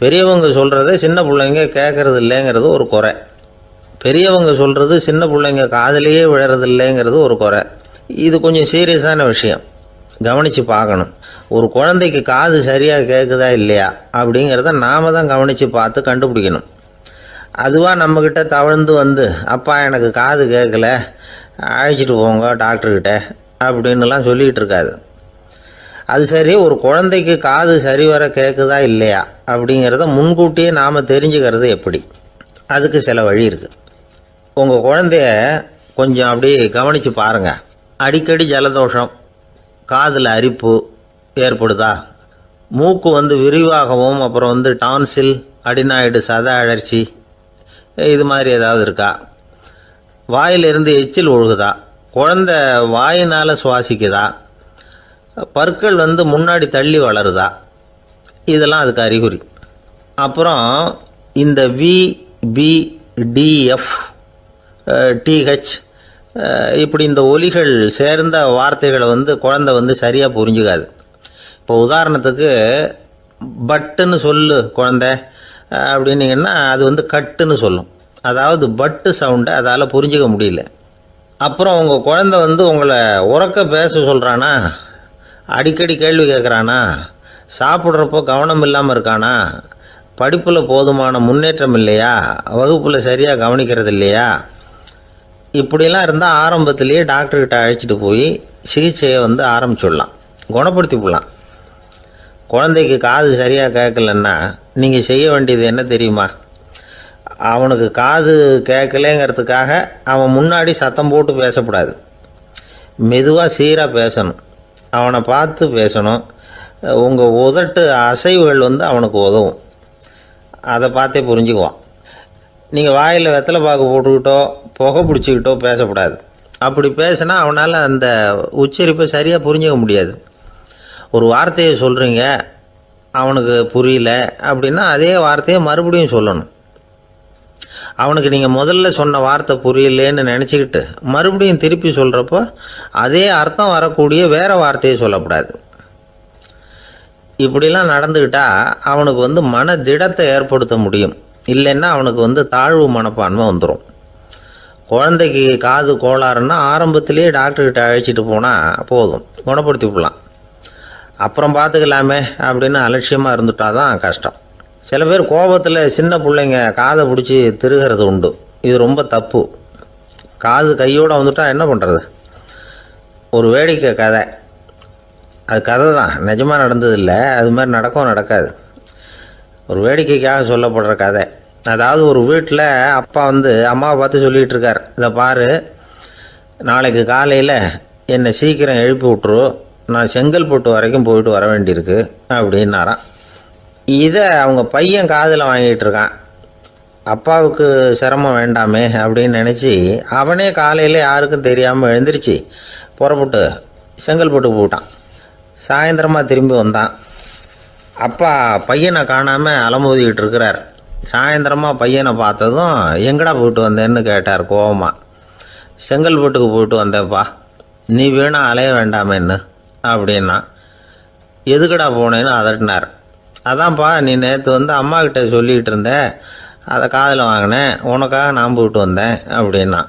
பெரியவங்க சொல்கிறத சின்ன பிள்ளைங்க கேட்கறது இல்லைங்கிறது ஒரு குறை. பெரியவங்க சொல்கிறது சின்ன பிள்ளைங்க காதிலேயே விழறது இல்லைங்கிறது ஒரு குறை. இது கொஞ்சம் சீரியஸான விஷயம், கவனித்து பார்க்கணும். ஒரு குழந்தைக்கு காது சரியாக கேட்குதா இல்லையா அப்படிங்கிறத நாம் தான் கவனித்து பார்த்து கண்டுபிடிக்கணும். அதுவாக நம்மக்கிட்ட தவழ்ந்து வந்து அப்பா எனக்கு காது கேட்கல அழைச்சிட்டு போங்க டாக்டர்கிட்ட அப்படின்னுலாம் சொல்லிகிட்டு இருக்காது. அது சரி, ஒரு குழந்தைக்கு காது சரிவர கேட்குதா இல்லையா அப்படிங்கிறத முன்கூட்டியே நாம் தெரிஞ்சுக்கிறது எப்படி? அதுக்கு சில வழி இருக்குது. உங்கள் குழந்தைய கொஞ்சம் அப்படியே கவனித்து பாருங்கள். அடிக்கடி ஜலதோஷம், காதில் அரிப்பு ஏற்படுதா, மூக்கு விரிவாகவும் அப்புறம் டான்சில், அடினாய்டு, சத அழற்சி இது மாதிரி ஏதாவது இருக்கா, வாயிலிருந்து எச்சில் ஒழுகுதா, குழந்தை வாயினால் சுவாசிக்குதா, பற்கள் முன்னாடி தள்ளி வளருதா, இதெல்லாம் அதுக்கு அறிகுறி. அப்புறம் இந்த VBDF TH இப்படி இந்த ஒலிகள் சேர்ந்த வார்த்தைகளை குழந்தை சரியாக புரிஞ்சுக்காது. இப்போ உதாரணத்துக்கு பட்டுன்னு சொல்லு குழந்தை அப்படின்னீங்கன்னா அது கட்டுன்னு சொல்லும். அதாவது பட்டு சவுண்டை அதால் புரிஞ்சிக்க முடியல. அப்புறம் உங்கள் குழந்தை உங்களை உறக்க பேச சொல்கிறானா, அடிக்கடி கேள்வி கேட்குறானா, சாப்பிட்றப்போ கவனம் இல்லாமல் இருக்கானா, படிப்பில் போதுமான முன்னேற்றம் இல்லையா, வகுப்பில் சரியாக கவனிக்கிறது இல்லையா, இப்படிலாம் இருந்தால் ஆரம்பத்திலேயே டாக்டர்கிட்ட அழைச்சிட்டு போய் சிகிச்சையை ஆரம்பிச்சுடலாம், குணப்படுத்தி விடலாம். குழந்தைக்கு காது சரியாக கேட்கலன்னா நீங்கள் செய்ய வேண்டியது என்ன தெரியுமா? அவனுக்கு காது கேட்கலேங்கிறதுக்காக அவன் முன்னாடி சத்தம் போட்டு பேசக்கூடாது. மெதுவாக சீராக பேசணும், அவனை பார்த்து பேசணும். உங்கள் உதட்டு அசைவுகள் அவனுக்கு உதவும், அதை பார்த்தே புரிஞ்சுக்குவான். நீங்கள் வாயில் வெத்தலை பாக்கு போட்டுக்கிட்டோ புகை பிடிச்சிக்கிட்டோ பேசக்கூடாது. அப்படி பேசினா அவனால் அந்த உச்சரிப்பை சரியாக புரிஞ்சிக்க முடியாது. ஒரு வார்த்தையை சொல்கிறீங்க, அவனுக்கு புரியல அப்படின்னா அதே வார்த்தையை மறுபடியும் சொல்லணும். அவனுக்கு நீங்கள் முதல்ல சொன்ன வார்த்தை புரியலேன்னு நினச்சிக்கிட்டு மறுபடியும் திருப்பி சொல்கிறப்போ அதே அர்த்தம் வரக்கூடிய வேறு வார்த்தையை சொல்லக்கூடாது. இப்படிலாம் நடந்துக்கிட்டால் அவனுக்கு மன திடத்தை ஏற்படுத்த முடியும். இல்லைன்னா அவனுக்கு தாழ்வு மனப்பான்மை வந்துடும். குழந்தைக்கு காது கோளாறுன்னா ஆரம்பத்திலேயே டாக்டர்கிட்ட அழைச்சிட்டு போனால் போதும், குணப்படுத்தி விடலாம். அப்புறம் பார்த்துக்கலாமே அப்படின்னு அலட்சியமாக இருந்துட்டால் தான் கஷ்டம். சில பேர் கோபத்தில் சின்ன பிள்ளைங்க காதை பிடிச்சி திருகிறது உண்டு. இது ரொம்ப தப்பு. காது கையோடு வந்துட்டால் என்ன பண்ணுறது? ஒரு வேடிக்கை கதை, அது கதை தான், நிஜமாக நடந்ததில்லை, அது மாதிரி நடக்கவும் நடக்காது. ஒரு வேடிக்கைக்காக சொல்லப்படுற கதை. அதாவது ஒரு வீட்டில் அப்பா அம்மாவை பார்த்து சொல்லிகிட்டு இருக்கார், இதை பாரு, நாளைக்கு காலையில் என்னை சீக்கிரம் எழுப்பி விட்ரு, நான் செங்கல்பட்டு வரைக்கும் போயிட்டு வர வேண்டியிருக்கு அப்படின்னாராம். இதை அவங்க பையன் காதில் வாங்கிட்டு இருக்கான். அப்பாவுக்கு சிரமம் வேண்டாமே அப்படின்னு நினச்சி அவனே காலையில் யாருக்கும் தெரியாமல் எழுந்திரிச்சு புறப்பட்டு செங்கல்பட்டுக்கு போட்டான். சாயந்தரமாக திரும்பி வந்தான். அப்பா பையனை காணாமல் அலமோதிக்கிட்டு இருக்கிறார். சாயந்தரமாக பையனை பார்த்ததும் எங்கடா போயிட்டு வந்தேன்னு கேட்டார் கோவமாக. செங்கல்பட்டுக்கு போயிட்டு வந்தேன்ப்பா, நீ வேணா அலைய வேண்டாமேன்னு அப்படின்னா. எதுக்கடா போனேன்னு அதட்டினார். அதான்ப்பா, நீ நேற்று அம்மாக்கிட்ட சொல்லிக்கிட்டு இருந்த, அதை காதில் வாங்கினேன், உனக்காக நான் போயிட்டு வந்தேன் அப்படின்னா.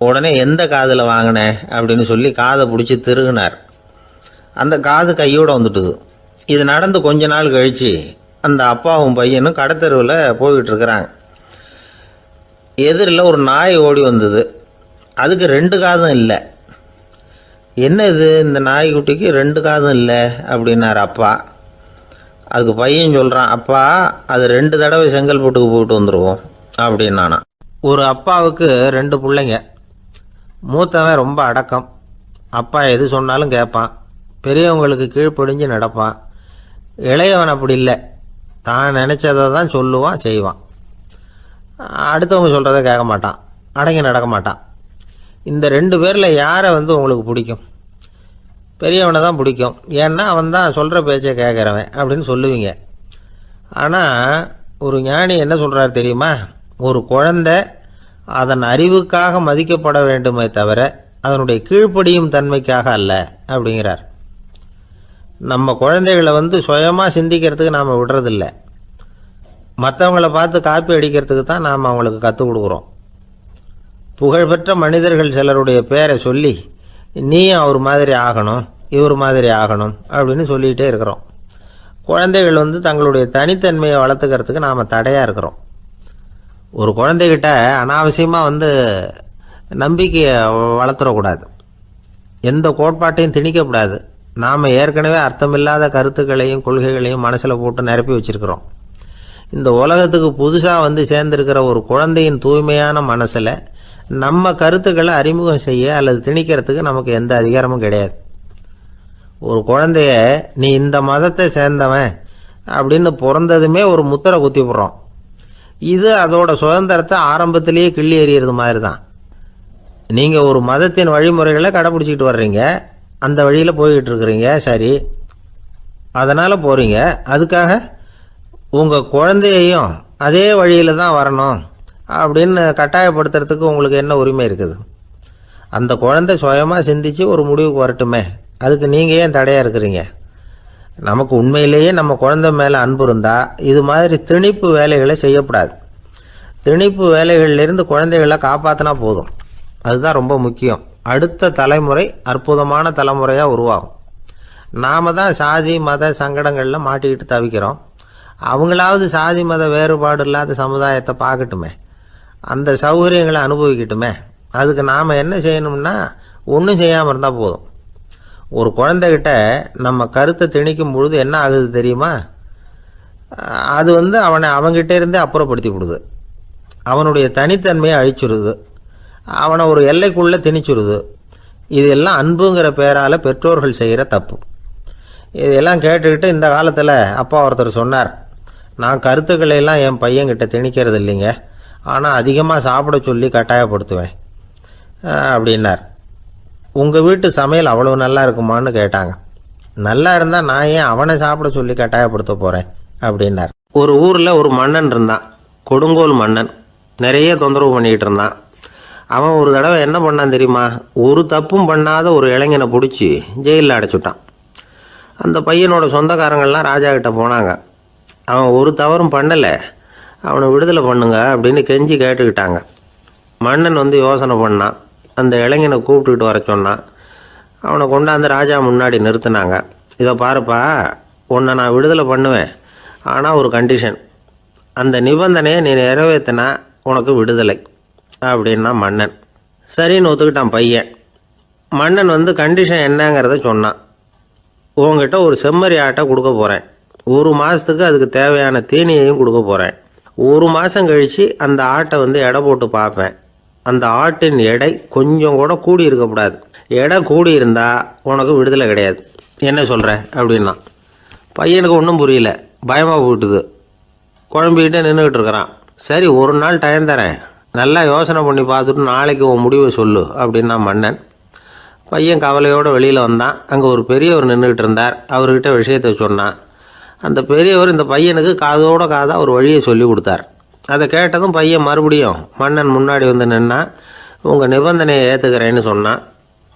உடனே எந்த காதில் வாங்கினேன் அப்படின்னு சொல்லி காதை பிடிச்சி திருகினார். அந்த காது கையோடு வந்துட்டுது. இது நடந்து கொஞ்ச நாள் கழித்து அந்த அப்பாவும் பையனும் கடத்தெருவில் போய்கிட்டு இருக்கிறாங்க. எதிரில் ஒரு நாய் ஓடி வந்தது. அதுக்கு 2 காதும் இல்லை. என்ன இது, இந்த நாய்க்குட்டிக்கு 2 காதும் இல்லை அப்படின்னார் அப்பா. அதுக்கு பையன் சொல்கிறான், அப்பா அது 2 தடவை செங்கல்பட்டுக்கு போயிட்டு வந்துடுவோம் அப்படின்னானா. ஒரு அப்பாவுக்கு 2 பிள்ளைங்க. மூத்தவன் ரொம்ப அடக்கம், அப்பா எது சொன்னாலும் கேட்பான், பெரியவங்களுக்கு கீழ்ப்படிஞ்சு நடப்பான். இளையவன் அப்படி இல்லை, தான் நினச்சதை தான் சொல்லுவான், செய்வான். அடுத்தவங்க சொல்கிறத கேட்க மாட்டான், அடங்கி நடக்க மாட்டான். இந்த 2 பேரில் யாரை உங்களுக்கு பிடிக்கும்? பெரியவனை தான் பிடிக்கும். ஏன்னா அவன் தான் சொல்கிற பேச்சை கேட்குறவன் அப்படின்னு சொல்லுவீங்க. ஆனால் ஒரு ஞானி என்ன சொல்கிறார் தெரியுமா? ஒரு குழந்தை அதன் அறிவுக்காக மதிக்கப்பட வேண்டுமே தவிர அதனுடைய கீழ்ப்படியும் தன்மைக்காக அல்ல அப்படிங்கிறார். நம்ம குழந்தைகளை சுயமாக சிந்திக்கிறதுக்கு நாம் விடுறதில்லை, மற்றவங்கள பார்த்து காப்பி அடிக்கிறதுக்கு தான் நாம் அவங்களுக்கு கற்றுக் கொடுக்குறோம். புகழ்பெற்ற மனிதர்கள் சிலருடைய பேரை சொல்லி நீயும் அவர் மாதிரி ஆகணும், இவர் மாதிரி ஆகணும் அப்படின்னு சொல்லிகிட்டே இருக்கிறோம். குழந்தைகள் தங்களுடைய தனித்தன்மையை வளர்த்துக்கிறதுக்கு நாம் தடையாக இருக்கிறோம். ஒரு குழந்தைகிட்ட அனாவசியமாக நம்பிக்கையை வளர்த்துடக்கூடாது, எந்த கோட்பாட்டையும் திணிக்கக்கூடாது. நாம் ஏற்கனவே அர்த்தமில்லாத கருத்துக்களையும் கொள்கைகளையும் மனசில் போட்டு நிரப்பி வச்சுருக்கிறோம். இந்த உலகத்துக்கு புதுசாக சேர்ந்திருக்கிற ஒரு குழந்தையின் தூய்மையான மனசில் நம்ம கருத்துக்களை அறிமுகம் செய்ய அல்லது திணிக்கிறதுக்கு நமக்கு எந்த அதிகாரமும் கிடையாது. ஒரு குழந்தைய நீ இந்த மதத்தை சேர்ந்தவன் அப்படின்னு பிறந்ததுமே ஒரு முத்திரை குத்தி போடுறோம். இது அதோட சுதந்திரத்தை ஆரம்பத்திலேயே கிள்ளி எறிகிறது மாதிரி தான். நீங்கள் ஒரு மதத்தின் வழிமுறைகளை கடைப்பிடிச்சிக்கிட்டு வர்றீங்க, அந்த வழியில் போய்கிட்டு இருக்கிறீங்க, சரி, அதனால் போகிறீங்க. அதுக்காக உங்கள் குழந்தையையும் அதே வழியில் தான் வரணும் அப்படின்னு கட்டாயப்படுத்துறதுக்கு உங்களுக்கு என்ன உரிமை இருக்குது? அந்த குழந்தை சுயமாக சிந்தித்து ஒரு முடிவுக்கு வரட்டுமே, அதுக்கு நீங்கள் ஏன் தடையாக இருக்கிறீங்க? நமக்கு உண்மையிலேயே நம்ம குழந்தை மேலே அன்பு இருந்தால் இது மாதிரி திணிப்பு வேலைகளை செய்யக்கூடாது. திணிப்பு வேலைகளிலிருந்து குழந்தைகளை காப்பாற்றினா போதும். அதுதான் ரொம்ப முக்கியம். அடுத்த தலைமுறை அற்புதமான தலைமுறையாக உருவாகும். நாம் தான் சாதி மத சங்கடங்களில் மாட்டிக்கிட்டு தவிக்கிறோம். அவங்களாவது சாதி மத வேறுபாடு இல்லாத சமுதாயத்தை பார்க்கட்டுமே, அந்த சௌகரியங்களை அனுபவிக்கட்டுமே. அதுக்கு நாம் என்ன செய்யணும்னா ஒன்றும் செய்யாமல் இருந்தால் போதும். ஒரு குழந்தைகிட்ட நம்ம கருத்தை திணிக்கும் பொழுது என்ன ஆகுது தெரியுமா? அது அவனை அவங்ககிட்ட இருந்தே அப்புறப்படுத்தி விடுது, அவனுடைய தனித்தன்மையை அழிச்சுடுது, அவனை ஒரு எல்லைக்குள்ளே திணிச்சுடுது. இதெல்லாம் அன்புங்கிற பேரால் பெற்றோர்கள் செய்கிற தப்பு. இதெல்லாம் கேட்டுக்கிட்டு இந்த காலத்தில் அப்பா ஒருத்தர் சொன்னார், நான் கருத்துக்களை எல்லாம் என் பையன்கிட்ட திணிக்கிறது இல்லைங்க, ஆனால் அதிகமாக சாப்பிட சொல்லி கட்டாயப்படுத்துவேன் அப்படின்னார். உங்கள் வீட்டு சமையல் அவ்வளோ நல்லா இருக்குமான்னு கேட்டாங்க. நல்லா இருந்தால் நான் ஏன் அவனை சாப்பிட சொல்லி கட்டாயப்படுத்த போகிறேன் அப்படின்னார். ஒரு ஊரில் ஒரு மன்னன் இருந்தான், கொடுங்கோல் மன்னன். நிறைய தொந்தரவு பண்ணிக்கிட்டு இருந்தான். அவன் ஒரு தடவை என்ன பண்ணான் தெரியுமா? ஒரு தப்பும் பண்ணாத ஒரு இளைஞனை பிடிச்சி ஜெயிலில் அடைச்சுட்டான். அந்த பையனோட சொந்தக்காரங்கள்லாம் ராஜா கிட்ட போனாங்க. அவன் ஒரு தவறும் பண்ணலை, அவனை விடுதலை பண்ணுங்க அப்படின்னு கெஞ்சி கேட்டுக்கிட்டாங்க. மன்னன் யோசனை பண்ணான். அந்த இளைஞனை கூப்பிட்டுக்கிட்டு வர சொன்னான். அவனை கொண்டாந்து ராஜா முன்னாடி நிறுத்தினாங்க. இதை பாருப்பா, உன்னை நான் விடுதலை பண்ணுவேன், ஆனால் ஒரு கண்டிஷன். அந்த நிபந்தனையை நீ நிறைவேற்றினா உனக்கு விடுதலை அப்படின்னா மன்னன். சரின்னு ஒத்துக்கிட்டான் பையன். மன்னன் கண்டிஷன் என்னங்கிறத சொன்னான். உங்ககிட்ட ஒரு செம்மறி ஆட்டை கொடுக்க போகிறேன், 1 மாதத்துக்கு அதுக்கு தேவையான தீனியையும் கொடுக்க போகிறேன். 1 மாதம் கழித்து அந்த ஆட்டை எடை போட்டு பார்ப்பேன். அந்த ஆட்டின் எடை கொஞ்சம் கூட கூடி இருக்கக்கூடாது. எடை கூடி இருந்தால் உனக்கு விடுதலை கிடையாது. என்ன சொல்கிற அப்படின்னா. பையனுக்கு ஒன்றும் புரியல, பயமாக போட்டுது. குழம்பிக்கிட்டே நின்றுக்கிட்டு இருக்கிறான். சரி, ஒரு நாள் டைம் தரேன், நல்லா யோசனை பண்ணி பார்த்துட்டு நாளைக்கு உன் முடிவை சொல்லு அப்படின்னா மன்னன். பையன் கவலையோடு வெளியில் வந்தான். அங்கே ஒரு பெரியவர் நின்றுக்கிட்டு இருந்தார். அவர்கிட்ட விஷயத்தை சொன்னான். அந்த பெரியவர் இந்த பையனுக்கு காதோட காதாக ஒரு வழியை சொல்லி கொடுத்தார். அதை கேட்டதும் பையன் மறுபடியும் மன்னன் முன்னாடி நின்னா, உங்கள் நிபந்தனையை ஏற்றுக்கிறேன்னு சொன்னான்.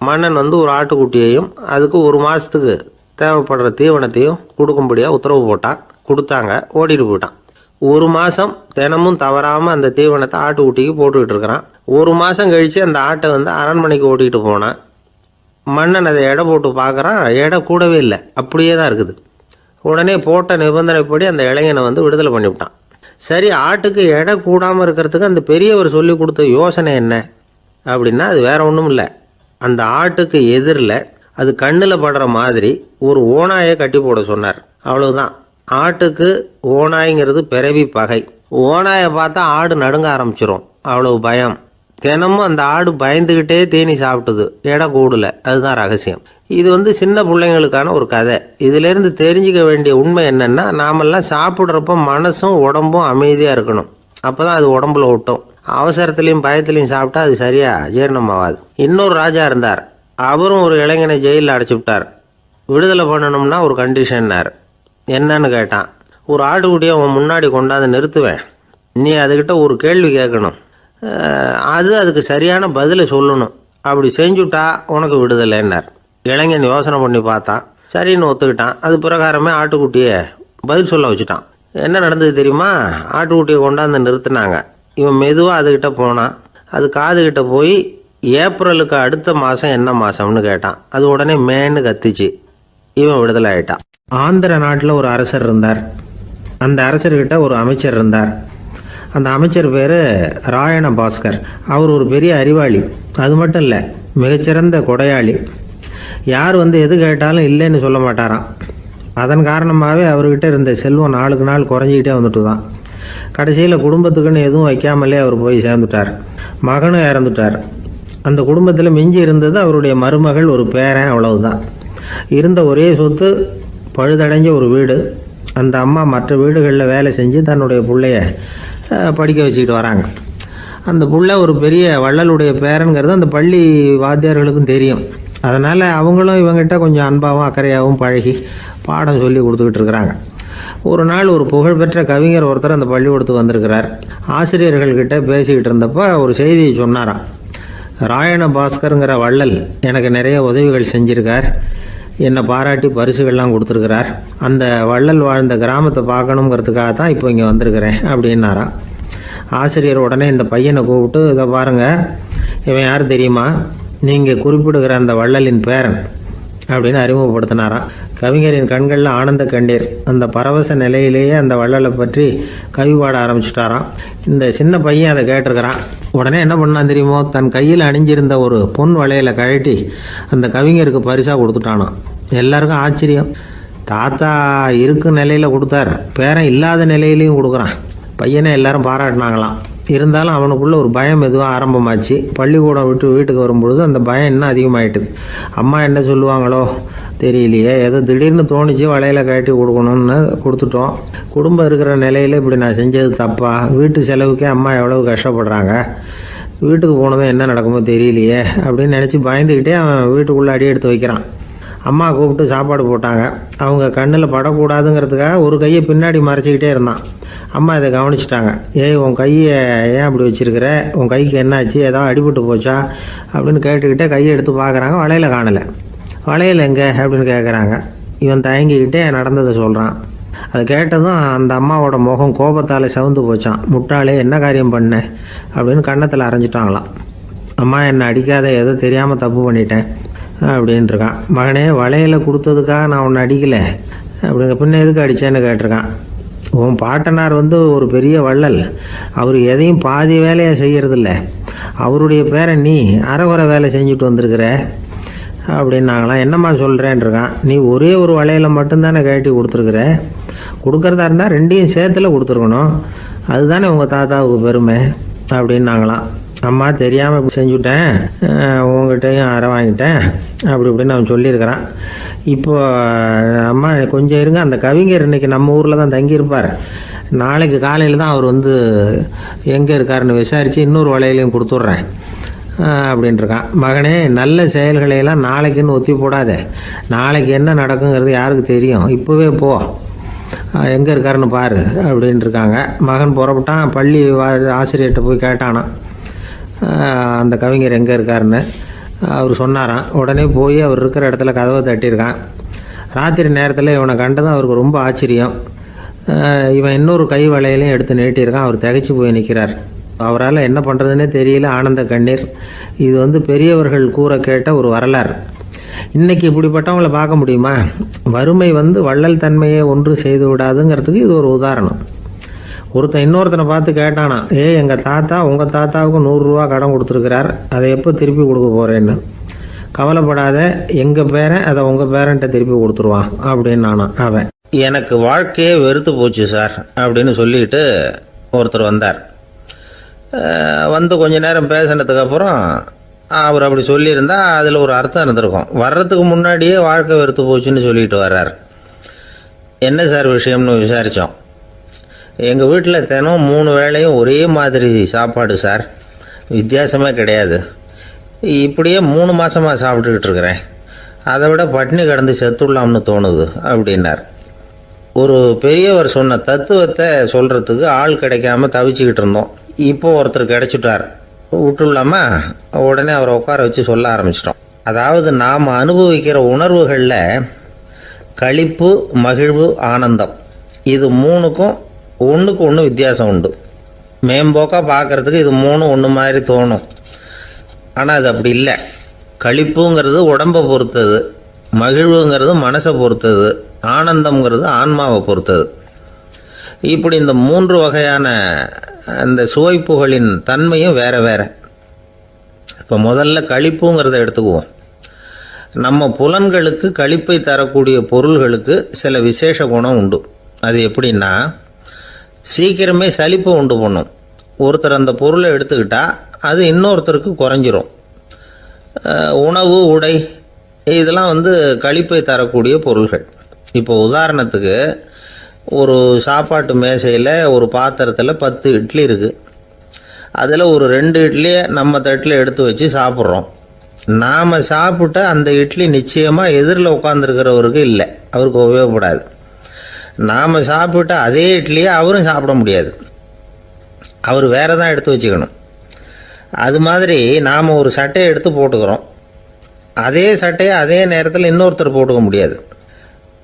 மன்னன் ஒரு ஆட்டுக்குட்டியையும் அதுக்கு 1 மாதத்துக்கு தேவைப்படுற தீவனத்தையும் கொடுக்கும்படியாக உத்தரவு போட்டான். கொடுத்தாங்க, ஓடிட்டு போயிட்டான். 1 மாதம் தினமும் தவறாமல் அந்த தீவனத்தை ஆட்டுக்குட்டிக்கு போட்டுக்கிட்டு இருக்கிறான். 1 மாதம் கழித்து அந்த ஆட்டை அரண்மனைக்கு ஓட்டிகிட்டு போனான். மன்னன் அதை எடை போட்டு பார்க்குறான், எடை கூடவே இல்லை, அப்படியே தான் இருக்குது. உடனே போட்ட நிபந்தனைப்படி அந்த இளைஞனை விடுதலை பண்ணிவிட்டான். சரி, ஆட்டுக்கு எடை கூடாமல் இருக்கிறதுக்கு அந்த பெரியவர் சொல்லி கொடுத்த யோசனை என்ன அப்படின்னா, அது வேற ஒன்றும் இல்லை. அந்த ஆட்டுக்கு எதிரில் அது கண்ணில் படுற மாதிரி ஒரு ஓநாயை கட்டி போட சொன்னார். அவ்வளவுதான். ஆட்டுக்கு ஓநாய்ங்கிறது பிறவி பகை. ஓநாயை பார்த்தா ஆடு நடுங்க ஆரம்பிச்சிரும், அவ்வளவு பயம். தினமும் அந்த ஆடு பயந்துக்கிட்டே தீனி சாப்பிட்டுது, எடை கூடலை. அதுதான் ரகசியம். இது சின்ன பிள்ளைங்களுக்கான ஒரு கதை. இதிலேருந்து தெரிஞ்சிக்க வேண்டிய உண்மை என்னென்னா, நாமெல்லாம் சாப்பிட்றப்ப மனசும் உடம்பும் அமைதியாக இருக்கணும். அப்போ தான் அது உடம்புல ஒட்டும். அவசரத்துலேயும் பயத்துலேயும் சாப்பிட்டா அது சரியாக ஜீரணமாகாது. இன்னொரு ராஜா இருந்தார். அவரும் ஒரு இளைஞனை ஜெயிலில் அடைச்சி விட்டார். விடுதலை பண்ணணும்னா ஒரு கண்டிஷன்னார். என்னன்னு கேட்டான். ஒரு ஆட்டுக்குட்டியை அவன் முன்னாடி கொண்டாந்து நிறுத்துவேன், நீ அதுக்கிட்ட ஒரு கேள்வி கேட்கணும், அதுக்கு சரியான பதிலை சொல்லணும். அப்படி செஞ்சுட்டா உனக்கு விடுதலைன்னார். இளைஞன் யோசனை பண்ணி பார்த்தான். சரின்னு ஒத்துக்கிட்டான். அது பிரகாரமே ஆட்டுக்குட்டியை பதில் சொல்ல வச்சுட்டான். என்ன நடந்தது தெரியுமா? ஆட்டுக்குட்டியை கொண்டாந்து நிறுத்தினாங்க. இவன் மெதுவாக அதுக்கிட்ட போனான். அது காதுகிட்ட போய் ஏப்ரலுக்கு அடுத்த மாதம் என்ன மாதம்னு கேட்டான். அது உடனே மேன்னு கத்திச்சு. இவன் விடுதலை ஆகிட்டான். ஆந்திர நாட்டில் ஒரு அரசர் இருந்தார். அந்த அரசர்கிட்ட ஒரு அமைச்சர் இருந்தார். அந்த அமைச்சர் பேர் ராயண பாஸ்கர். அவர் ஒரு பெரிய அறிவாளி. அது மட்டும் இல்லை, மிகச்சிறந்த கொடையாளி. யார் வந்து எது கேட்டாலும் இல்லைன்னு சொல்ல மாட்டாராம். அதன் காரணமாகவே அவர்கிட்ட இருந்த செல்வம் நாளுக்கு நாள் குறைஞ்சிக்கிட்டே வந்துட்டு தான். கடைசியில் குடும்பத்துக்குன்னு எதுவும் வைக்காமலே அவர் போய் சேர்ந்துட்டார். மகனும் இறந்துட்டார். அந்த குடும்பத்தில் மிஞ்சி இருந்தது அவருடைய மருமகள், ஒரு பேரன், அவ்வளவுதான். இருந்த ஒரே சொத்து பழுதடைஞ்ச ஒரு வீடு. அந்த அம்மா மற்ற வீடுகளில் வேலை செஞ்சு தன்னுடைய பிள்ளைய படிக்க வச்சுக்கிட்டு வராங்க. அந்த புள்ள ஒரு பெரிய வள்ளலுடைய பேரனுங்கிறது அந்த பள்ளி வாத்தியார்களுக்கும் தெரியும். அதனால் அவங்களும் இவங்ககிட்ட கொஞ்சம் அன்பாகவும் அக்கறையாகவும் பழகி பாடம் சொல்லி கொடுத்துக்கிட்டு இருக்கிறாங்க. ஒரு நாள் ஒரு புகழ்பெற்ற கவிஞர் ஒருத்தர் அந்த பள்ளிக்கூடத்துக்கு வந்திருக்கிறார். ஆசிரியர்கள்கிட்ட பேசிக்கிட்டு இருந்தப்போ ஒரு செய்தியை சொன்னாராம். ராயண பாஸ்கருங்கிற வள்ளல் எனக்கு நிறைய உதவிகள் செஞ்சுருக்கார், என்னை பாராட்டி பரிசுகள்லாம் கொடுத்துருக்கிறார். அந்த வள்ளல் வாழ்ந்த கிராமத்தை பார்க்கணுங்கிறதுக்காக தான் இப்போ இங்கே வந்திருக்கிறேன் அப்படின்னாராம். ஆசிரியர் உடனே இந்த பையனை கூப்பிட்டு, இதை பாருங்கள், இவன் யார் தெரியுமா? நீங்கள் குறிப்பிடுகிற அந்த வள்ளலின் பேரன் அப்படின்னு அறிமுகப்படுத்தினாராம். கவிஞரின் கண்களில் ஆனந்த கண்ணீர். அந்த பரவச நிலையிலேயே அந்த வள்ளலை பற்றி கவி பாட ஆரம்பிச்சிட்டாராம். இந்த சின்ன பையன் அதை கேட்டிருக்கிறான். உடனே என்ன பண்ணான் தெரியுமோ? தன் கையில் அணிஞ்சிருந்த ஒரு பொன் வளையலை கழட்டி அந்த கவிஞருக்கு பரிசாக கொடுத்துட்டானான். எல்லாருக்கும் ஆச்சரியம். தாத்தா இருக்கும் நிலையில் கொடுத்தார், பேரன் இல்லாத நிலையிலையும் கொடுக்குறான். பையனை எல்லாரும் பாராட்டினாங்களாம். இருந்தாலும் அவனுக்குள்ளே ஒரு பயம் எதுவும் ஆரம்பமாச்சு. பள்ளிக்கூடம் விட்டு வீட்டுக்கு வரும்பொழுது அந்த பயம் இன்னும் அதிகமாகிட்டுது. அம்மா என்ன சொல்லுவாங்களோ தெரியலையே, ஏதோ திடீர்னு தோணிச்சு வளையலை கட்டி கொடுக்கணும்னு கொடுத்துட்டோம். குடும்பம் இருக்கிற நிலையில் இப்படி நான் செஞ்சது தப்பா? வீட்டு செலவுக்கே அம்மா எவ்வளவு கஷ்டப்படுறாங்க, வீட்டுக்கு போனதும் என்ன நடக்குமோ தெரியலையே அப்படின்னு நினச்சி பயந்துக்கிட்டே அவன் வீட்டுக்குள்ளே அடி எடுத்து வைக்கிறான். அம்மா கூப்பிட்டு சாப்பாடு போட்டாங்க. அவங்க கண்ணில் படக்கூடாதுங்கிறதுக்காக ஒரு கையை பின்னாடி மறைச்சிக்கிட்டே இருந்தான். அம்மா இதை கவனிச்சிட்டாங்க. ஏய், உன் கையை ஏன் அப்படி வச்சுருக்கிற? உன் கைக்கு என்னாச்சு? ஏதாவது அடிபட்டு போச்சா அப்படின்னு கேட்டுக்கிட்டே கையை எடுத்து பார்க்குறாங்க. வளையலை காணலை. வளையல் எங்கே அப்படின்னு கேட்குறாங்க. இவன் தயங்கிக்கிட்டே நடந்ததை சொல்கிறான். அதை கேட்டதும் அந்த அம்மாவோட முகம் கோபத்தால் சவுந்து போச்சான். முட்டாளே, என்ன காரியம் பண்ண அப்படின்னு கன்னத்தில் அரைஞ்சிட்டாங்களாம். அம்மா, என்னை அடிக்காத, ஏதோ தெரியாமல் தப்பு பண்ணிட்டேன் அப்படின்ட்டுருக்கான். மகனே, வளையலை கொடுத்ததுக்காக நான் உன்னை அடிக்கலை அப்படிங்க, பின்ன எதுக்கு அடித்தேன்னு கேட்டிருக்கான். உன் பாட்டனார் வந்து ஒரு பெரிய வள்ளல், அவர் எதையும் பாதி வேலையை செய்கிறதில்ல. அவருடைய பேரை நீ அரைகுறை வேலை செஞ்சுட்டு வந்திருக்கிற அப்படின்னாங்களாம். என்னம்மா சொல்கிறேன்ருக்கான். நீ ஒரே ஒரு வளையலை மட்டும்தானே கட்டி கொடுத்துருக்குற, கொடுக்குறதா இருந்தால் ரெண்டையும் சேர்த்துல கொடுத்துருக்கணும், அதுதானே உங்கள் தாத்தாவுக்கு பெருமை அப்படின்னாங்களாம். அம்மா, தெரியாமல் இப்படி செஞ்சுட்டேன், உங்கள்கிட்டையும் அரை வாங்கிட்டேன் அப்படி இப்படின்னு அவன் சொல்லியிருக்கிறான். இப்போ அம்மா கொஞ்சம் இருங்க, அந்த கவிஞர் இன்றைக்கி நம்ம ஊரில் தான் தங்கியிருப்பார், நாளைக்கு காலையில் தான் அவர் வந்து எங்கே இருக்காருன்னு விசாரித்து இன்னொரு வளையலையும் கொடுத்துட்றேன் அப்படின்ட்டுருக்கான். மகனே, நல்ல செயல்களையெல்லாம் நாளைக்குன்னு ஒத்தி போடாத. நாளைக்கு என்ன நடக்குங்கிறது யாருக்கு தெரியும்? இப்போவே போ, எங்கே இருக்காருன்னு பாரு அப்படின்ட்டுருக்காங்க. மகன் புறப்பட்டான். பள்ளி ஆசிரியர்கிட்ட போய் கேட்டானான் அந்த கவிஞர் எங்கே இருக்காருன்னு. அவர் சொன்னாராம். உடனே போய் அவர் இருக்கிற இடத்துல கதவை தட்டியிருக்கான். ராத்திரி நேரத்தில் இவனை கண்டதும் அவருக்கு ரொம்ப ஆச்சரியம். இவன் இன்னொரு கை வளையலையும் எடுத்து நீட்டியிருக்கான். அவர் திகைச்சு போய் நிற்கிறார். அவரால் என்ன பண்ணுறதுன்னே தெரியல. ஆனந்த கண்ணீர். இது வந்து பெரியவர்கள் கூற கேட்ட ஒரு வரலாறு. இன்றைக்கி இப்படிப்பட்டவங்களை பார்க்க முடியுமா? வறுமை வந்து வள்ளல் தன்மையை ஒன்று செய்து விடாதுங்கிறதுக்கு இது ஒரு உதாரணம். ஒருத்தன் இன்னொருத்தனை பார்த்து கேட்டானா, எங்கள் தாத்தா உங்கள் தாத்தாவுக்கு 100 ரூபா கடன் கொடுத்துருக்கிறார், அதை எப்போ திருப்பி கொடுக்க போகிறேன்னு. கவலைப்படாத, எங்கள் பேரன் அதை உங்கள் பேரன்ட்ட திருப்பி கொடுத்துருவான் அப்படின்னு அவன். எனக்கு வாழ்க்கையே வெறுத்து போச்சு சார் அப்படின்னு சொல்லிட்டு ஒருத்தர் வந்தார். வந்து கொஞ்ச நேரம் பேசினதுக்கப்புறம் அவர் அப்படி சொல்லியிருந்தால் அதில் ஒரு அர்த்தம் இருந்திருக்கும். வர்றதுக்கு முன்னாடியே வாழ்க்கை வெறுத்து போச்சுன்னு சொல்லிட்டு வர்றார். என்ன சார் விஷயம்னு விசாரித்தோம். எங்கள் வீட்டில் தினம் 3 வேளையும் ஒரே மாதிரி சாப்பாடு சார், வித்தியாசமே கிடையாது. இப்படியே 3 மாதமாக சாப்பிட்டுக்கிட்டு இருக்கிறேன். அதை விட பட்டினி கிடந்து செத்துடலாம்னு தோணுது அப்படின்னார். ஒரு பெரியவர் சொன்ன தத்துவத்தை சொல்கிறதுக்கு ஆள் கிடைக்காம தவிச்சுக்கிட்டு இருந்தோம். இப்போ ஒருத்தர் கிடைச்சிட்டார், விட்டுலாமா? உடனே அவரை உட்கார வச்சு சொல்ல ஆரம்பிச்சிட்டோம். அதாவது நாம் அனுபவிக்கிற உணர்வுகளில் களிப்பு, மகிழ்வு, ஆனந்தம், இது 3க்கும் ஒன்றுக்கு ஒன்று வித்தியாசம் உண்டு. மேம்போக்காக பார்க்குறதுக்கு இது 3 ஒன்று மாதிரி தோணும். ஆனால் அது அப்படி இல்லை. களிப்புங்கிறது உடம்பை பொறுத்தது, மகிழ்வுங்கிறது மனசை பொறுத்தது, ஆனந்தம்ங்கிறது ஆன்மாவை பொறுத்தது. இப்படி இந்த 3 வகையான அந்த சுவைப்புகளின் தன்மையும் வேற வேற. இப்போ முதல்ல களிப்புங்கிறத எடுத்துக்குவோம். நம்ம புலன்களுக்கு களிப்பை தரக்கூடிய பொருள்களுக்கு சில விசேஷ குணம் உண்டு. அது எப்படின்னா, சீக்கிரமே சலிப்பை உண்டு பண்ணும். ஒருத்தர் அந்த பொருளை எடுத்துக்கிட்டால் அது இன்னொருத்தருக்கு குறைஞ்சிரும். உணவு, உடை இதெல்லாம் களிப்பை தரக்கூடிய பொருள்கள். இப்போ உதாரணத்துக்கு, ஒரு சாப்பாட்டு மேசையில் ஒரு பாத்திரத்தில் 10 இட்லி இருக்குது. அதில் ஒரு 2 இட்லியை நம்ம தட்டில் எடுத்து வச்சு சாப்பிட்றோம். நாம் சாப்பிட்ட அந்த இட்லி நிச்சயமாக எதிரில் உட்காந்துருக்கிறவருக்கு இல்லை, அவருக்கு உபயோகப்படாது. நாம் சாப்பிட்ட அதே இட்லியை அவரும் சாப்பிட முடியாது, அவர் வேறு தான் எடுத்து வச்சுக்கணும். அது மாதிரி நாம் ஒரு சட்டையை எடுத்து போட்டுக்கிறோம், அதே சட்டையை அதே நேரத்தில் இன்னொருத்தர் போட்டுக்க முடியாது.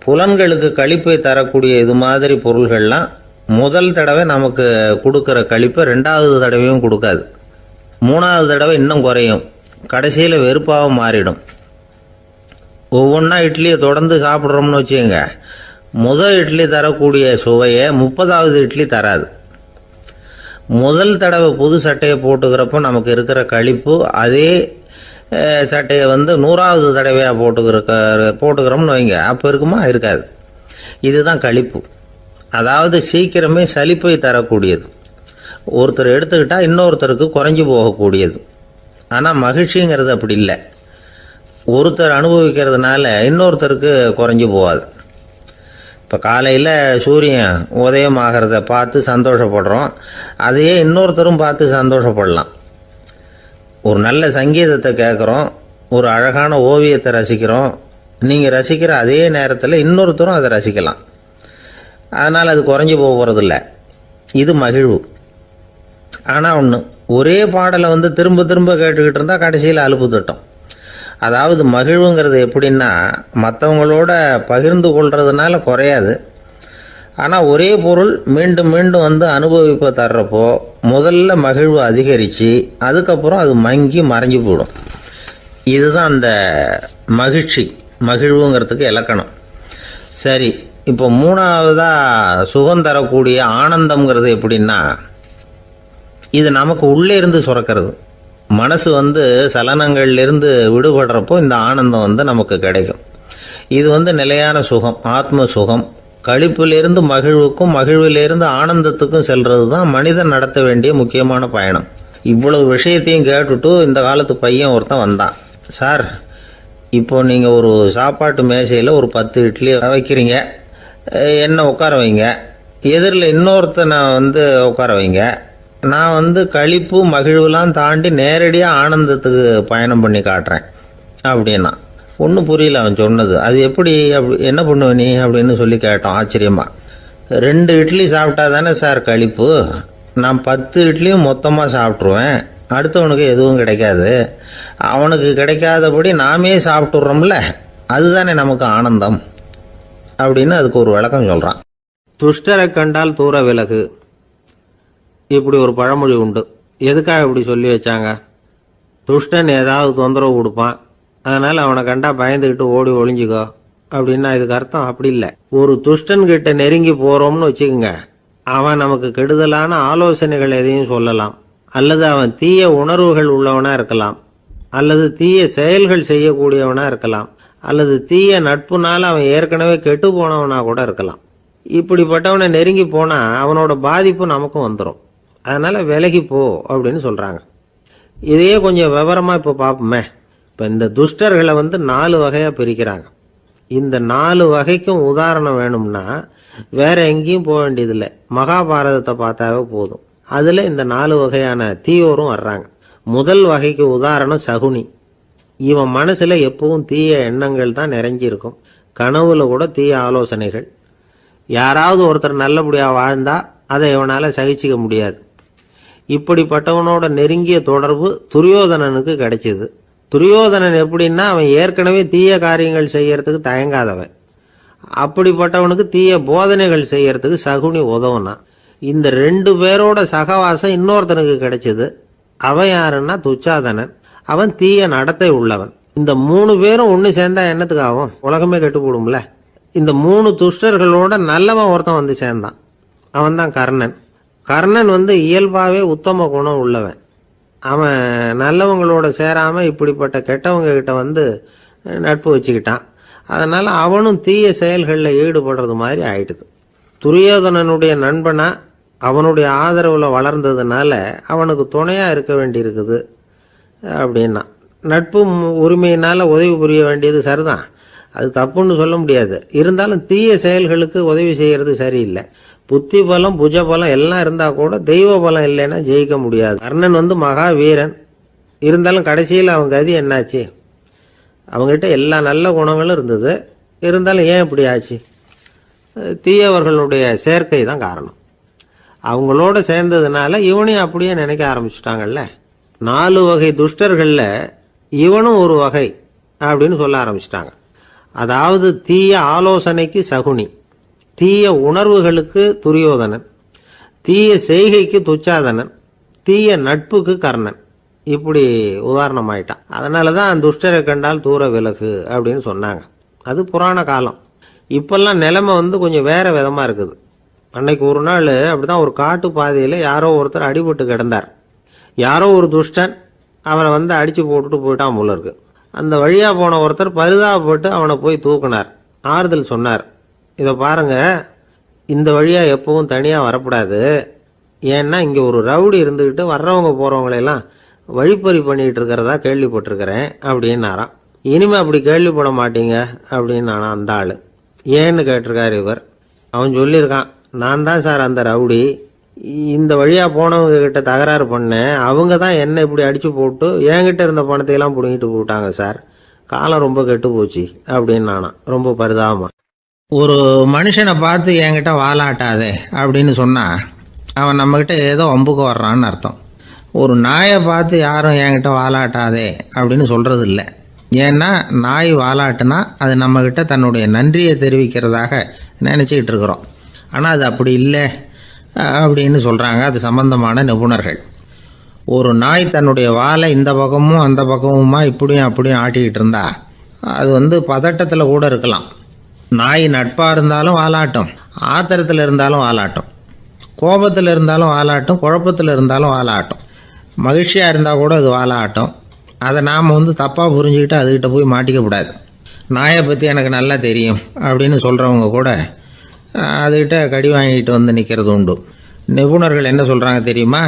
புலன்களுக்கு களிப்பை தரக்கூடிய இது மாதிரி பொருள்கள்லாம் முதல் தடவை நமக்கு கொடுக்குற களிப்பை 2வது தடவையும் கொடுக்காது. 3வது தடவை இன்னும் குறையும், கடைசியில் வெறுப்பாக மாறிடும். ஒவ்வொன்றா இட்லியை தொடர்ந்து சாப்பிட்றோம்னு வச்சுக்கோங்க, முதல் இட்லி தரக்கூடிய சுவையை 30வது இட்லி தராது. முதல் தடவை புது சட்டையை போட்டுக்கிறப்போ நமக்கு இருக்கிற களிப்பு அதே சட்டையை 100வது தடவையாக போட்டுக்கிறோம்னு வைங்க, அப்போ இருக்குமா? இருக்காது. இதுதான் களிப்பு. அதாவது சீக்கிரமே சலிப்பை தரக்கூடியது. ஒருத்தர் எடுத்துக்கிட்டால் இன்னொருத்தருக்கு குறைஞ்சி போகக்கூடியது. ஆனால் மகிழ்ச்சிங்கிறது அப்படி இல்லை. ஒருத்தர் அனுபவிக்கிறதுனால இன்னொருத்தருக்கு குறைஞ்சி போகாது. இப்போ காலையில் சூரியன் உதயம் ஆகிறத பார்த்து சந்தோஷப்படுறோம், அதையே இன்னொருத்தரும் பார்த்து சந்தோஷப்படலாம். ஒரு நல்ல சங்கீதத்தை கேட்குறோம், ஒரு அழகான ஓவியத்தை ரசிக்கிறோம், நீங்கள் ரசிக்கிற அதே நேரத்தில் இன்னொருத்தரும் அதை ரசிக்கலாம். அதனால் அது குறைஞ்சி போகிறதில்ல. இது மகிழ்வு. ஆனால் ஒன்று, ஒரே பாடலை திரும்ப திரும்ப கேட்டுக்கிட்டு இருந்தால் கடைசியில் அலுப்பு தட்டும். அதாவது மகிழ்வுங்கிறது எப்படின்னா, மற்றவங்களோட பகிர்ந்து கொள்றதுனால குறையாது. ஆனால் ஒரே பொருள் மீண்டும் மீண்டும் அனுபவிப்பை தர்றப்போ முதல்ல மகிழ்வு அதிகரித்து அதுக்கப்புறம் அது மங்கி மறைஞ்சு போயிடும். இதுதான் அந்த மகிழ்வுங்கிறதுக்கு இலக்கணம். சரி, இப்போ 3வதாக சுகம் தரக்கூடிய ஆனந்தம்ங்கிறது எப்படின்னா, இது நமக்கு உள்ளே இருந்து சுரக்கிறது. மனசு சலனங்கள்லேருந்து விடுபடுறப்போ இந்த ஆனந்தம் நமக்கு கிடைக்கும். இது நிலையான சுகம், ஆத்ம சுகம். களிப்பிலிருந்து மகிழ்வுக்கும், மகிழ்விலிருந்து ஆனந்தத்துக்கும் செல்றது தான் மனிதன் நடத்த வேண்டிய முக்கியமான பயணம். இவ்வளவு விஷயத்தையும் கேட்டுட்டு இந்த காலத்து பையன் ஒருத்தன் வந்தான். சார், இப்போ நீங்கள் ஒரு சாப்பாட்டு மேசையில் ஒரு 10 இட்லி வைக்கிறீங்க, என்ன உட்கார வைங்க, எதிரில் இன்னொருத்தனை உட்கார வைங்க, நான் களிப்பு மகிழ்வுலாம் தாண்டி நேரடியாக ஆனந்தத்துக்கு பயணம் பண்ணி காட்டுறேன் அப்படின்னா. ஒன்றும் புரியல அவன் சொன்னது. அது எப்படி, என்ன பண்ணுவ நீ அப்படின்னு சொல்லி கேட்டோம் ஆச்சரியமாக. 2 இட்லி சாப்பிட்டா தானே சார் களிப்பு, நான் 10 இட்லியும் மொத்தமாக சாப்பிட்ருவேன், அடுத்தவனுக்கு எதுவும் கிடைக்காது, அவனுக்கு கிடைக்காதபடி நாமே சாப்பிட்டுடுறோம்ல, அதுதானே நமக்கு ஆனந்தம் அப்படின்னு அதுக்கு ஒரு விளக்கம் சொல்கிறான். துஷ்டரை கண்டால் தூர விலகு, இப்படி ஒரு பழமொழி உண்டு. எதுக்காக இப்படி சொல்லி வச்சாங்க? துஷ்டன் ஏதாவது தொந்தரவு கொடுப்பான், அதனால் அவனை கண்டா பயந்துக்கிட்டு ஓடி ஒளிஞ்சிக்கோ அப்படின்னா இதுக்கு அர்த்தம் அப்படி இல்லை. ஒரு துஷ்டன்கிட்ட நெருங்கி போகிறோம்னு வச்சுக்கோங்க, அவன் நமக்கு கெடுதலான ஆலோசனைகள் எதையும் சொல்லலாம், அல்லது அவன் தீய உணர்வுகள் உள்ளவனாக இருக்கலாம், அல்லது தீய செயல்கள் செய்யக்கூடியவனாக இருக்கலாம், அல்லது தீய நட்புனால அவன் ஏற்கனவே கெட்டு போனவனாக கூட இருக்கலாம். இப்படிப்பட்டவனை நெருங்கி போனால் அவனோட பாதிப்பு நமக்கும் வந்துடும். அதனால் விலகி போ அப்படின்னு சொல்கிறாங்க. இதையே கொஞ்சம் விவரமாக இப்போ பார்ப்போமே. இப்போ இந்த துஷ்டர்களை 4 வகையாக பிரிக்கிறாங்க. இந்த 4 வகைக்கும் உதாரணம் வேணும்னா வேற எங்கேயும் போக வேண்டியதில்லை, மகாபாரதத்தை பார்த்தாவே போதும். அதில் இந்த 4 வகையான தீயோரும் வர்றாங்க. முதல் வகைக்கு உதாரணம் சகுனி. இவன் மனசில் எப்பவும் தீய எண்ணங்கள் தான் நிறைஞ்சிருக்கும், கனவுல கூட தீய ஆலோசனைகள். யாராவது ஒருத்தர் நல்லபடியாக வாழ்ந்தா அதை இவனால் சகிச்சிக்க முடியாது. இப்படிப்பட்டவனோட நெருங்கிய தொடர்பு துரியோதனனுக்கு கிடைச்சிது. துரியோதனன் எப்படின்னா, அவன் ஏற்கனவே தீய காரியங்கள் செய்யறதுக்கு தயங்காதவன். அப்படிப்பட்டவனுக்கு தீய போதனைகள் செய்யறதுக்கு சகுனி உதவுனான். இந்த 2 பேரோட சகவாசம் இன்னொருத்தனுக்கு கிடைச்சது. அவன் யாருன்னா துச்சாதனன். அவன் தீய நடத்தை உள்ளவன். இந்த 3 பேரும் ஒன்று சேர்ந்தா என்னத்துக்கு ஆகும்? உலகமே கெட்டு போடும்ல. இந்த 3 துஷ்டர்களோட நல்லவன் ஒருத்தன் சேர்ந்தான். அவன்தான் கர்ணன். கர்ணன் இயல்பாகவே உத்தம குணம் உள்ளவன். அவன் நல்லவங்களோட சேராமல் இப்படிப்பட்ட கெட்டவங்க கிட்ட நட்பு வச்சுக்கிட்டான். அதனால் அவனும் தீய செயல்களில் ஈடுபடுறது மாதிரி ஆயிடுது. துரியோதனனுடைய நண்பனா அவனுடைய ஆதரவில் வளர்ந்ததுனால அவனுக்கு துணையாக இருக்க வேண்டியிருக்குது அப்படின்னா. நட்பு உரிமையினால் உதவி புரிய வேண்டியது சரிதான், அது தப்புன்னு சொல்ல முடியாது. இருந்தாலும் தீய செயல்களுக்கு உதவி செய்கிறது சரியில்லை. புத்தி பலம் புஜ பலம் எல்லாம் இருந்தால் கூட தெய்வ பலம் இல்லைன்னா ஜெயிக்க முடியாது. கர்ணன் மகா வீரன். இருந்தாலும் கடைசியில் அவன் கதி என்னாச்சு? அவங்ககிட்ட எல்லா நல்ல குணங்களும் இருந்தது, இருந்தாலும் ஏன் இப்படி ஆச்சு? தீயவர்களுடைய சேர்க்கை தான் காரணம். அவங்களோட சேர்ந்ததுனால இவனையும் அப்படியே நினைக்க ஆரம்பிச்சுட்டாங்கல்ல. 4 வகை துஷ்டர்களில் இவனும் ஒரு வகை அப்படின்னு சொல்ல ஆரம்பிச்சிட்டாங்க. அதாவது தீய ஆலோசனைக்கு சகுனி, தீய உணர்வுகளுக்கு துரியோதனன், தீய செய்கைக்கு துச்சாதனன், தீய நட்புக்கு கர்ணன். இப்படி உதாரணமாயிட்டான். அதனால தான் துஷ்டரை கண்டால் தூர விலகு அப்படின்னு சொன்னாங்க. அது புராண காலம். இப்பெல்லாம் நிலைமை கொஞ்சம் வேற விதமாக இருக்குது. அன்னைக்கு ஒரு நாள் அப்படிதான் ஒரு காட்டு பாதையில் யாரோ ஒருத்தர் அடிபட்டு கிடந்தார். யாரோ ஒரு துஷ்டன் அவனை அடித்து போட்டுட்டு போயிட்டான் போல இருக்கு. அந்த வழியாக போன ஒருத்தர் பரிதாபப்பட்டு அவனை போய் தூக்குனார், ஆறுதல் சொன்னார். இதை பாருங்க, இந்த வழியாக எப்பவும் தனியாக வரக்கூடாது. ஏன்னா இங்கே ஒரு ரவுடி இருந்துக்கிட்டு வர்றவங்க போகிறவங்களெல்லாம் வழிப்பறி பண்ணிகிட்டு இருக்கிறதா கேள்விப்பட்டிருக்கிறேன் அப்படின்னாராம். இனிமேல் அப்படி கேள்விப்பட மாட்டீங்க அப்படின்னு நானா அந்த ஆள். ஏன்னு கேட்டிருக்காரு இவர். அவன் சொல்லியிருக்கான், நான் தான் சார் அந்த ரவுடி. இந்த வழியாக போனவங்க கிட்ட தகராறு பண்ணேன். அவங்க தான் என்ன இப்படி அடித்து போட்டு என்கிட்ட இருந்த பணத்தையெல்லாம் பிடுங்கிட்டு போட்டாங்க சார். காலம் ரொம்ப கெட்டு போச்சு அப்படின்னு நானா ரொம்ப பரிதாபமா. ஒரு மனுஷனை பார்த்து என்கிட்ட வாலாட்டாதே அப்படின்னு சொன்னால் அவன் நம்மக்கிட்ட ஏதோ வம்புக்கு வர்றான்னு அர்த்தம். ஒரு நாயை பார்த்து யாரும் என்கிட்ட வாலாட்டாதே அப்படின்னு சொல்கிறது இல்லை. ஏன்னா நாய் வாலாட்டுனா அது நம்மக்கிட்ட தன்னுடைய நன்றியை தெரிவிக்கிறதாக நினச்சிக்கிட்டு இருக்கிறோம். ஆனால் அது அப்படி இல்லை அப்படின்னு சொல்கிறாங்க அது சம்பந்தமான நிபுணர்கள். ஒரு நாய் தன்னுடைய வாலை இந்த பக்கமும் அந்த பக்கமுமா இப்படியும் அப்படியும் ஆட்டிக்கிட்டு இருந்தா அது பதட்டத்தில் கூட இருக்கலாம். நாய் நட்பாக இருந்தாலும் வாலாட்டும், ஆத்திரத்தில் இருந்தாலும் வாலாட்டும், கோபத்தில் இருந்தாலும் வாலாட்டும், குழப்பத்தில் இருந்தாலும் வாலாட்டும், மகிழ்ச்சியாக இருந்தால் கூட அது வாலாட்டும். அதை நாம் தப்பாக புரிஞ்சுக்கிட்டு அதுக்கிட்ட போய் மாட்டிக்கக்கூடாது. நாயை பற்றி எனக்கு நல்லா தெரியும் அப்படின்னு சொல்கிறவங்க கூட அதுக்கிட்ட கடி வாங்கிட்டு நிற்கிறது உண்டு. நிபுணர்கள் என்ன சொல்கிறாங்க தெரியுமா?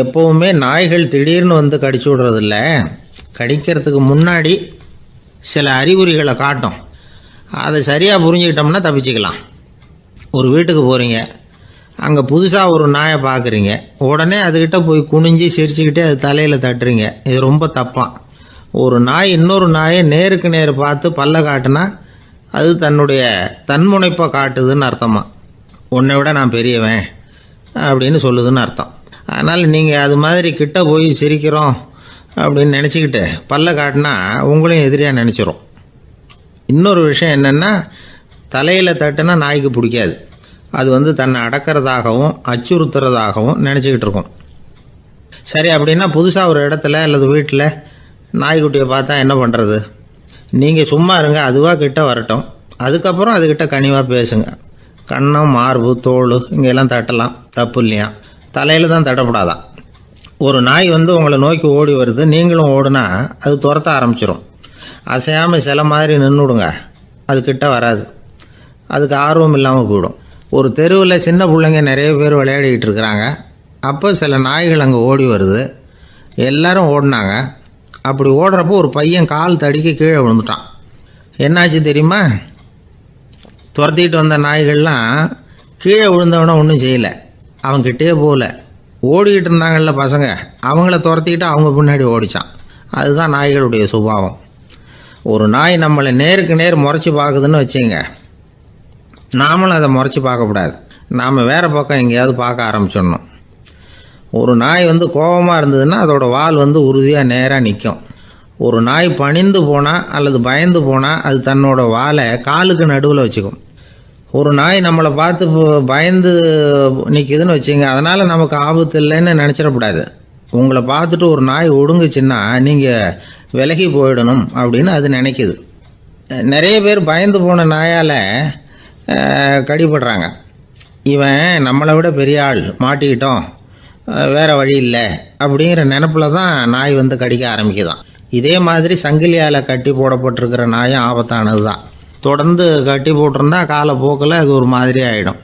எப்போவுமே நாய்கள் திடீர்னு கடிச்சு விடுறதில்ல, கடிக்கிறதுக்கு முன்னாடி சில அறிகுறிகளை காட்டும். அதை சரியாக புரிஞ்சுக்கிட்டோம்னா தப்பிச்சிக்கலாம். ஒரு வீட்டுக்கு போகிறீங்க, அங்கே புதுசாக ஒரு நாயை பார்க்குறீங்க, உடனே அதுக்கிட்ட போய் குனிஞ்சு சிரிச்சுக்கிட்டே அது தலையில் தட்டுறீங்க. இது ரொம்ப தப்பான். ஒரு நாய் இன்னொரு நாயை நேருக்கு நேர் பார்த்து பல்ல காட்டுனா அது தன்னுடைய தன்முனைப்பை காட்டுதுன்னு அர்த்தமா. உன்னை விட நான் பெரியவன் அப்படின்னு சொல்லுதுன்னு அர்த்தம். அதனால் நீங்கள் அது மாதிரி கிட்ட போய் சிரிக்கிறோம் அப்படின்னு நினச்சிக்கிட்டு பல்ல காட்டினா உங்களையும் எதிரியாக நினச்சிரும். இன்னொரு விஷயம் என்னென்னா, தலையில் தட்டுனா நாய்க்கு பிடிக்காது. அது தன்னை அடக்கிறதாகவும் அச்சுறுத்துறதாகவும் நினச்சிக்கிட்டு இருக்கும். சரி, அப்படின்னா புதுசாக ஒரு இடத்துல அல்லது வீட்டில் நாய்க்குட்டியை பார்த்தா என்ன பண்ணுறது? நீங்கள் சும்மா இருங்க, அதுவாக கிட்ட வரட்டும். அதுக்கப்புறம் அதுக்கிட்ட கனிவாக பேசுங்க. கன்னம், மார்பு, தோல் இங்கெல்லாம் தட்டலாம், தப்பு இல்லையா? தலையில் தான் தட்டப்படாதான். ஒரு நாய் உங்களை நோக்கி ஓடி வருது, நீங்களும் ஓடுனா அது துரத்த ஆரம்பிச்சிடும். அசையாமல் சில மாதிரி நின்றுடுங்க, அது கிட்ட வராது. அதுக்கு ஆர்வம் இல்லாமல் போயிடும். ஒரு தெருவில் சின்ன பிள்ளைங்க நிறைய பேர் விளையாடிக்கிட்டு இருக்கிறாங்க. அப்போ சில நாய்கள் அங்கே ஓடி வருது. எல்லாரும் ஓடினாங்க. அப்படி ஓடுறப்போ ஒரு பையன் கால் தடிக்க கீழே விழுந்துட்டான். என்னாச்சு தெரியுமா? துரத்திட்டு வந்த நாய்கள்லாம் கீழே விழுந்தவன ஒன்றும் செய்யலை, அவன்கிட்டே போகல. ஓடிக்கிட்டு இருந்தாங்கல்ல பசங்க, அவங்கள துரத்திக்கிட்டு அவங்க பின்னாடி ஓடிச்சான். அதுதான் நாய்களுடைய சுபாவம். ஒரு நாய் நம்மளை நேருக்கு நேர் முறைச்சி பார்க்குதுன்னு வச்சுங்க, நாமளும் அதை முறைச்சி பார்க்கக்கூடாது. நாம் வேறு பக்கம் எங்கேயாவது பார்க்க ஆரம்பிச்சிடணும். ஒரு நாய் கோபமாக இருந்ததுன்னா அதோட வால் உறுதியாக நேராக நிற்கும். ஒரு நாய் பணிந்து போனால் அல்லது பயந்து போனால் அது தன்னோட வாலை காலுக்கு நடுவில் வச்சுக்கும். ஒரு நாய் நம்மளை பார்த்து பயந்து நிற்கிதுன்னு வச்சுங்க, அதனால் நமக்கு ஆபத்து இல்லைன்னு நினச்சிடக்கூடாது. உங்களை பார்த்துட்டு ஒரு நாய் ஒடுங்குச்சுன்னா நீங்கள் விலகி போயிடணும் அப்படின்னு அது நினைக்குது. நிறைய பேர் பயந்து போன நாயால் கடிபடுறாங்க. இவன் நம்மளை விட பெரிய ஆள், மாட்டிக்கிட்டோம், வேற வழி இல்லை அப்படிங்கிற நினப்பில் தான் நாய் வந்து கடிக்க ஆரம்பிக்குதான். இதே மாதிரி சங்கிலியால் கட்டி போடப்பட்டிருக்கிற நாயும் ஆபத்தானது தான். தொடர்ந்து கட்டி போட்டிருந்தா காலப்போக்கில் அது ஒரு மாதிரி ஆகிடும்.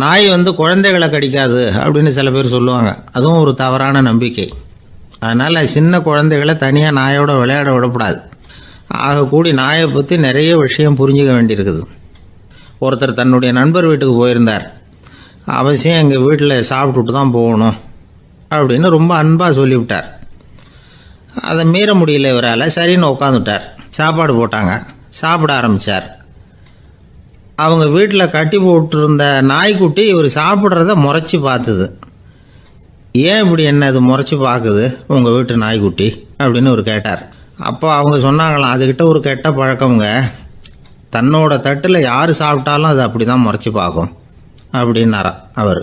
நாய் வந்து குழந்தைகளை கடிக்காது அப்படின்னு சில பேர் சொல்லுவாங்க. அதுவும் ஒரு தவறான நம்பிக்கை. அதனால் சின்ன குழந்தைகளை தனியாக நாயோட விளையாட விடக்கூடாது. ஆகக்கூடி நாயை பற்றி நிறைய விஷயம் புரிஞ்சுக்க வேண்டியிருக்குது. ஒருத்தர் தன்னுடைய நண்பர் வீட்டுக்கு போயிருந்தார். அவசியம் எங்கள் வீட்டில் சாப்பிட்டுட்டு தான் போகணும் அப்படின்னு ரொம்ப அன்பாக சொல்லிவிட்டார். அதை மீற முடியல இவரால். சரின்னு உட்காந்துட்டார். சாப்பாடு போட்டாங்க. சாப்பிட ஆரம்பித்தார். அவங்க வீட்டில் கட்டி போட்டிருந்த நாய்க்குட்டி இவர் சாப்பிட்றத முறைச்சி பார்த்துது. ஏன் இப்படி என்ன இது முறைச்சி பார்க்குது உங்கள் வீட்டு நாய்க்குட்டி அப்படின்னு அவர் கேட்டார். அப்போ அவங்க சொன்னாங்களாம், அதுக்கிட்ட ஒரு கெட்ட பழக்கம்ங்க, தன்னோட தட்டில் யார் சாப்பிட்டாலும் அது அப்படி தான் முறைச்சி பார்க்கும் அப்படின்னாரா அவர்.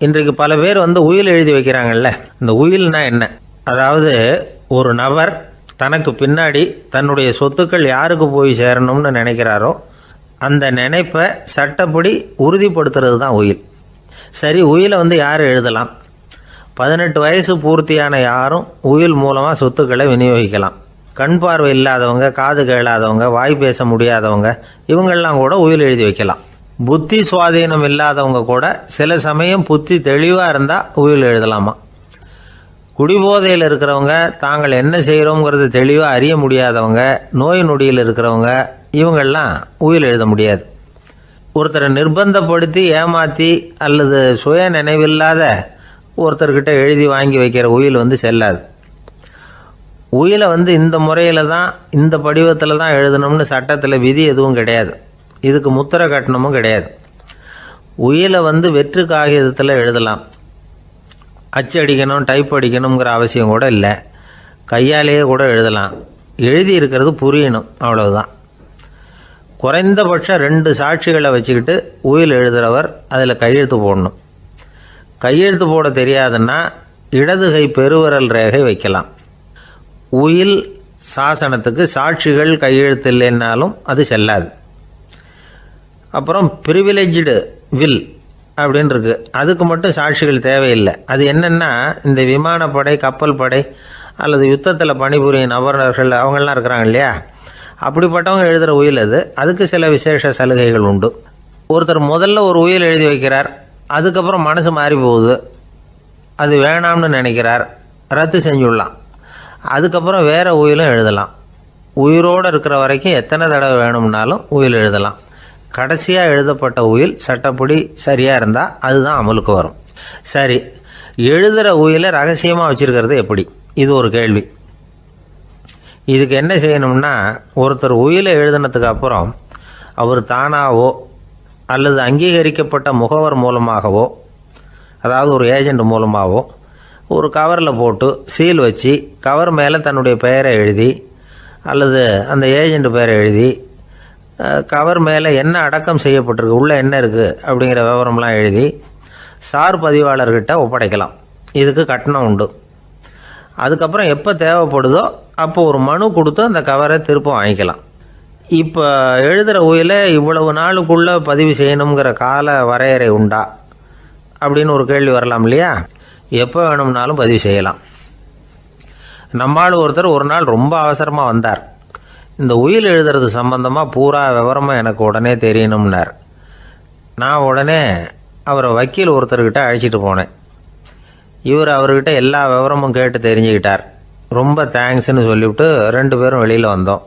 இன்றைக்கு பல பேர் வந்து உயில் எழுதி வைக்கிறாங்கல்ல. இந்த உயில்னா என்ன? அதாவது ஒரு நபர் தனக்கு பின்னாடி தன்னுடைய சொத்துக்கள் யாருக்கு போய் சேரணும்னு நினைக்கிறாரோ அந்த நினைப்பை சட்டப்படி உறுதிப்படுத்துறது தான் உயில். சரி, உயிலை வந்து யார் எழுதலாம்? 18 வயசு பூர்த்தியான யாரும் உயில் மூலமாக சொத்துக்களை விநியோகிக்கலாம். கண் பார்வை இல்லாதவங்க, காது கேளாதவங்க, வாய் பேச முடியாதவங்க, இவங்கெல்லாம் கூட உயில் எழுதி வைக்கலாம். புத்தி சுவாதீனம் இல்லாதவங்க கூட சில சமயம் புத்தி தெளிவாக இருந்தால் உயில் எழுதலாமா. குடிபோதையில் இருக்கிறவங்க, தாங்கள் என்ன செய்கிறோங்கிறது தெளிவாக அறிய முடியாதவங்க, நோய் நொடியில் இருக்கிறவங்க, இவங்கெல்லாம் உயில் எழுத முடியாது. ஒருத்தரை நிர்பந்தப்படுத்தி ஏமாற்றி அல்லது சுய நினைவில்லாத ஒருத்தர்கிட்ட எழுதி வாங்கி வைக்கிற உயில் வந்து செல்லாது. உயிலை வந்து இந்த முறையில் தான், இந்த படிவத்தில் தான் எழுதணும்னு சட்டத்தில் விதி எதுவும் கிடையாது. இதுக்கு முத்திரை கட்டணமும் கிடையாது. உயிலை வந்து வெற்று காகிதத்தில் எழுதலாம். அச்சடிக்கணும், டைப் அடிக்கணுங்கிற அவசியம் கூட இல்லை. கையாலேயே கூட எழுதலாம். எழுதி இருக்கிறது புரியணும், அவ்வளவுதான். குறைந்தபட்சம் 2 சாட்சிகளை வச்சுக்கிட்டு உயில் எழுதுகிறவர் அதில் கையெழுத்து போடணும். கையெழுத்து போட தெரியாதுன்னா இடது கை பெருவிரல் ரேகை வைக்கலாம். உயில் சாசனத்துக்கு சாட்சிகள் கையெழுத்து இல்லைன்னாலும் அது செல்லாது. அப்புறம் ப்ரிவிலேஜ்டு வில் அப்படின்னு இருக்கு. அதுக்கு மட்டும் சாட்சிகள் தேவையில்லை. அது என்னென்னா, இந்த விமானப்படை, கப்பல் படை அல்லது யுத்தத்தில் பணிபுரியும் நபர்கள் அவங்கெல்லாம் இருக்கிறாங்க இல்லையா, அப்படிப்பட்டவங்க எழுதுகிற உயில் அது. அதுக்கு சில விசேஷ சலுகைகள் உண்டு. ஒருத்தர் முதல்ல ஒரு உயில் எழுதி வைக்கிறார், அதுக்கப்புறம் மனசு மாறி போகுது, அது வேணாம்னு நினைக்கிறார், ரத்து செஞ்சுடலாம். அதுக்கப்புறம் வேறு உயிலும் எழுதலாம். உயிரோடு இருக்கிற வரைக்கும் எத்தனை தடவை வேணும்னாலும் உயில் எழுதலாம். கடைசியாக எழுதப்பட்ட உயில் சட்டப்படி சரியாக இருந்தால் அதுதான் அமலுக்கு வரும். சரி, எழுதுகிற உயிலை ரகசியமாக வச்சுருக்கிறது எப்படி? இது ஒரு கேள்வி. இதுக்கு என்ன செய்யணும்னா, ஒருத்தர் உயிலை எழுதினதுக்கு அப்புறம் அவர் தானாவோ அல்லது அங்கீகரிக்கப்பட்ட முகவர் மூலமாகவோ, அதாவது ஒரு ஏஜெண்ட் மூலமாகவோ, ஒரு கவரில் போட்டு சீல் வச்சு கவர் மேலே தன்னுடைய பெயரை எழுதி அல்லது அந்த ஏஜெண்ட் பெயரை எழுதி கவர் மேலே என்ன அடக்கம் செய்யப்பட்டிருக்கு, உள்ளே என்ன இருக்குது அப்படிங்கிற விவரம்லாம் எழுதி சார் பதிவாளர்கிட்ட ஒப்படைக்கலாம். இதுக்கு கட்டணம் உண்டு. அதுக்கப்புறம் எப்போ தேவைப்படுதோ அப்போ ஒரு மனு கொடுத்து அந்த கவரை திரும்ப வாங்கிக்கலாம். இப்போ எழுதுகிற உயிலை இவ்வளவு நாளுக்குள்ளே பதிவு செய்யணுங்கிற கால வரையறை உண்டா அப்படின்னு ஒரு கேள்வி வரலாம் இல்லையா? எப்போ வேணும்னாலும் பதிவு செய்யலாம். நம்மால் ஒருத்தர் ஒரு நாள் ரொம்ப அவசரமாக வந்தார். இந்த உயில் எழுதுறது சம்பந்தமாக பூரா விவரமாக எனக்கு உடனே தெரியணும்னார். நான் உடனே அவரை வக்கீல் ஒருத்தர்கிட்ட அழைச்சிட்டு போனேன். இவர் அவர்கிட்ட எல்லா விவரமும் கேட்டு தெரிஞ்சுக்கிட்டார். ரொம்ப தேங்க்ஸ்ன்னு சொல்லிவிட்டு 2 பேரும் வெளியில் வந்தோம்.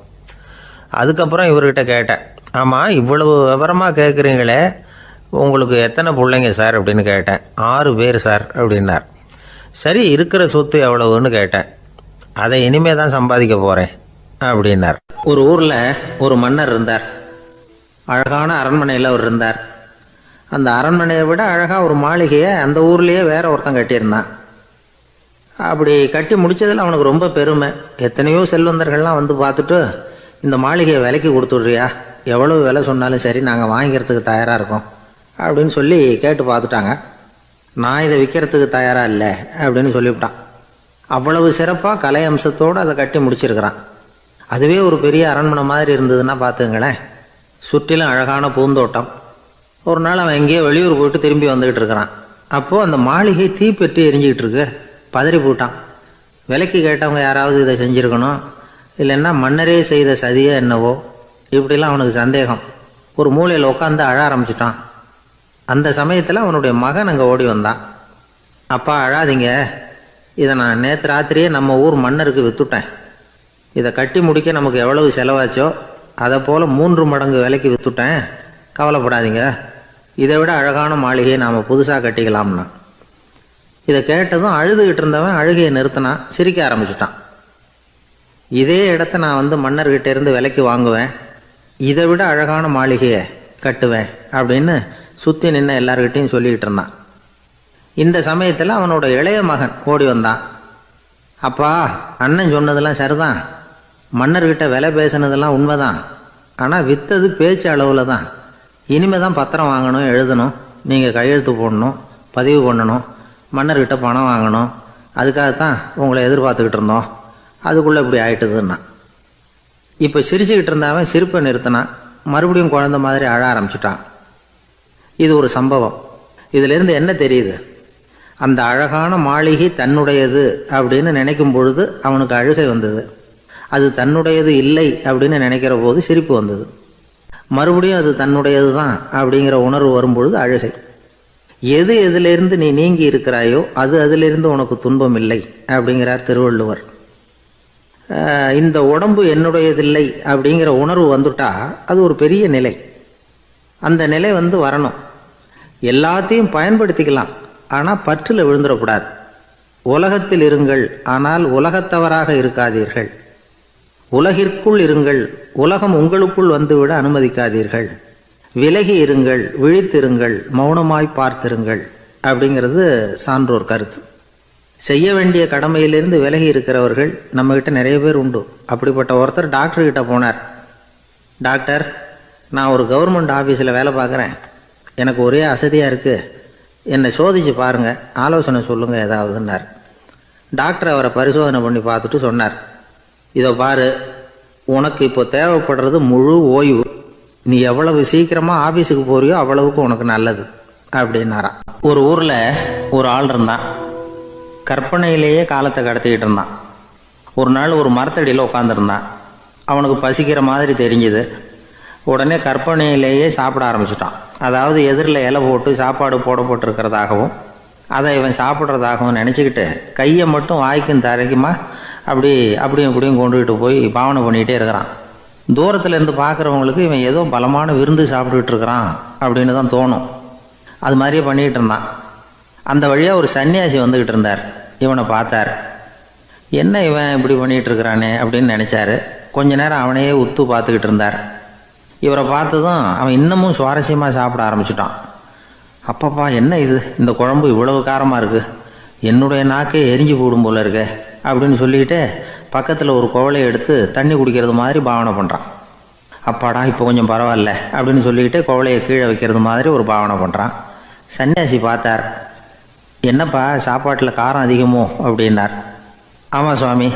அதுக்கப்புறம் இவர்கிட்ட கேட்டேன், ஆமாம் இவ்வளவு விவரமாக கேட்குறீங்களே, உங்களுக்கு எத்தனை பிள்ளைங்க சார் அப்படின்னு கேட்டேன். 6 பேர் சார் அப்படின்னார். சரி, இருக்கிற சொத்து எவ்வளவுன்னு கேட்டேன். அதை இனிமே தான் சம்பாதிக்க போகிறேன் அப்படின்னார். ஒரு ஊரில் ஒரு மன்னர் இருந்தார். அழகான அரண்மனையில் அவர் இருந்தார். அந்த அரண்மனையை விட அழகாக ஒரு மாளிகையை அந்த ஊர்லேயே வேற ஒருத்தன் கட்டியிருந்தான். அப்படி கட்டி முடித்ததில் அவனுக்கு ரொம்ப பெருமை. எத்தனையோ செல்வந்தர்கள்லாம் வந்து பார்த்துட்டு, இந்த மாளிகையை விலைக்கு கொடுத்துட்றியா, எவ்வளவு விலை சொன்னாலும் சரி நாங்கள் வாங்கிக்கிறதுக்கு தயாராக இருக்கோம் அப்படின்னு சொல்லி கேட்டு பார்த்துட்டாங்க. நான் இதை விற்கிறதுக்கு தயாராக இல்லை அப்படின்னு சொல்லிவிட்டான். அவ்வளவு சிறப்பாக கலை அம்சத்தோடு அதை கட்டி முடிச்சிருக்கிறான். அதுவே ஒரு பெரிய அரண்மனை மாதிரி இருந்ததுன்னா பார்த்துங்களேன். சுற்றிலும் அழகான பூந்தோட்டம், ஒரு நாள் அவன் எங்கேயோ வெளியூர் போயிட்டு திரும்பி வந்துக்கிட்டு இருக்கிறான். அப்போது அந்த மாளிகை தீப்பெட்டி எரிஞ்சிக்கிட்டு இருக்கு. பதறி போட்டான். விலைக்கு கேட்டவங்க யாராவது இதை செஞ்சுருக்கணும், இல்லைன்னா மன்னரே செய்த சதியே என்னவோ, இப்படிலாம் அவனுக்கு சந்தேகம். ஒரு மூலையில் உட்காந்து அழ ஆரம்பிச்சிட்டான். அந்த சமயத்தில் அவனுடைய மகன் அங்கே ஓடி வந்தான். அப்பா அழாதீங்க, இதை நான் நேற்று ராத்திரியே நம்ம ஊர் மன்னருக்கு விற்றுட்டேன். இதை கட்டி முடிக்க நமக்கு எவ்வளவு செலவாச்சோ அதை போல் 3 மடங்கு விலைக்கு விற்றுட்டேன். கவலைப்படாதீங்க, இதை விட அழகான மாளிகையை நாம் புதுசாக கட்டிக்கலாம்னா. இதை கேட்டதும் அழுதுகிட்டு இருந்தவன் அழுகையை நிறுத்தினான், சிரிக்க ஆரம்பிச்சிட்டான். இதே இடத்த நான் வந்து மன்னர்கிட்ட இருந்து விலைக்கு வாங்குவேன், இதை விட அழகான மாளிகையை கட்டுவேன் அப்படின்னு சுற்றி நின்று எல்லார்கிட்டையும் சொல்லிக்கிட்டு இருந்தான். இந்த சமயத்தில் அவனோட இளைய மகன் ஓடி வந்தான். அப்பா, அண்ணன் சொன்னதெல்லாம் சரிதான், மன்னர்கிட்ட விலை பேசினதெல்லாம் உண்மைதான், ஆனால் விற்றது பேச்சு அளவில் தான். இனிமே தான் பத்திரம் வாங்கணும், எழுதணும், நீங்கள் கையெழுத்து போடணும், பதிவு பண்ணணும், மன்னர்கிட்ட பணம் வாங்கணும். அதுக்காகத்தான் உங்களை எதிர்பார்த்துக்கிட்டு இருந்தோம். அதுக்குள்ளே இப்படி ஆயிட்டுதுன்னா. இப்போ சிரிச்சுக்கிட்டு இருந்தவன் சிரிப்பை நிறுத்தினான். மறுபடியும் குழந்தை மாதிரி அழ ஆரம்பிச்சிட்டான். இது ஒரு சம்பவம். இதிலிருந்து என்ன தெரியுது? அந்த அழகான மாளிகை தன்னுடையது அப்படின்னு நினைக்கும் பொழுது அவனுக்கு அழுகை வந்தது. அது தன்னுடையது இல்லை அப்படின்னு நினைக்கிற போது சிரிப்பு வந்தது. மறுபடியும் அது தன்னுடையது தான் அப்படிங்கிற உணர்வு வரும்பொழுது அழுகை. எது எதிலிருந்து நீ நீங்கி இருக்கிறாயோ அது அதிலிருந்து உனக்கு துன்பம் இல்லை அப்படிங்கிறார் திருவள்ளுவர். இந்த உடம்பு என்னுடையதில்லை அப்படிங்கிற உணர்வு வந்துட்டா அது ஒரு பெரிய நிலை. அந்த நிலை வந்து வரணும். எல்லாத்தையும் பயன்படுத்திக்கலாம், ஆனால் பற்றில் விழுந்துடக்கூடாது. உலகத்தில் இருங்கள், ஆனால் உலகத்தவராக இருக்காதீர்கள். உலகிற்குள் இருங்கள், உலகம் உங்களுக்குள் வந்துவிட அனுமதிக்காதீர்கள். விலகி இருங்கள், விழித்திருங்கள், மௌனமாய் பார்த்திருங்கள் அப்படிங்கிறது சான்றோர் கருத்து. செய்ய வேண்டிய கடமையிலிருந்து விலகி இருக்கிறவர்கள் நம்மகிட்ட நிறைய பேர் உண்டு. அப்படிப்பட்ட ஒருத்தர் டாக்டர்கிட்ட போனார். டாக்டர், நான் ஒரு கவர்மெண்ட் ஆஃபீஸில் வேலை பார்க்குறேன், எனக்கு ஒரே அசதியாக இருக்குது, என்னை சோதிச்சு பாருங்கள், ஆலோசனை சொல்லுங்கள் ஏதாவதுன்னார். டாக்டர் அவரை பரிசோதனை பண்ணி பார்த்துட்டு சொன்னார், இதோ பாரு, உனக்கு இப்போ தேவைப்படுறது முழு ஓய்வு. நீ எவ்வளவு சீக்கிரமாக ஆஃபீஸுக்கு போறியோ அவ்வளவுக்கு உனக்கு நல்லது அப்படின்னாராம். ஒரு ஊரில் ஒரு ஆள் இருந்தான். கற்பனையிலேயே காலத்தை கடத்திக்கிட்டு இருந்தான். ஒரு நாள் ஒரு மரத்தடியில் உட்காந்துருந்தான். அவனுக்கு பசிக்கிற மாதிரி தெரிஞ்சுது. உடனே கற்பனையிலேயே சாப்பிட ஆரம்பிச்சிட்டான். அதாவது எதிரில் இலை போட்டு சாப்பாடு போடப்பட்டிருக்கிறதாகவும் அதை இவன் சாப்பிட்றதாகவும் நினச்சிக்கிட்டு கையை மட்டும் வாய்க்கும் தரைக்குமா அப்படியும் இப்படியும் கொண்டுகிட்டு போய் பாவனை பண்ணிக்கிட்டே இருக்கிறான். தூரத்தில் இருந்து பார்க்குறவங்களுக்கு இவன் ஏதோ பலமான விருந்து சாப்பிட்டுக்கிட்டு இருக்கிறான் அப்படின்னு தான் தோணும். அது மாதிரியே பண்ணிக்கிட்டு இருந்தான். அந்த வழியாக ஒரு சன்னியாசி வந்துக்கிட்டு இருந்தார். இவனை பார்த்தார். என்ன இவன் இப்படி பண்ணிகிட்டு இருக்கிறானே அப்படின்னு நினச்சாரு. கொஞ்ச நேரம் அவனையே உத்து பார்த்துக்கிட்டு இருந்தார். இவரை பார்த்ததும் அவன் இன்னமும் சுவாரஸ்யமாக சாப்பிட ஆரம்பிச்சிட்டான். அப்பப்பா, என்ன இது, இந்த குழம்பு இவ்வளவு காரமாக இருக்குது, என்னுடைய நாக்கே எரிஞ்சு போடும் போல இருக்கு அப்படின்னு சொல்லிக்கிட்டு பக்கத்தில் ஒரு குவளையை எடுத்து தண்ணி குடிக்கிறது மாதிரி பாவனை பண்ணுறான். அப்பாடா, இப்போ கொஞ்சம் பரவாயில்ல அப்படின்னு சொல்லிக்கிட்டு குவளையை கீழே வைக்கிறது மாதிரி ஒரு பாவனை பண்ணுறான். சன்னியாசி பார்த்தார். என்னப்பா, சாப்பாட்டில் காரம் அதிகமோ அப்படின்னார். ஆமாம் சுவாமி,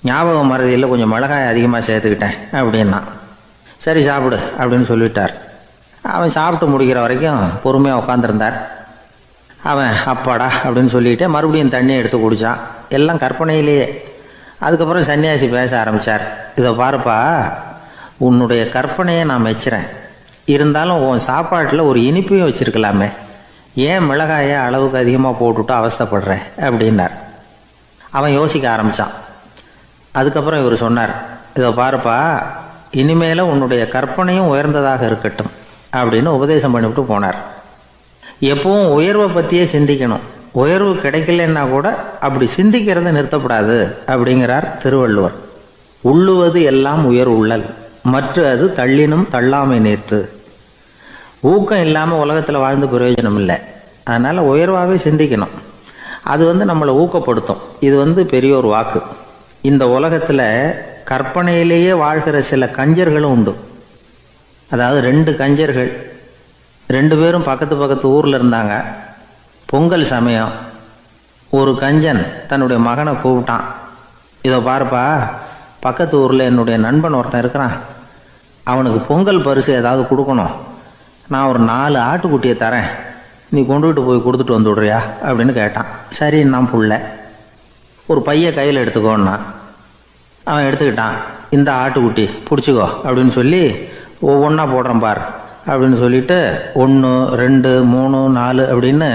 ஞாபகம் மறதியில் கொஞ்சம் மிளகாய் அதிகமாக சேர்த்துக்கிட்டேன் அப்படின்னா. சரி சாப்பிடு அப்படின்னு சொல்லிவிட்டார். அவன் சாப்பிட்டு முடிக்கிற வரைக்கும் பொறுமையாக உட்காந்துருந்தார். அவன் அப்பாடா அப்படின்னு சொல்லிட்டு மறுபடியும் தண்ணியை எடுத்து குடித்தான். எல்லாம் கற்பனையிலேயே. அதுக்கப்புறம் சன்னியாசி பேச ஆரம்பித்தார். இதை பாருப்பா, உன்னுடைய கற்பனையை நான் மெச்சுறேன், இருந்தாலும் உன் சாப்பாட்டில் ஒரு இனிப்பையும் வச்சுருக்கலாமே, ஏன் மிளகாயை அளவுக்கு அதிகமாக போட்டுவிட்டு அவஸ்தைப்படுறேன் அப்படின்னார். அவன் யோசிக்க ஆரம்பித்தான். அதுக்கப்புறம் இவர் சொன்னார், இதை பாருப்பா, இனிமேலும் உன்னுடைய கற்பனையும் உயர்ந்ததாக இருக்கட்டும் அப்படின்னு உபதேசம் பண்ணிவிட்டு போனார். எப்பவும் உயர்வை பற்றியே சிந்திக்கணும். உயர்வு கிடைக்கலன்னா கூட அப்படி சிந்திக்கிறத நிறுத்தப்படாது அப்படிங்கிறார் திருவள்ளுவர். உள்ளுவது எல்லாம் உயர் உள்ளல், மற்ற அது தள்ளினும் தள்ளாமை நேர்த்து. ஊக்கம் இல்லாமல் உலகத்தில் வாழ்ந்து பிரயோஜனம் இல்லை. அதனால் உயர்வாகவே சிந்திக்கணும். அது நம்மளை ஊக்கப்படுத்தும். இது பெரியோர் வாக்கு. இந்த உலகத்தில் கற்பனையிலேயே வாழ்கிற சில கஞ்சர்களும் உண்டு. அதாவது 2 கஞ்சர்கள், 2 பேரும் பக்கத்து ஊரில் இருந்தாங்க. பொங்கல் சமயம் ஒரு கஞ்சன் தன்னுடைய மகனை கூப்பிட்டான். இதை பாருப்பா, பக்கத்து ஊரில் என்னுடைய நண்பன் ஒருத்தன் இருக்கிறான், அவனுக்கு பொங்கல் பரிசு ஏதாவது கொடுக்கணும், நான் ஒரு 4 ஆட்டுக்குட்டியை தரேன், நீ கொண்டுகிட்டு போய் கொடுத்துட்டு வந்து விட்றியா அப்படின்னு கேட்டான். சரி, நான் புள்ள ஒரு பைய கையில் எடுத்துக்கோன்னா அவன் எடுத்துக்கிட்டான். இந்த ஆட்டுக்குட்டி பிடிச்சிக்கோ அப்படின்னு சொல்லி ஒவ்வொன்றா போடுறேன் பார் அப்படின்னு சொல்லிட்டு 1 2 3 4 அப்படின்னு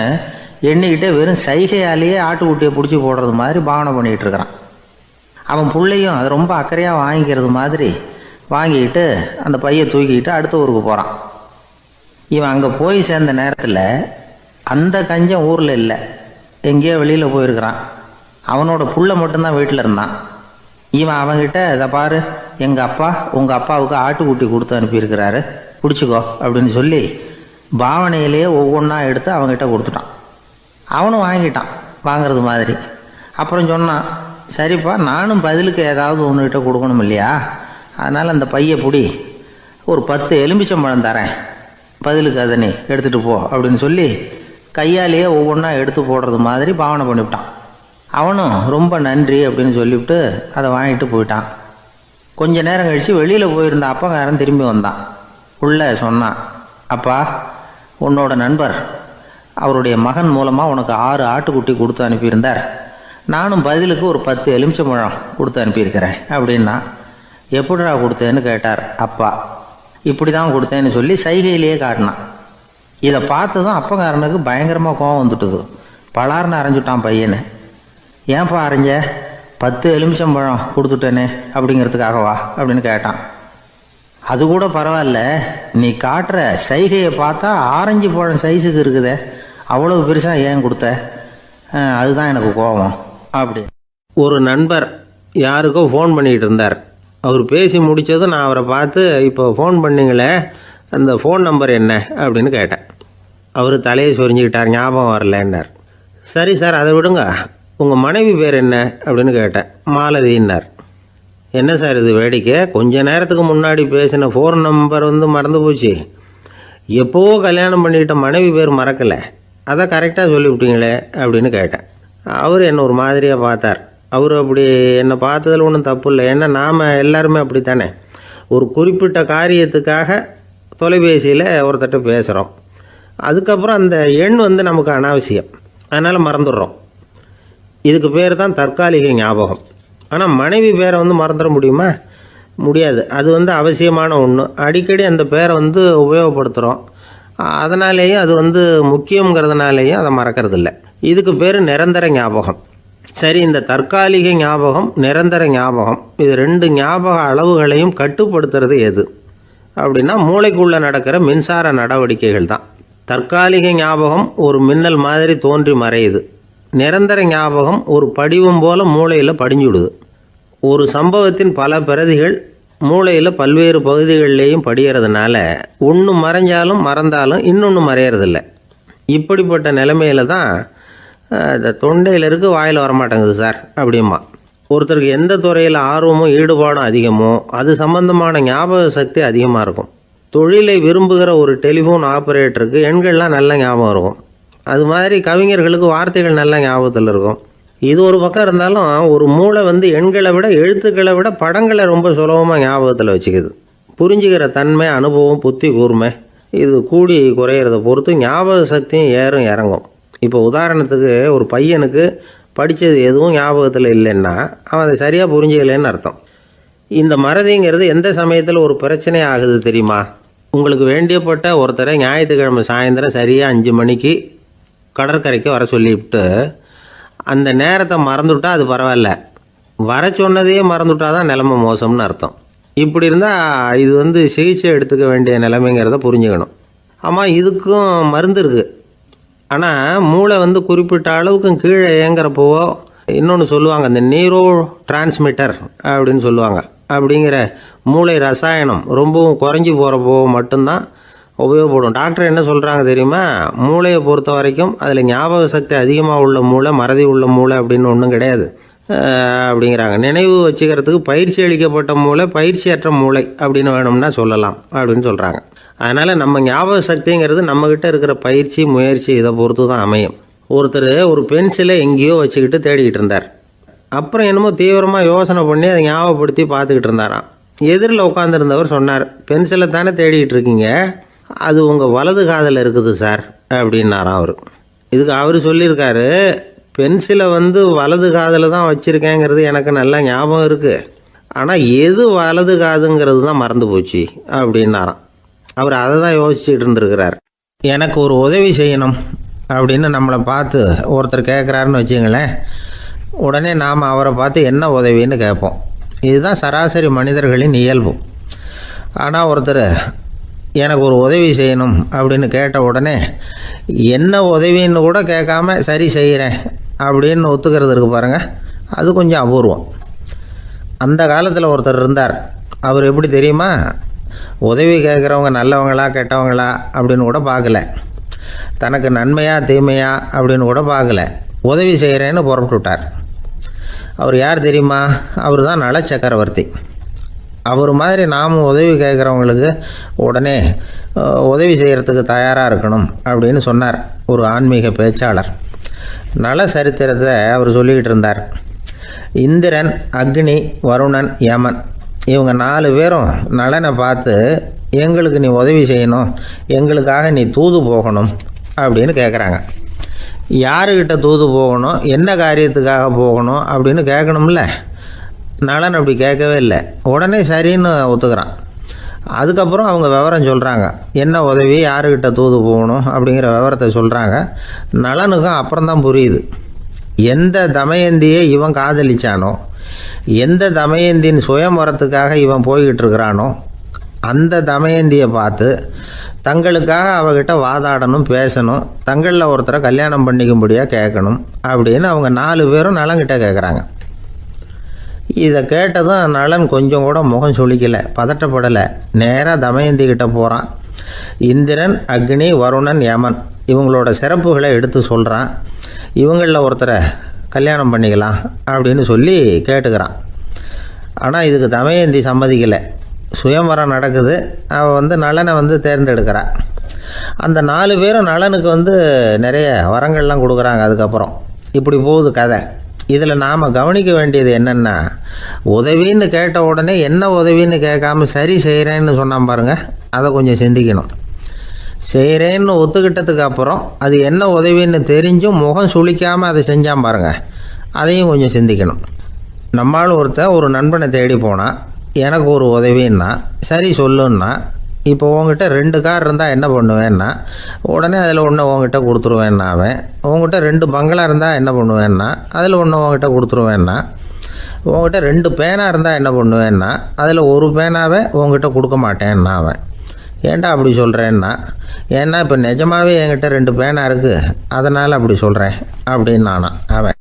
எண்ணிக்கிட்டே வெறும் சைகையாலேயே ஆட்டுக்குட்டியை பிடிச்சி போடுறது மாதிரி பாவனை பண்ணிகிட்டு இருக்கிறான். அவன் பிள்ளையும் அது ரொம்ப அக்கறையாக வாங்கிக்கிறது மாதிரி வாங்கிக்கிட்டு அந்த பையை தூக்கிக்கிட்டு அடுத்த ஊருக்கு போகிறான். இவன் அங்கே போய் சேர்ந்த நேரத்தில் அந்த கஞ்சன் ஊரில் இல்லை, எங்கேயோ வெளியில் போயிருக்கிறான். அவனோட புள்ள மட்டும்தான் வீட்டில் இருந்தான். இவன் அவங்கிட்ட, இதை பாரு, எங்கள் அப்பா உங்கள் அப்பாவுக்கு ஆட்டுக்குட்டி கொடுத்து அனுப்பியிருக்கிறாரு, பிடிச்சிக்கோ அப்படின்னு சொல்லி பாவனையிலேயே ஒவ்வொன்றா எடுத்து அவங்ககிட்ட கொடுத்துட்டான். அவனும் வாங்கிட்டான் வாங்கிறது மாதிரி. அப்புறம் சொன்னான், சரிப்பா, நானும் பதிலுக்கு ஏதாவது ஒன்றுகிட்ட கொடுக்கணும் இல்லையா, அதனால் அந்த பையை பிடி, ஒரு 10 எலுமிச்சம்பழம் தரேன், பதிலுக்கு அதை நீ எடுத்துகிட்டு போ அப்படின்னு சொல்லி கையாலேயே ஒவ்வொன்றா எடுத்து போடுறது மாதிரி பாவனை பண்ணிவிட்டான். அவனும் ரொம்ப நன்றி அப்படின்னு சொல்லிவிட்டு அதை வாங்கிட்டு போயிட்டான். கொஞ்ச நேரம் கழித்து வெளியில் போயிருந்த அப்பங்காரன் திரும்பி வந்தான். உள்ள சொன்னான், அப்பா, உன்னோட நண்பர் அவருடைய மகன் மூலமாக உனக்கு 6 ஆட்டுக்குட்டி கொடுத்து அனுப்பியிருந்தார், நானும் பதிலுக்கு ஒரு 10 எலுமிச்சம்பழம் கொடுத்து அனுப்பியிருக்கிறேன் அப்படின்னா. எப்படிடா கொடுத்தேன்னு கேட்டார் அப்பா. இப்படி தான் கொடுத்தேன்னு சொல்லி சைகையிலேயே காட்டினான். இதை பார்த்ததும் அப்பங்காரனுக்கு பயங்கரமாக கோவம் வந்துட்டுது. பலார்னு அரைஞ்சுட்டான் பையனை. ஏன்ப்பா அரைஞ்ச? 10 எலுமிச்சம்பழம் கொடுத்துட்டேனே அப்படிங்கிறதுக்காகவா அப்படின்னு கேட்டான். அது கூட பரவாயில்ல, நீ காட்டுற சைகையை பார்த்தா ஆரஞ்சு பழம் சைஸுக்கு இருக்குதே, அவ்வளவு பெருசாக ஏன் கொடுத்த? அதுதான் எனக்கு கோபம் அப்படி. ஒரு நண்பர் யாருக்கோ ஃபோன் பண்ணிகிட்டு இருந்தார். அவர் பேசி முடித்ததும் நான் அவரை பார்த்து, இப்போ ஃபோன் பண்ணிங்களே, அந்த ஃபோன் நம்பர் என்ன அப்படின்னு கேட்டேன். அவர் தலையை சொரிஞ்சுக்கிட்டார், ஞாபகம் வரலன்னார். சரி சார், அதை விடுங்க, உங்கள் மனைவி பேர் என்ன அப்படின்னு கேட்டேன். மாலதின்னார். என்ன சார் இது வேடிக்கை, கொஞ்ச நேரத்துக்கு முன்னாடி பேசின ஃபோன் நம்பர் மறந்து போச்சு, எப்போவோ கல்யாணம் பண்ணிக்கிட்ட மனைவி பேர் மறக்கலை, அதை கரெக்டாக சொல்லிவிட்டீங்களே அப்படின்னு கேட்டேன். அவர் என்னை ஒரு மாதிரியாக பார்த்தார். அவர் அப்படி என்னை பார்த்ததில் ஒன்றும் தப்பு இல்லை, ஏன்னா நாம் எல்லாருமே அப்படி தானே, ஒரு குறிப்பிட்ட காரியத்துக்காக தொலைபேசியில் ஒருத்தட்ட பேசுகிறோம், அதுக்கப்புறம் அந்த எண் நமக்கு அனாவசியம், அதனால் மறந்துடுறோம். இதுக்கு பேர் தான் தற்காலிக ஞாபகம். ஆனால் மனைவி பேரை மறந்துட முடியுமா? முடியாது. அது அவசியமான ஒன்று. அடிக்கடி அந்த பேரை உபயோகப்படுத்துகிறோம், அதனாலேயும் அது முக்கியங்கிறதுனாலேயும் அதை மறக்கறதில்ல. இதுக்கு பேர் நிரந்தர ஞாபகம். சரி, இந்த தற்காலிக ஞாபகம், நிரந்தர ஞாபகம், இது 2 ஞாபக அளவுகளையும் கட்டுப்படுத்துறது எது அப்படின்னா மூளைக்குள்ளே நடக்கிற மின்சார நடவடிக்கைகள் தான். தற்காலிக ஞாபகம் ஒரு மின்னல் மாதிரி தோன்றி மறையுது. நிரந்தர ஞாபகம் ஒரு படிவம் போல் மூளையில் படிஞ்சுடுது. ஒரு சம்பவத்தின் பல பிரதிகள் மூளையில் பல்வேறு பகுதிகளிலேயும் படிகிறதுனால ஒன்று மறைஞ்சாலும் மறந்தாலும் இன்னொன்று மறையறதில்லை. இப்படிப்பட்ட நிலைமையில் தான் இந்த தொண்டையில் இருக்கு, வாயில் வரமாட்டேங்குது சார் அப்படிமா. ஒருத்தருக்கு எந்த துறையில் ஆர்வமும் ஈடுபாடும் அதிகமோ அது சம்பந்தமான ஞாபக சக்தி அதிகமாக இருக்கும். தொழிலை விரும்புகிற ஒரு டெலிஃபோன் ஆப்ரேட்டருக்கு எண்கள்லாம் நல்ல ஞாபகம் இருக்கும். அது மாதிரி கவிஞர்களுக்கு வார்த்தைகள் நல்ல ஞாபகத்தில் இருக்கும். இது ஒரு பக்கம் இருந்தாலும் ஒரு மூளை எண்களை விட எழுத்துக்களை விட படங்களை ரொம்ப சுலபமாக ஞாபகத்தில் வச்சுக்குது. புரிஞ்சுக்கிற தன்மை, அனுபவம், புத்தி கூர்மை இது கூடி குறையிறத பொறுத்து ஞாபக சக்தியும் ஏறும் இறங்கும். இப்போ உதாரணத்துக்கு ஒரு பையனுக்கு படித்தது எதுவும் ஞாபகத்தில் இல்லைன்னா அவன் அதை சரியாக புரிஞ்சுக்கலைன்னு அர்த்தம். இந்த மறதிங்கிறது எந்த சமயத்தில் ஒரு பிரச்சனை ஆகுது தெரியுமா? உங்களுக்கு வேண்டியப்பட்ட ஒருத்தரை ஞாயிற்றுக்கிழமை சாயந்தரம் சரியாக 5 மணிக்கு கடற்கரைக்கு வர சொல்லிவிட்டு அந்த நேரத்தை மறந்துவிட்டா அது பரவாயில்ல, வர சொன்னதையே மறந்துவிட்டா தான் நிலைமை மோசம்னு அர்த்தம். இப்படி இருந்தால் இது சிகிச்சை எடுத்துக்க வேண்டிய நிலைமைங்கிறத புரிஞ்சுக்கணும். ஆமாம், இதுக்கும் மருந்து இருக்குது. ஆனால் மூளை குறிப்பிட்ட அளவுக்கும் கீழே இயங்குறப்போ இன்னொன்று சொல்லுவாங்க, இந்த நியூரோ டிரான்ஸ்மிட்டர் அப்படின்னு சொல்லுவாங்க. அப்படிங்கிற மூளை ரசாயனம் ரொம்பவும் குறைஞ்சி போகிறப்போ மட்டும்தான் உபயோகப்படும். டாக்டர் என்ன சொல்கிறாங்க தெரியுமா? மூளையை பொறுத்த வரைக்கும் அதில் ஞாபக சக்தி அதிகமாக உள்ள மூளை, மறதி உள்ள மூளை அப்படின்னு ஒன்றும் கிடையாது அப்படிங்கிறாங்க. நினைவு வச்சுக்கிறதுக்கு பயிற்சி அளிக்கப்பட்ட மூளை, பயிற்சியற்ற மூளை அப்படின்னு வேணும்னா சொல்லலாம் அப்படின்னு சொல்கிறாங்க. அதனால் நம்ம ஞாபக சக்திங்கிறது நம்மக்கிட்ட இருக்கிற பயிற்சி, முயற்சி இதை பொறுத்து தான் அமையும். ஒருத்தர் ஒரு பென்சிலை எங்கேயோ வச்சுக்கிட்டு தேடிக்கிட்டு இருந்தார். அப்புறம் என்னமோ தீவிரமாக யோசனை பண்ணி அதை ஞாபகப்படுத்தி பார்த்துக்கிட்டு இருந்தாராம். எதிரில் உட்காந்துருந்தவர் சொன்னார், பென்சிலை தானே தேடிக்கிட்டு இருக்கீங்க, அது உங்கள் வலது காதில் இருக்குது சார் அப்படின்னாராம் அவர். இதுக்கு அவர் சொல்லியிருக்காரு, பென்சிலை வந்து வலது காதில் தான் வச்சுருக்கேங்கிறது எனக்கு நல்லா ஞாபகம் இருக்குது, ஆனால் எது வலது காதுங்கிறது தான் மறந்து போச்சு அப்படின்னாராம். அவர் அதை தான் யோசிச்சுட்டு இருந்திருக்கிறார். எனக்கு ஒரு உதவி செய்யணும் அப்படின்னு நம்மளை பார்த்து ஒருத்தர் கேட்குறாருன்னு வச்சுங்களேன், உடனே நாம் அவரை பார்த்து என்ன உதவின்னு கேட்போம். இதுதான் சராசரி மனிதர்களின் இயல்பு. ஆனால் ஒருத்தர் எனக்கு ஒரு உதவி செய்யணும் அப்படின்னு கேட்ட உடனே என்ன உதவின்னு கூட கேட்காம சரி செய்கிறேன் அப்படின்னு ஒத்துக்கிறது இருக்கு பாருங்கள், அது கொஞ்சம் அபூர்வம். அந்த காலத்தில் ஒருத்தர் இருந்தார். அவர் எப்படி தெரியுமா, உதவி கேட்குறவங்க நல்லவங்களா கெட்டவங்களா அப்படின்னு கூட பார்க்கல, தனக்கு நன்மையா தீமையா அப்படின்னு கூட பார்க்கல, உதவி செய்கிறேன்னு புறப்பட்டு விட்டார். அவர் யார் தெரியுமா, அவர் தான் நல சக்கரவர்த்தி. அவர் மாதிரி நாமும் உதவி கேட்குறவங்களுக்கு உடனே உதவி செய்கிறதுக்கு தயாராக இருக்கணும் அப்படின்னு சொன்னார் ஒரு ஆன்மீக பேச்சாளர். நல சரித்திரத்தை அவர் சொல்லிக்கிட்டு இருந்தார். இந்திரன், அக்னி, வருணன், யமன் இவங்க 4 பேரும் நலனை பார்த்து எங்களுக்கு நீ உதவி செய்யணும், எங்களுக்காக நீ தூது போகணும் அப்படின்னு கேட்குறாங்க. யாருக்கிட்ட தூது போகணும், என்ன காரியத்துக்காக போகணும் அப்படின்னு கேட்கணும்ல. நலன் அப்படி கேட்கவே இல்லை, உடனே சரின்னு ஒத்துக்கிறான். அதுக்கப்புறம் அவங்க விவரம் சொல்கிறாங்க, என்ன உதவி, யாருக்கிட்ட தூது போகணும் அப்படிங்கிற விவரத்தை சொல்கிறாங்க. நலனுக்கும் அப்புறம்தான் புரியுது, எந்த தமயந்தியை இவன் காதலிச்சானோ, எந்த தமயந்தின் சுயம்பரத்துக்காக இவன் போய்கிட்டு இருக்கிறானோ அந்த தமயந்தியை பார்த்து தங்களுக்காக அவகிட்ட வாதாடணும், பேசணும், தங்களில் ஒருத்தரை கல்யாணம் பண்ணிக்கும்படியாக கேட்கணும் அப்படின்னு அவங்க 4 பேரும் நலன்கிட்ட கேட்குறாங்க. இதை கேட்டதும் நலன் கொஞ்சம் கூட முகம் சுளிக்கலை, பதட்டப்படலை. நேராக தமயந்திக்கிட்ட போகிறான். இந்திரன், அக்னி, வருணன், யமன் இவங்களோட சிறப்புகளை எடுத்து சொல்கிறான். இவங்களில் ஒருத்தரை கல்யாணம் பண்ணிக்கலாம் அப்படின்னு சொல்லி கேட்டுக்கிறான். ஆனால் இதுக்கு தமயந்தி சம்மதிக்கலை. சுயம்பரம் நடக்குது, அவள் நலனை தேர்ந்தெடுக்கிறாள். அந்த 4 பேரும் நலனுக்கு நிறைய வரங்கள்லாம் கொடுக்குறாங்க. அதுக்கப்புறம் இப்படி போகுது கதை. இதில் நாம் கவனிக்க வேண்டியது என்னென்னா, உதவின்னு கேட்ட உடனே என்ன உதவின்னு கேட்காம சரி செய்கிறேன்னு சொன்னான் பாருங்கள், அதை கொஞ்சம் சிந்திக்கணும். செய்கிறேன்னு ஒத்துக்கிட்டதுக்கு அப்புறம் அது என்ன உதவின்னு தெரிஞ்சும் முகம் சுளிக்காமல் அதை செஞ்சான் பாருங்கள், அதையும் கொஞ்சம் சிந்திக்கணும். நம்மால் ஒருத்தன் ஒரு நண்பனை தேடி போனால் எனக்கு ஒரு உதவின்னா சரி சொல்லுன்னா, இப்போ உங்ககிட்ட 2 கார் இருந்தால் என்ன பண்ணுவேன்னா உடனே அதில் ஒன்று உங்ககிட்ட கொடுத்துருவேன்னா, அவன் உங்ககிட்ட 2 பங்களா இருந்தால் என்ன பண்ணுவேன்னா அதில் ஒன்று உங்ககிட்ட கொடுத்துருவேன்னா, உங்ககிட்ட 2 பேனா இருந்தால் என்ன பண்ணுவேன்னா அதில் ஒரு பேனாவை உங்ககிட்ட கொடுக்க மாட்டேன்னா அவன். ஏன்டா அப்படி சொல்கிறேன்னா, ஏன்னா இப்போ நிஜமாகவே என்கிட்ட 2 பேனா இருக்குது, அதனால் அப்படி சொல்கிறேன் அப்படின்னு அவன்.